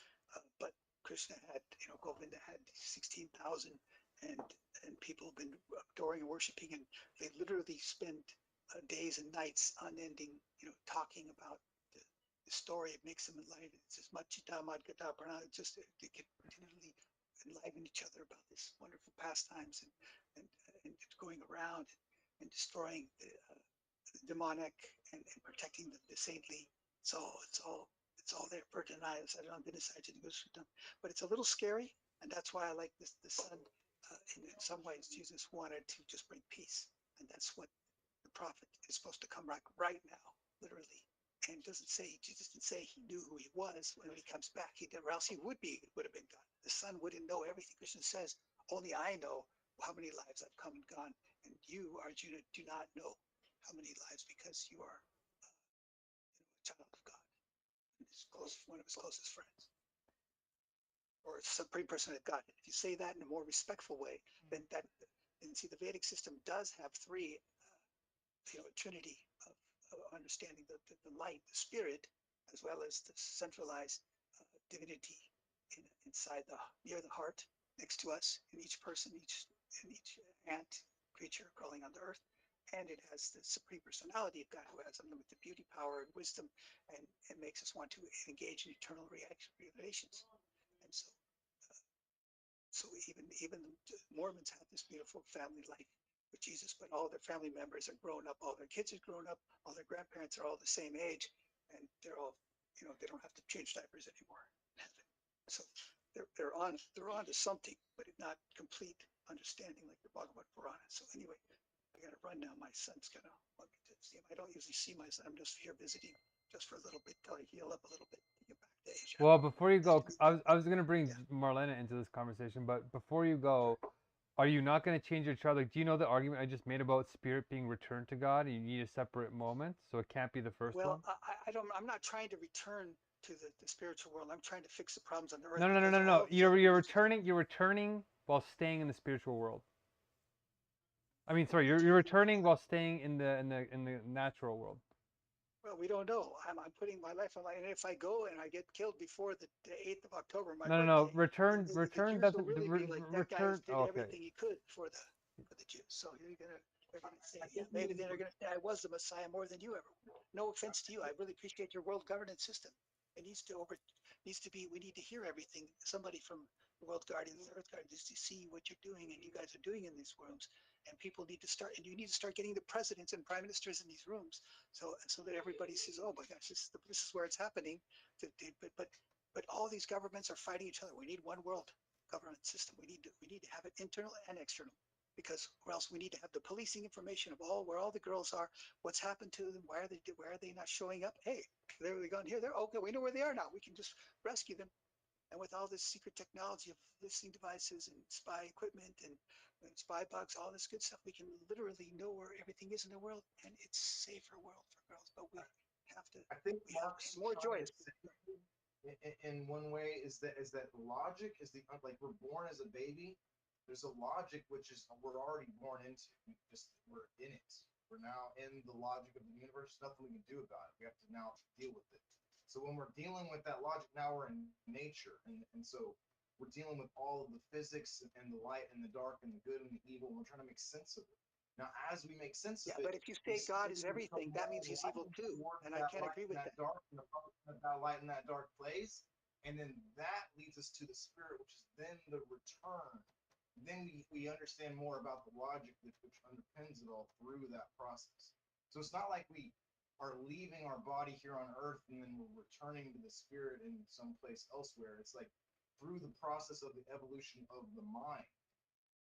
But Krishna had, Govinda had 16,000, and people have been adoring and worshiping, and they literally spend days and nights unending, talking about the story. It makes them enlightened. It's just Machita Madgata Prana. Just they can continually enliven each other about this wonderful pastimes and going around and destroying the demonic and protecting the saintly. So it's all there. But it's a little scary, and that's why I like this. The sun, in some ways, Jesus wanted to just bring peace, and that's what the prophet is supposed to come right now, literally. And Jesus didn't say he knew who he was when he comes back. He did, or else he would have been God. The Son wouldn't know everything. Krishna says, only I know how many lives I've come and gone, and you, Arjuna, do not know how many lives because you are a child of God, one of his closest friends, or Supreme Person of God. If you say that in a more respectful way, then see, the Vedic system does have 3, Trinity of understanding the light, the spirit, as well as the centralized divinity inside near the heart, next to us, in each person, in each ant creature crawling on the earth. And it has the supreme personality of God, who has unlimited beauty, power, and wisdom, and it makes us want to engage in eternal relations. And so even the Mormons have this beautiful family life with Jesus, but all their family members are grown up, all their kids are grown up, all their grandparents are all the same age, and they're all, they don't have to change diapers anymore. So they're on to something, but not complete understanding like the Bhagavad Purana. So anyway, I gotta run now. My son's gonna want me to see him. I don't usually see my son. I'm just here visiting just for a little bit till I heal up a little bit to get back to Asia. Well, before you go, I was gonna bring Marlena into this conversation, but before you go, are you not gonna change your child? Like, do you know the argument I just made about spirit being returned to God, and you need a separate moment, so it can't be the first Well, one? I don't. I'm not trying to return to the spiritual world. I'm trying to fix the problems on the earth. No, no, no, Because no, all no. of You're the, returning while staying in the spiritual world. I mean, sorry, you're returning while staying in the natural world. Well, we don't know. I'm putting my life on line, and if I go and I get killed before the 8th of October, my No, no, birthday, no. Return the Jews will doesn't really be like, that guy return. did Okay. everything he could for the Jews. So they're gonna say, yeah, maybe they're gonna say I was the Messiah more than you ever were. No offense to you. I really appreciate your world governance system. It needs to be. We need to hear everything. Somebody from the World Guardian, the Earth Guardian, needs to see what you're doing and you guys are doing in these rooms. And people need to start, and you need to start getting the presidents and prime ministers in these rooms, so that everybody sees, oh my gosh, this is where it's happening. But all these governments are fighting each other. We need one world government system. We need to have it internal and external, because or else we need to have the policing information of where all the girls are, what's happened to them, why are they not showing up? Hey, they're gone here. They're okay. We know where they are now. We can just rescue them. And with all this secret technology of listening devices and spy equipment and spy bugs, all this good stuff, we can literally know where everything is in the world, and it's a safer world for girls. But we have to. I think We have Mark's more trying joyous. to say in one way is that logic is like we're born as a baby. There's a logic which is we're already born into. We're in it. We're now in the logic of the universe. Nothing we can do about it. We have to now deal with it. So when we're dealing with that logic, now we're in nature, and so we're dealing with all of the physics and the light and the dark and the good and the evil. And we're trying to make sense of it. Now, as we make sense of it, but if you say God is everything, that means he's evil too, and I can't agree with that. Dark and that light in that dark place, and then that leads us to the spirit, which is then the return. Then we understand more about the logic which underpins it all through that process. So it's not like we are leaving our body here on earth and then we're returning to the spirit in someplace elsewhere. It's like through the process of the evolution of the mind,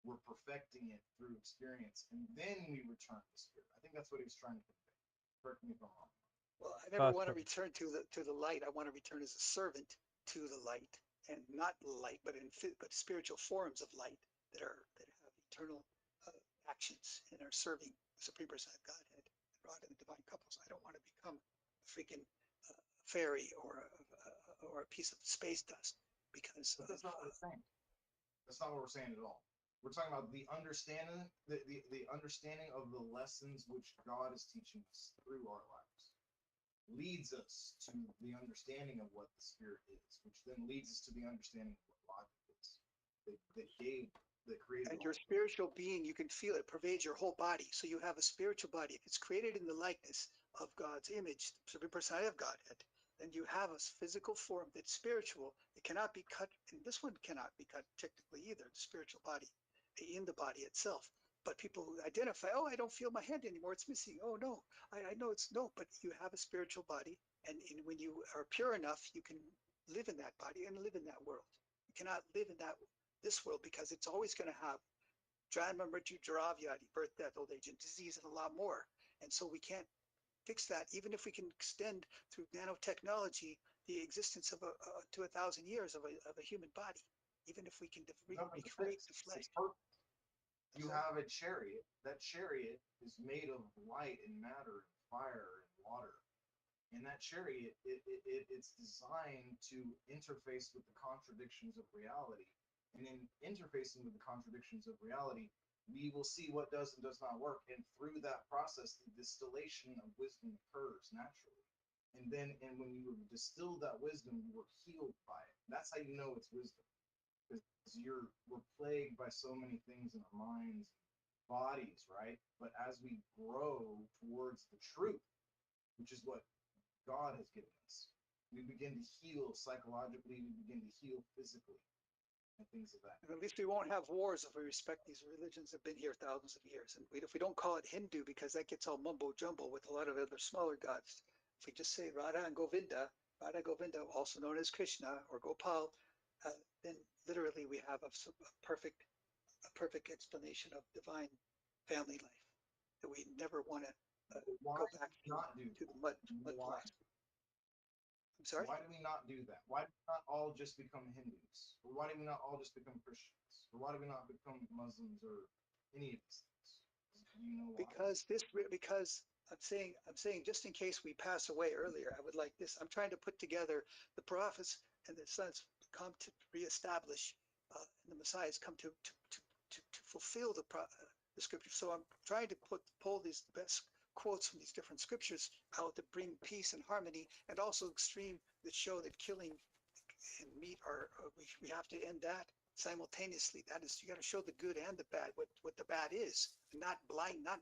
we're perfecting it through experience, and then we return to the spirit. I think that's what he was trying to convey. Correct me if I'm wrong. Well, I never want to return to the light. I want to return as a servant to the light, and not light, but spiritual forms of light that have eternal actions and are serving the Supreme Person of Godhead, God and the divine couples. I don't want to become a freaking fairy or a piece of space dust, because that's not what we're saying. That's not what we're saying at all. We're talking about the understanding, the understanding of the lessons which God is teaching us through our lives leads us to the understanding of what the spirit is, which then leads us to the understanding of what logic is. That created. And your spiritual being, you can feel it pervades your whole body. So you have a spiritual body. If it's created in the likeness of God's image, the supreme personality of Godhead, then you have a physical form that's spiritual. It cannot be cut, and this one cannot be cut technically either, the spiritual body, in the body itself. But people identify, oh, I don't feel my hand anymore, it's missing. Oh no, I know it's no, but you have a spiritual body, and when you are pure enough, you can live in that body and live in that world. You cannot live in this world, because it's always going to have Janma, Mritu, Jara, Vyadi, birth, death, old age, and disease, and a lot more. And so we can't fix that, even if we can extend through nanotechnology the existence of to 1,000 years of a human body, even if we can recreate the flesh. You have a chariot. That chariot is made of light and matter and fire and water. And that chariot, it's designed to interface with the contradictions of reality. And in interfacing with the contradictions of reality, we will see what does and does not work. And through that process, the distillation of wisdom occurs naturally. And when you distill that wisdom, you were healed by it. That's how you know it's wisdom, because we're plagued by so many things in our minds, bodies, right? But as we grow towards the truth, which is what God has given us, we begin to heal psychologically, we begin to heal physically, and things of that. And at least we won't have wars if we respect these religions that have been here thousands of years. And if we don't call it Hindu, because that gets all mumbo jumbo with a lot of other smaller gods, if we just say Radha Govinda, also known as Krishna or Gopal, then literally we have a perfect explanation of divine family life that we never want to go back to the mud plots. I'm sorry? Why do we not do that? Why do we not all just become Hindus? Or why do we not all just become Christians? Or why do we not become Muslims or any of these things? Do you know why? Because I'm saying just in case we pass away earlier, I would like this. I'm trying to put together the prophets and the sons come to reestablish, and the messiahs come to fulfill the scripture. So I'm trying to pull these best quotes from these different scriptures out to bring peace and harmony, and also extreme that show that killing and meat we have to end that simultaneously. That is, you got to show the good and the bad, what the bad is, and not blind, not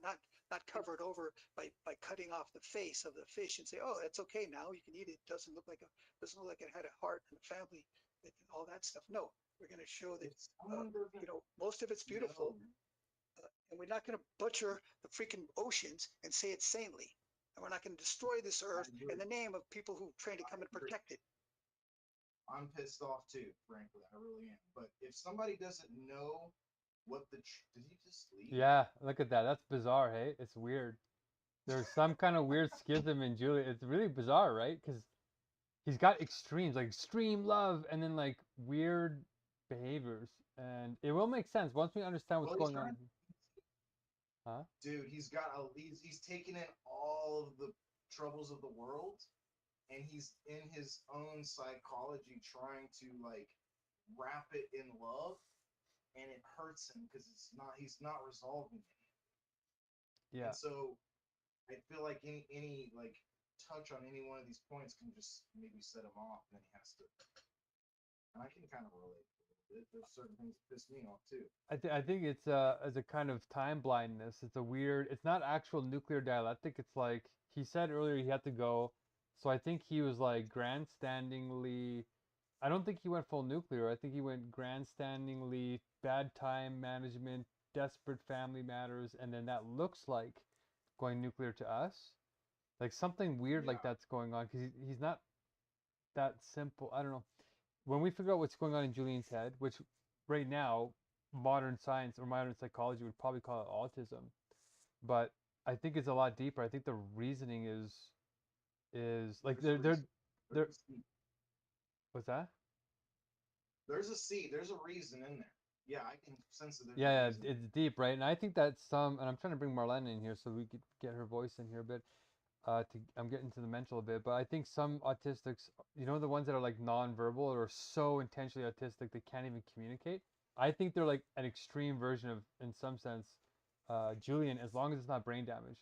covered over by cutting off the face of the fish and say, oh, that's okay now, you can eat it. Doesn't look like it had a heart and a family, and all that stuff. No, we're going to show that most of it's beautiful. And we're not going to butcher the freaking oceans and say it's saintly. And we're not going to destroy this earth in the name of people who are trying to come and protect it. I'm pissed off too, frankly. I really am. But if somebody doesn't know what did he just leave? Yeah, look at that. That's bizarre, hey? It's weird. There's some kind of weird schism in Julian. It's really bizarre, right? Because he's got extremes, like extreme love, and then like weird behaviors. And it will make sense once we understand what's going on. Huh? Dude, he's taken in all of the troubles of the world, and he's in his own psychology trying to like wrap it in love, and it hurts him because he's not resolving it. Yeah. And so I feel like any like touch on any one of these points can just maybe set him off, and then he has to. And I can kind of relate. There's certain things that piss me off too. I think it's as a kind of time blindness. It's a weird. It's not actual nuclear dialectic. It's like he said earlier he had to go, so I think he was like grandstandingly. I don't think he went full nuclear. I think he went grandstandingly bad time management, desperate family matters, and then that looks like going nuclear to us. Like something weird like that's going on because he's not that simple. I don't know. When we figure out what's going on in Julian's head, which right now modern science or modern psychology would probably call it autism, but I think it's a lot deeper. I think the reasoning is like they're what's that? There's a reason in there. Yeah, I can sense it. Yeah, it's deep, right? And I think that and I'm trying to bring Marlene in here so we could get her voice in here a bit. I'm getting to the mental a bit, but I think some autistics, the ones that are like non-verbal or so intentionally autistic they can't even communicate. I think they're like an extreme version of, in some sense, Julian, as long as it's not brain damage.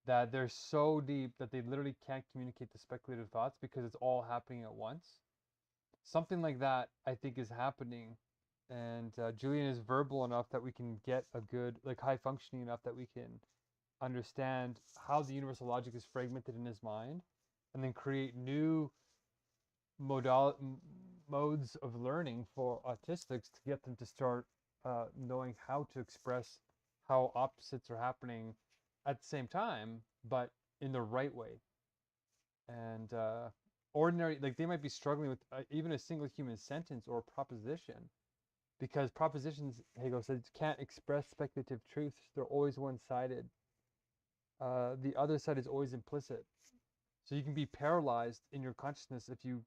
That they're so deep that they literally can't communicate the speculative thoughts because it's all happening at once. Something like that, I think, is happening. And Julian is verbal enough that we can get a good, like high functioning enough that we can understand how the universal logic is fragmented in his mind and then create new modes of learning for autistics to get them to start knowing how to express how opposites are happening at the same time, but in the right way. And ordinary, like they might be struggling with even a single human sentence or proposition, because propositions, Hegel says, can't express speculative truths. They're always one-sided. The other side is always implicit. So you can be paralyzed in your consciousness if you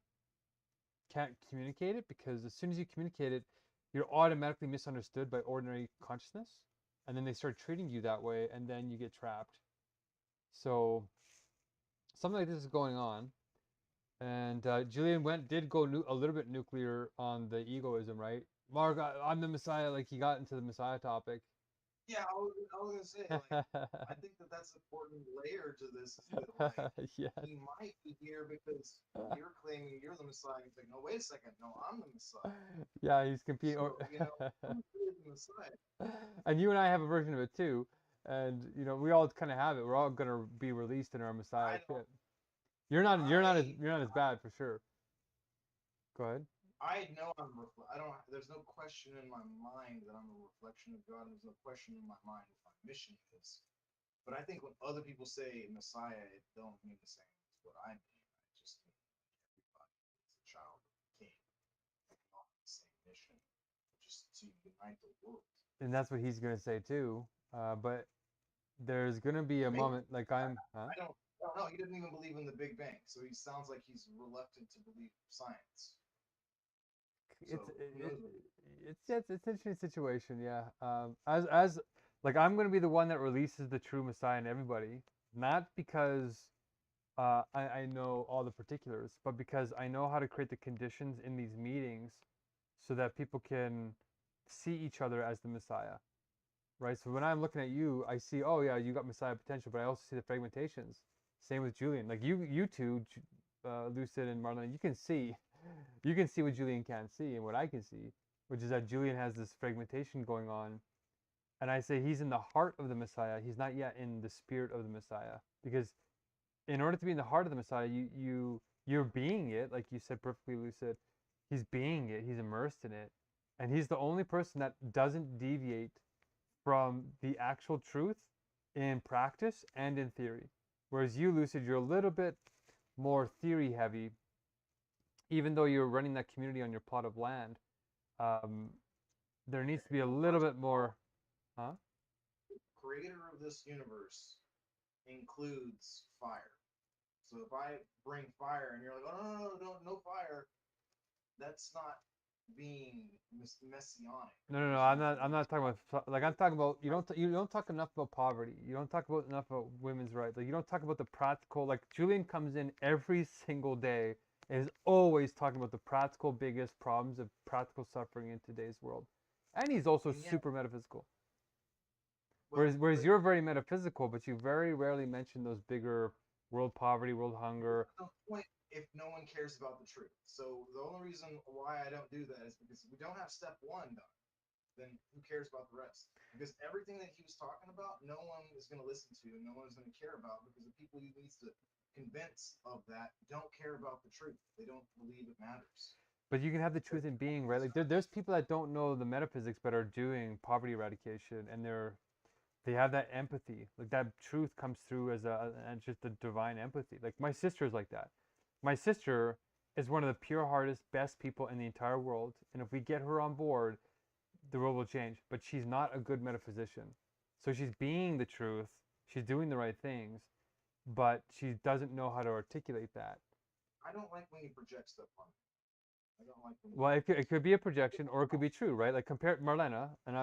can't communicate it, because as soon as you communicate it, you're automatically misunderstood by ordinary consciousness, and then they start treating you that way, and then you get trapped. So something like this is going on. And Julian did go a little bit nuclear on the egoism, right? Mark, I'm the Messiah. Like he got into the Messiah topic, Yeah, I was gonna say, like, I think that that's an important layer to this, is that, like, Yes. he might be here because you're claiming you're the Messiah. He's like, no, wait a second, no, I'm the Messiah. Yeah, he's competing. So, you know, who's really the Messiah? And you and I have a version of it too. And you know, we all kind of have it. We're all gonna be released in our Messiah I don't, kit. You're not as I, you're not as bad for sure. Go ahead. I know I don't, there's no question in my mind that I'm a reflection of God. There's no question in my mind what my mission is. But I think when other people say Messiah, it don't mean the same as what I mean. I just mean everybody is a child of the King, on the same mission, just to unite the world. And that's what he's gonna say too. But there's gonna be a Maybe moment like huh? I don't know. He doesn't even believe in the Big Bang, so he sounds like he's reluctant to believe science. So It's who knows what it's an interesting situation, yeah. As like I'm gonna be the one that releases the true Messiah in everybody, not because I know all the particulars, but because I know how to create the conditions in these meetings so that people can see each other as the Messiah, right? So when I'm looking at you, I see, oh yeah, you got Messiah potential, but I also see the fragmentations. Same with Julian. Like you two, Lucid and Marlon, you can see what Julian can't see and what I can see, which is that Julian has this fragmentation going on. And I say he's in the heart of the Messiah. He's not yet in the spirit of the Messiah. Because in order to be in the heart of the Messiah, you're being it, like you said perfectly, Lucid. He's being it. He's immersed in it, and he's the only person that doesn't deviate from the actual truth in practice and in theory. Whereas you, Lucid, you're a little bit more theory heavy, even though you're running that community on your plot of land. Um, there needs to be a little bit more, huh? the creator of this universe includes fire. So if I bring fire and you're like, oh no fire, that's not being messianic. No. I'm not talking about like I'm talking about you don't talk enough about poverty. You don't talk about enough about women's rights. Like you don't talk about the practical. Like Julian comes in every single day and is always talking about the practical biggest problems of practical suffering in today's world, and he's also And yet, super metaphysical. well, Whereas you're very metaphysical, but you very rarely mention those bigger world poverty, world hunger. no point if no one cares about the truth. So the only reason why I don't do that is because if we don't have step one done, then who cares about the rest? Because everything that he was talking about, no one is going to listen to, and no one is going to care about, because the people he needs to convince of that don't care about the truth. They don't believe it matters. But you can have the truth in being, right? Like there's people that don't know the metaphysics but are doing poverty eradication, and they have that empathy. Like that truth comes through as and just a divine empathy. Like my sister's like that. My sister is one of the pure heartest, best people in the entire world, and if we get her on board, the world will change. But she's not a good metaphysician. So she's being the truth. She's doing the right things, but she doesn't know how to articulate that. I don't like when you project stuff on me. I don't like when Well, it could be a projection or it could be true, right? Like compare Marlena, and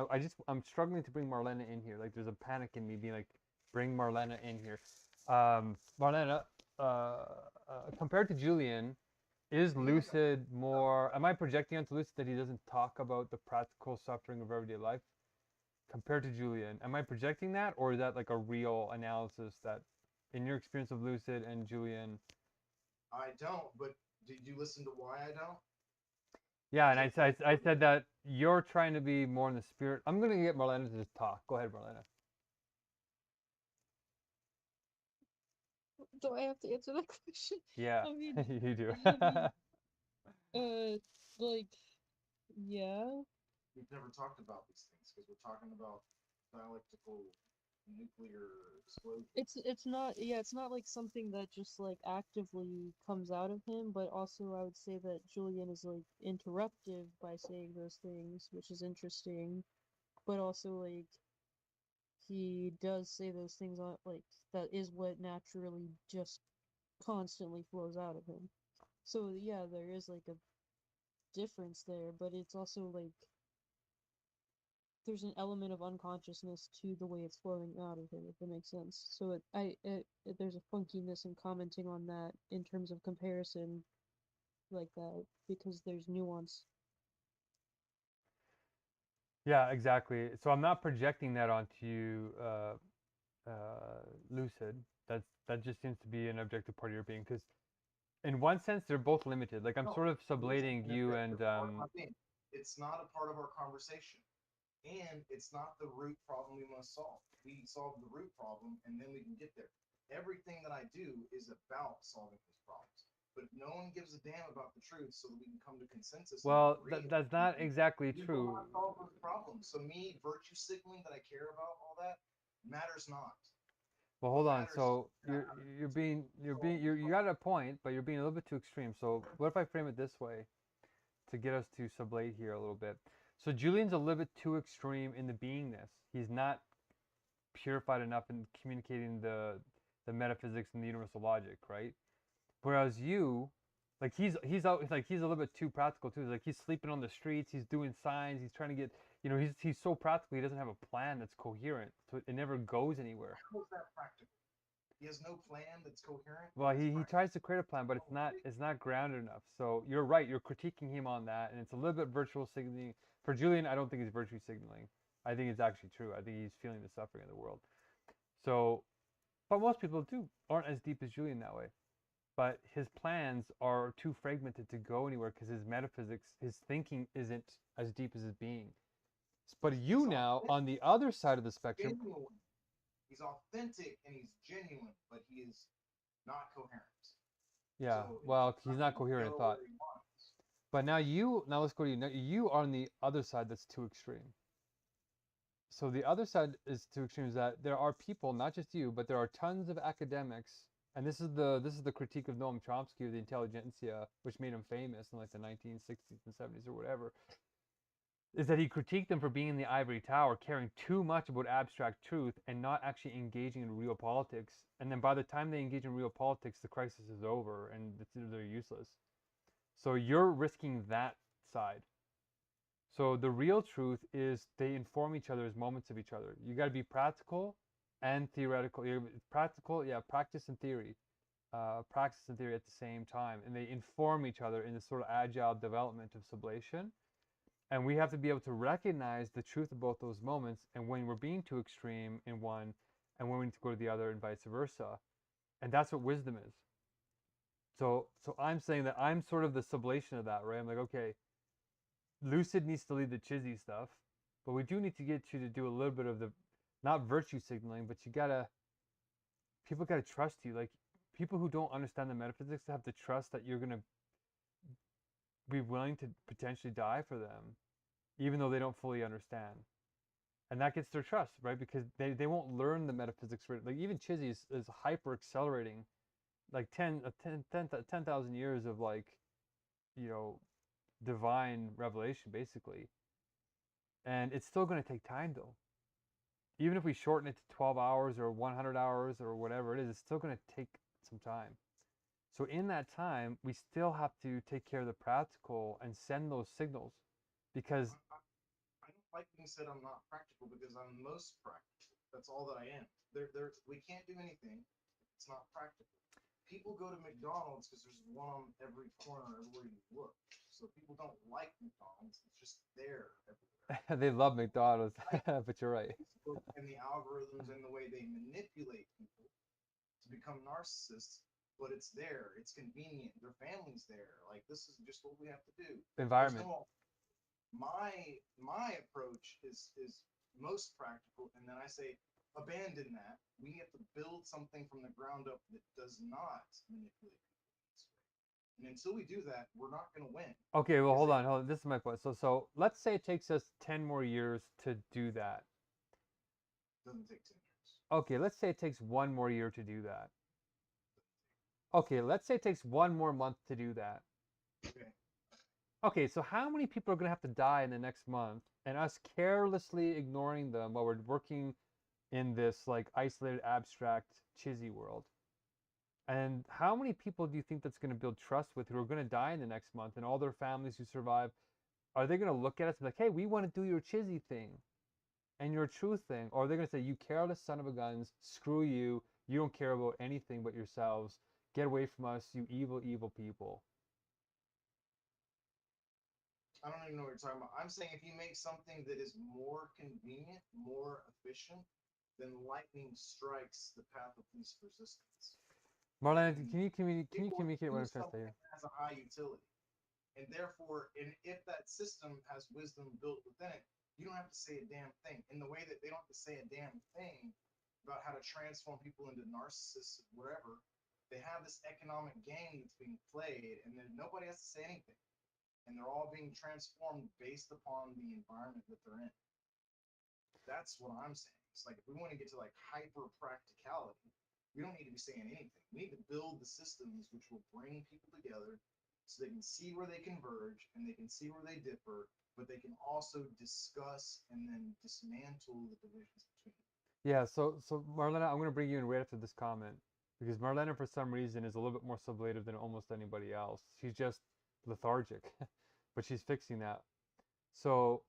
I'm struggling to bring Marlena in here. Like there's a panic in me being like, bring Marlena in here. Marlena, compared to Julian, is Lucid more? Am I projecting onto Lucid that he doesn't talk about the practical suffering of everyday life compared to Julian? Am I projecting that, or is that like a real analysis that, in your experience of Lucid and Julian? I don't, but did you listen to why I don't? Yeah, and I said that you're trying to be more in the spirit. I'm gonna get Marlena to just talk. Go ahead, Marlena. Do I have to answer that question? Yeah, I mean, you do. like, yeah. We've never talked about these things because we're talking about dialectical nuclear explosion. It's not, yeah, it's not like something that just like actively comes out of him, but also I would say that Julian is like interruptive by saying those things, which is interesting, but also like he does say those things on like that is what naturally just constantly flows out of him. So yeah, there is like a difference there, but it's also like there's an element of unconsciousness to the way it's flowing out of him, if that makes sense. So there's a funkiness in commenting on that in terms of comparison like that because there's nuance. Yeah, exactly. So I'm not projecting that onto you, Lucid. That just seems to be an objective part of your being, because in one sense they're both limited. Like I'm No, sort of it isn't sublating an you objective and part of my being. It's not a part of our conversation. And it's not the root problem we must solve. We solve the root problem and then we can get there. Everything that I do is about solving these problems. But no one gives a damn about the truth so that we can come to consensus and well, agree. that's not exactly We will true. not solve those problems. So me virtue signaling that I care about all that matters not. Well, What hold on. matters So is that you got a point, but you're being a little bit too extreme. So what if I frame it this way to get us to sublate here a little bit? So Julian's a little bit too extreme in the beingness. He's not purified enough in communicating the metaphysics and the universal logic, right? Whereas you, like he's a little bit too practical too. Like he's sleeping on the streets, he's doing signs, he's trying to get, he's so practical. He doesn't have a plan that's coherent, so it never goes anywhere. how is that practical? He has no plan that's coherent. Well, he tries to create a plan, but it's not grounded enough. So you're right. You're critiquing him on that, and it's a little bit virtual signaling. For Julian, I don't think he's virtue signaling. I think it's actually true. I think he's feeling the suffering of the world. So, but most people aren't as deep as Julian that way. But his plans are too fragmented to go anywhere because his metaphysics, his thinking isn't as deep as his being. But you now, on the other side of the spectrum, He's authentic and he's genuine, but he is not coherent. yeah, So well, he's not coherent in thought. where he wants. But now let's go to you. Now you are on the other side that's too extreme. So the other side is too extreme is that there are people, not just you, but there are tons of academics, and this is the critique of Noam Chomsky of the intelligentsia, which made him famous in like the 1960s and 70s or whatever, is that he critiqued them for being in the ivory tower, caring too much about abstract truth and not actually engaging in real politics. And then by the time they engage in real politics, the crisis is over and they're useless. So you're risking that side. So the real truth is they inform each other as moments of each other. You got to be practical and theoretical. Practical, yeah, practice and theory. Practice and theory at the same time. And they inform each other in this sort of agile development of sublation. And we have to be able to recognize the truth of both those moments and when we're being too extreme in one and when we need to go to the other and vice versa. And that's what wisdom is. So I'm saying that I'm sort of the sublation of that, right? I'm like, okay, Lucid needs to lead the chizzy stuff, but we do need to get you to do a little bit of the, not virtue signaling, but people gotta trust you. Like people who don't understand the metaphysics have to trust that you're gonna be willing to potentially die for them, even though they don't fully understand. And that gets their trust, right? Because they won't learn the metaphysics. Like even Chizzy is hyper accelerating, like 10,000 years of like, divine revelation, basically. And it's still going to take time, though. Even if we shorten it to 12 hours or 100 hours or whatever it is, it's still going to take some time. So in that time, we still have to take care of the practical and send those signals, because I don't like being said I'm not practical because I'm most practical. That's all that I am. We can't do anything. It's not practical. People go to McDonald's because there's one on every corner everywhere you look. So people don't like McDonald's. It's just there everywhere. they love McDonald's, but you're right. Facebook and the algorithms and the way they manipulate people to become narcissists, but it's there. It's convenient. Their family's there. Like this is just what we have to do. Environment. My approach is most practical, and then I say abandon that. We have to build something from the ground up that does not manipulate people this way. And until we do that, we're not going to win. Okay, well, hold on. This is my point. So let's say it takes us 10 more years to do that. Doesn't take 10 years. Okay, let's say it takes 1 more year to do that. Okay, let's say it takes 1 more month to do that. Okay. Okay, so how many people are going to have to die in the next month, and us carelessly ignoring them while we're working in this like isolated, abstract, chizzy world? And how many people do you think that's going to build trust with who are going to die in the next month, and all their families who survive? Are they going to look at us and be like, hey, we want to do your chizzy thing and your truth thing? Or are they going to say, you careless son of a guns, screw you, you don't care about anything but yourselves, get away from us, you evil, evil people? I don't even know what you're talking about. I'm saying if you make something that is more convenient, more efficient, then lightning strikes the path of least resistance. Marlena, And can you communicate what do I'm trying to say something here? that has a high utility. And therefore, if that system has wisdom built within it, you don't have to say a damn thing. In the way that they don't have to say a damn thing about how to transform people into narcissists or whatever, they have this economic game that's being played, and then nobody has to say anything. And they're all being transformed based upon the environment that they're in. That's what I'm saying. It's like if we want to get to like hyper practicality, we don't need to be saying anything. We need to build the systems which will bring people together so they can see where they converge and they can see where they differ, but they can also discuss and then dismantle the divisions between them. Yeah, so Marlena, I'm gonna bring you in right after this comment because Marlena, for some reason, is a little bit more sublative than almost anybody else. She's just lethargic, but she's fixing that. So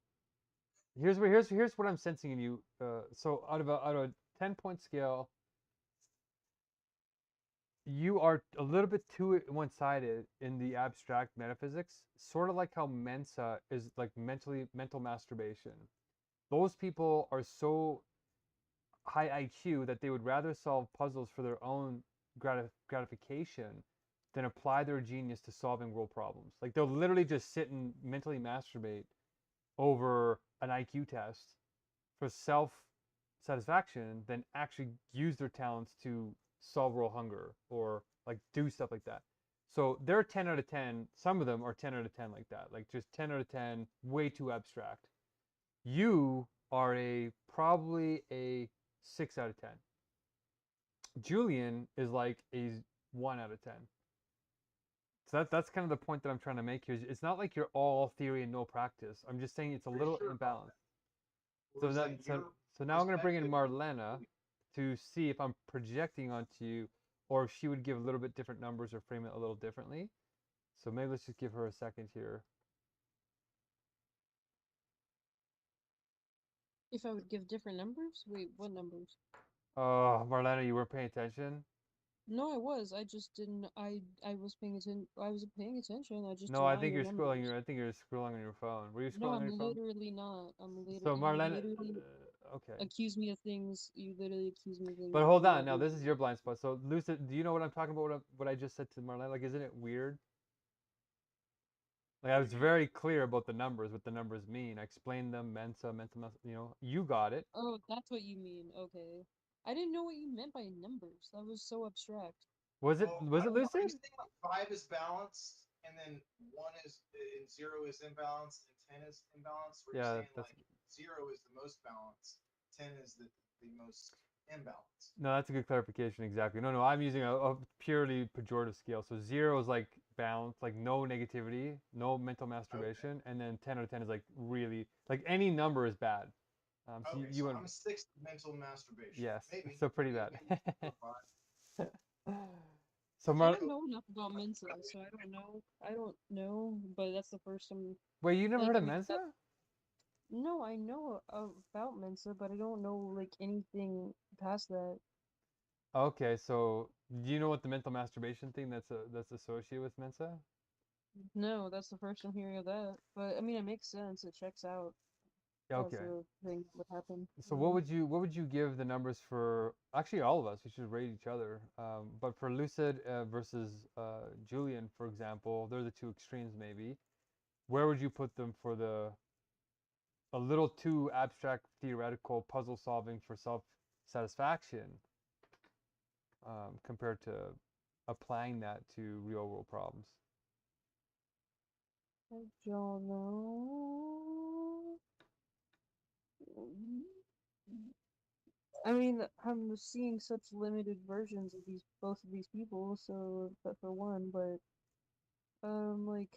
here's what I'm sensing in you. So out of a 10-point scale, you are a little bit too one-sided in the abstract metaphysics, sort of like how Mensa is like mental masturbation. Those people are so high IQ that they would rather solve puzzles for their own gratification than apply their genius to solving world problems. Like they'll literally just sit and mentally masturbate over an IQ test for self satisfaction than actually use their talents to solve world hunger or like do stuff like that. So they're 10 out of 10. Some of them are 10 out of 10 like that. Like just 10 out of 10, way too abstract. You are probably a 6 out of 10. Julian is like a 1 out of 10. So that's kind of the point that I'm trying to make here. It's not like you're all theory and no practice. I'm just saying it's a little imbalanced. So now I'm going to bring in Marlena to see if I'm projecting onto you or if she would give a little bit different numbers or frame it a little differently. So maybe let's just give her a second here. If I would give different numbers? Wait, what numbers? Oh, Marlena, you weren't paying attention? No, I was. I just didn't. I was paying attention. I was paying attention. I just No, didn't I know think your you're scrolling. numbers. I think you're scrolling on your phone. Were you No, scrolling on I'm your phone? literally not. So You Marlena, literally okay. accuse me of things. You literally accuse me of things. But hold on, now this is your blind spot. So Lucid, do you know what I'm talking about? What I just said to Marlena? Like, isn't it weird? Like I was very clear about the numbers, what the numbers mean. I explained them, Mensa, mental, you got it. Oh, that's what you mean. Okay. I didn't know what you meant by numbers. That was so abstract. Was it Well, was I it don't know. Are you Lucid? saying like 5 is balanced and then 1 is and 0 is imbalanced and 10 is imbalanced? Or are you Yeah, saying that's like 0 is the most balanced, 10 is the most imbalanced? no, that's a good clarification. Exactly. No, I'm using a purely pejorative scale. So 0 is like balance, like no negativity, no mental masturbation, and then 10 out of 10 is like really like any number is bad. So Okay, you so went I'm 6 mental masturbation. yes, Maybe. so pretty maybe, bad. maybe 4 or 5. So I Mar, don't know enough about Mensa, so I don't know. I don't know, but that's the first time. wait, you never heard Thank of you. Mensa? No, I know about Mensa, but I don't know like anything past that. Okay, so do you know what the mental masturbation thing that's associated with Mensa? No, that's the first I'm hearing of that. But I mean, it makes sense. It checks out as Okay. a thing that would happen. So what would you give the numbers for? Actually, all of us. We should rate each other. But for Lucid versus Julian, for example, they're the two extremes. Maybe where would you put them for the a little too abstract theoretical puzzle solving for self satisfaction compared to applying that to real world problems? I don't know. I mean, I'm seeing such limited versions of both of these people, so but for one, but like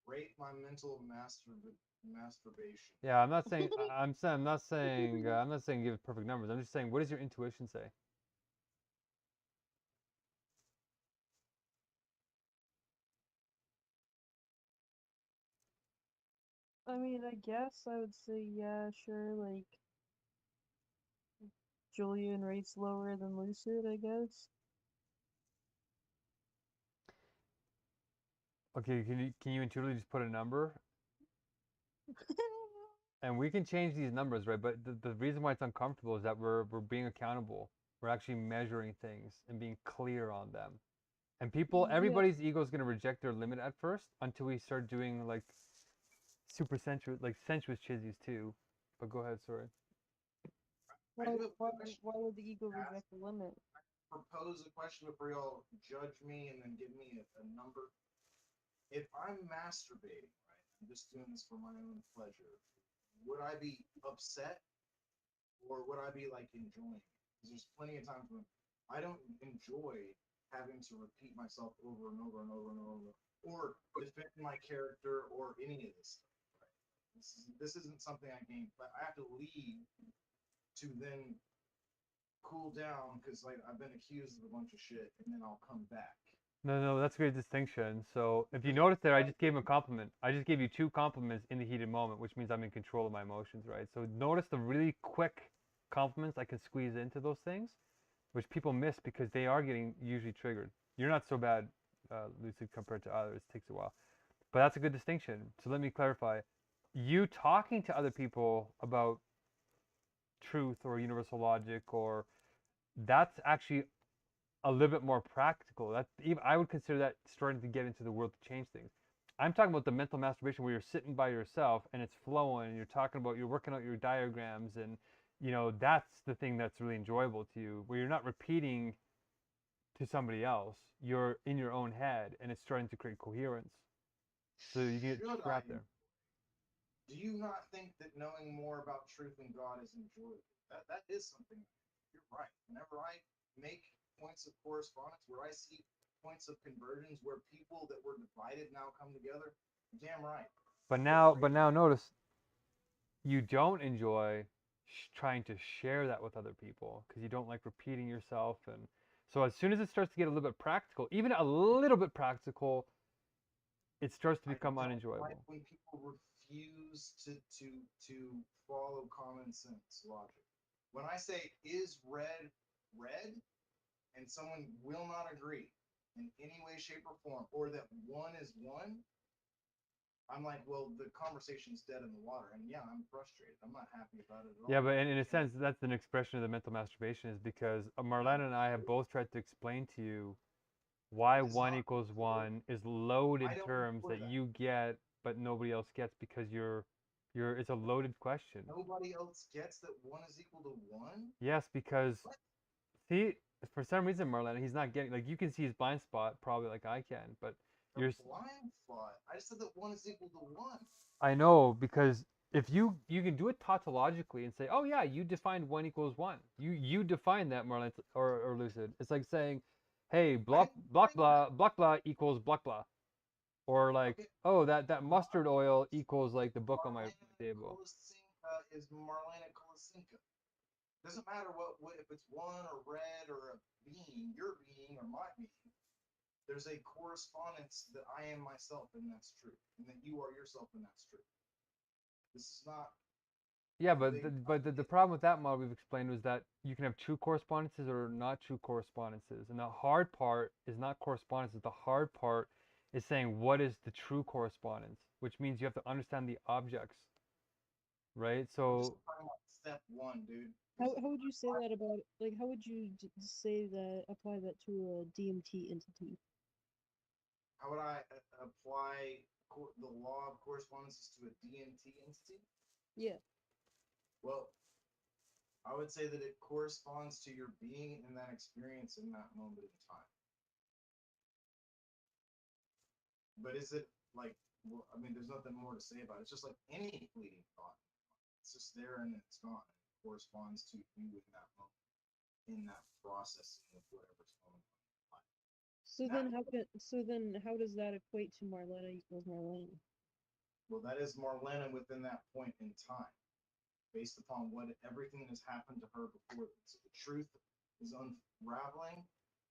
Rate my mental masturbation. Yeah, I'm not saying I'm not saying give perfect numbers. I'm just saying what does your intuition say? I mean, I guess I would say yeah, sure, like Julian rates lower than Lucid, I guess. Okay, can you intuitively just put a number? And we can change these numbers, right? But the reason why it's uncomfortable is that we're being accountable. We're actually measuring things and being clear on them. And people, Yeah. everybody's ego is gonna reject their limit at first until we start doing like super sensuous, like sensuous chizzies too. But go ahead, sorry. Why, I do have a why, question. why would the ego Ask. reject the limit? Propose a question before y'all judge me and then give me a number. If I'm masturbating, right, I'm just doing this for my own pleasure, would I be upset or would I be like enjoying it? Because there's plenty of times when I don't enjoy having to repeat myself over and over and over and over, or defend my character or any of this stuff. Right? This isn't something I gain, but I have to leave to then cool down because like I've been accused of a bunch of shit, and then I'll come back. No, that's a great distinction. So if you notice there, I just gave him a compliment. I just gave you 2 compliments in the heated moment, which means I'm in control of my emotions, right? So notice the really quick compliments I can squeeze into those things, which people miss because they are getting usually triggered. You're not so bad, Lucid, compared to others. It takes a while. But that's a good distinction. So let me clarify. You talking to other people about truth or universal logic, or that's actually a little bit more practical. That even I would consider that starting to get into the world to change things. I'm talking about the mental masturbation where you're sitting by yourself and it's flowing and you're talking about, you're working out your diagrams, and that's the thing that's really enjoyable to you, where you're not repeating to somebody else, you're in your own head and it's starting to create coherence. So you get trapped there. Do you not think that knowing more about truth and God is enjoyable? That is something. You're right. Whenever I make points of correspondence, where I see points of convergence, where people that were divided now come together, damn right. But now notice, you don't enjoy trying to share that with other people because you don't like repeating yourself. And so as soon as it starts to get a little bit practical, even a little bit practical, it starts to become unenjoyable. Like when people refuse to follow common sense logic. When I say is red red, and someone will not agree in any way, shape, or form, or that one is one, I'm like, well, the conversation's dead in the water, and yeah, I'm frustrated. I'm not happy about it at all. Yeah, but in a sense, that's an expression of the mental masturbation, is because Marlena and I have both tried to explain to you why 1 equals 1 is loaded terms that you get, but nobody else gets because it's a loaded question. Nobody else gets that 1 is equal to 1? Yes, because see, for some reason, Marlena, he's not getting, like, you can see his blind spot probably like I can, but you're blind spot. I just said that 1 is equal to 1. I know, because if you can do it tautologically and say, oh yeah, you defined 1 equals 1. You define that, Marlene, or Lucid. It's like saying, hey, blah blah equals blah blah, or like, oh, that mustard oil equals like the book on my table. Is Marlena Kolasinka. Doesn't matter what if it's 1 or red or a being, your being or my being. There's a correspondence that I am myself, and that's true, and that you are yourself, and that's true. This is not. Yeah, but the problem with that model we've explained was that you can have true correspondences or not true correspondences, and the hard part is not correspondences. The hard part is saying what is the true correspondence, which means you have to understand the objects, right? So step 1, dude. How would you say that about, like, how would you say that, apply that to a DMT entity? How would I apply the law of correspondences to a DMT entity? Yeah. Well, I would say that it corresponds to your being in that experience in that moment in time. But is it like, well, I mean, there's nothing more to say about it. It's just like any fleeting thought. It's just there and it's gone. It corresponds to you in that moment, in that processing of whatever's going on. So then how does that equate to Marlena equals Marlena? Well, that is Marlena within that point in time, based upon everything that has happened to her before. So the truth is unraveling,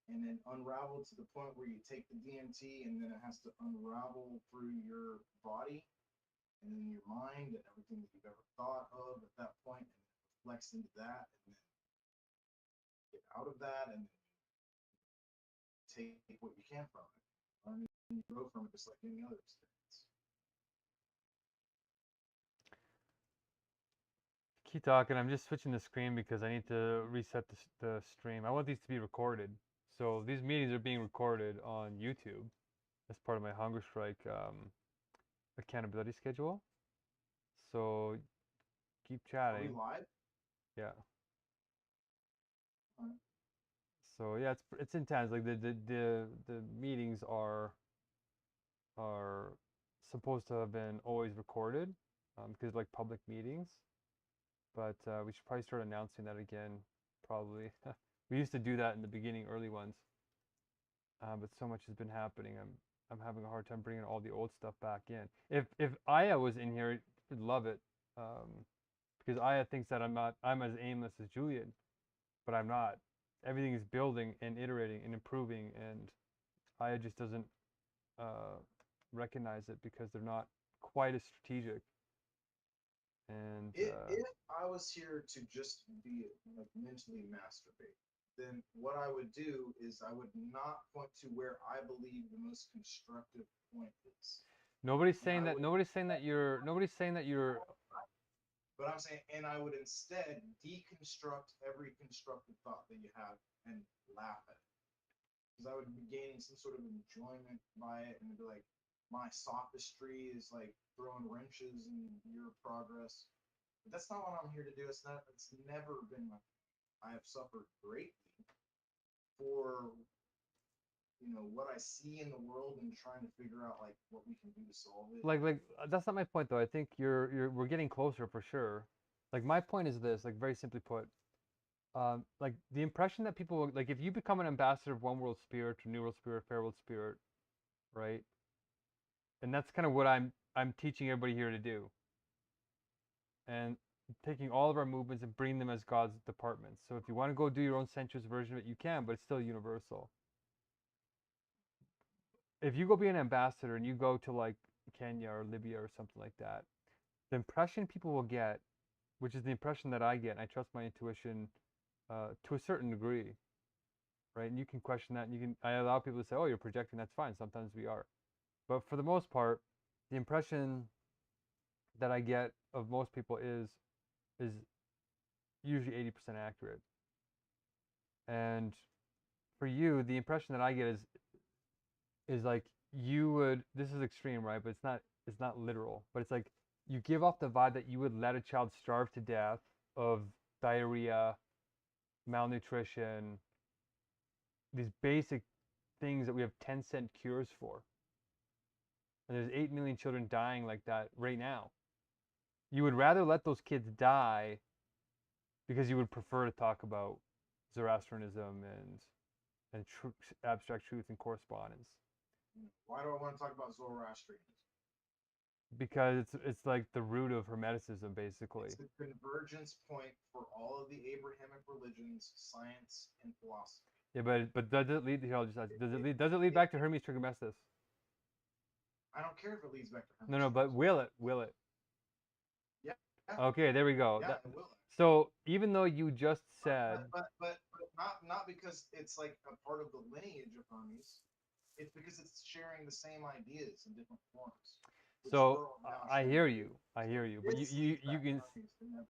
and then unraveled to the point where you take the DMT, and then it has to unravel through your body, and then your mind, and everything that you've ever thought of at that point, and it reflects into that, and then get out of that and take what you can from it. Learn and grow from it just like any other experience. Keep talking. I'm just switching the screen because I need to reset the stream. I want these to be recorded. So these meetings are being recorded on YouTube as part of my Hungerstrike accountability schedule. So keep Are we chatting. live? Yeah. Alright. So yeah, it's intense. Like the meetings are supposed to have been always recorded because like public meetings. But we should probably start announcing that again. Probably. We used to do that in the beginning, early ones. But so much has been happening. I'm having a hard time bringing all the old stuff back in. If Aya was in here, she'd love it. Because Aya thinks that I'm as aimless as Julian, but I'm not. Everything is building and iterating and improving, and Aya just doesn't recognize it because they're not quite as strategic. And If I was here to just be like mentally masturbate, then what I would do is I would not point to where I believe the most constructive point is. nobody's saying that. Nobody's saying that you're. Nobody's saying that you're. But I'm saying, and I would instead deconstruct every constructive thought that you have and laugh at it. Because I would be gaining some sort of enjoyment by it and be like, my sophistry is like throwing wrenches in your progress. But that's not what I'm here to do. It's never been my, I have suffered greatly for, what I see in the world and trying to figure out like what we can do to solve it. Like that's not my point though. I think we're getting closer for sure. Like my point is this, like very simply put, like the impression that people like if you become an ambassador of One World Spirit or New World Spirit, Fair World Spirit, right? And that's kind of what I'm teaching everybody here to do. And taking all of our movements and bringing them as God's departments. So if you want to go do your own sensuous version of it, you can, but it's still universal. If you go be an ambassador and you go to like Kenya or Libya or something like that, the impression people will get, which is the impression that I get, and I trust my intuition to a certain degree, right? And you can question that, and I allow people to say, "Oh, you're projecting." That's fine. Sometimes we are, but for the most part, the impression that I get of most people is usually 80% accurate. And for you, the impression that I get is like you would. This is extreme, right? But it's not literal. But it's like you give off the vibe that you would let a child starve to death of diarrhea, malnutrition, these basic things that we have 10-cent cures for. And there's 8 million children dying like that right now. You would rather let those kids die because you would prefer to talk about Zoroastrianism and abstract truth and correspondence. Why do I want to talk about Zoroastrianism? Because it's like the root of Hermeticism, basically. It's the convergence point for all of the Abrahamic religions, science, and philosophy. Yeah, but does it lead? Here, I'll just ask, does it lead back to Hermes Trismegistus? I don't care if it leads back to Hermes. No, but will it? Will it? Yeah. Okay, there we go. Yeah, it will. So even though you just said, but not because it's like a part of the lineage of Hermes. It's because it's sharing the same ideas in different forms. So I hear you, but you can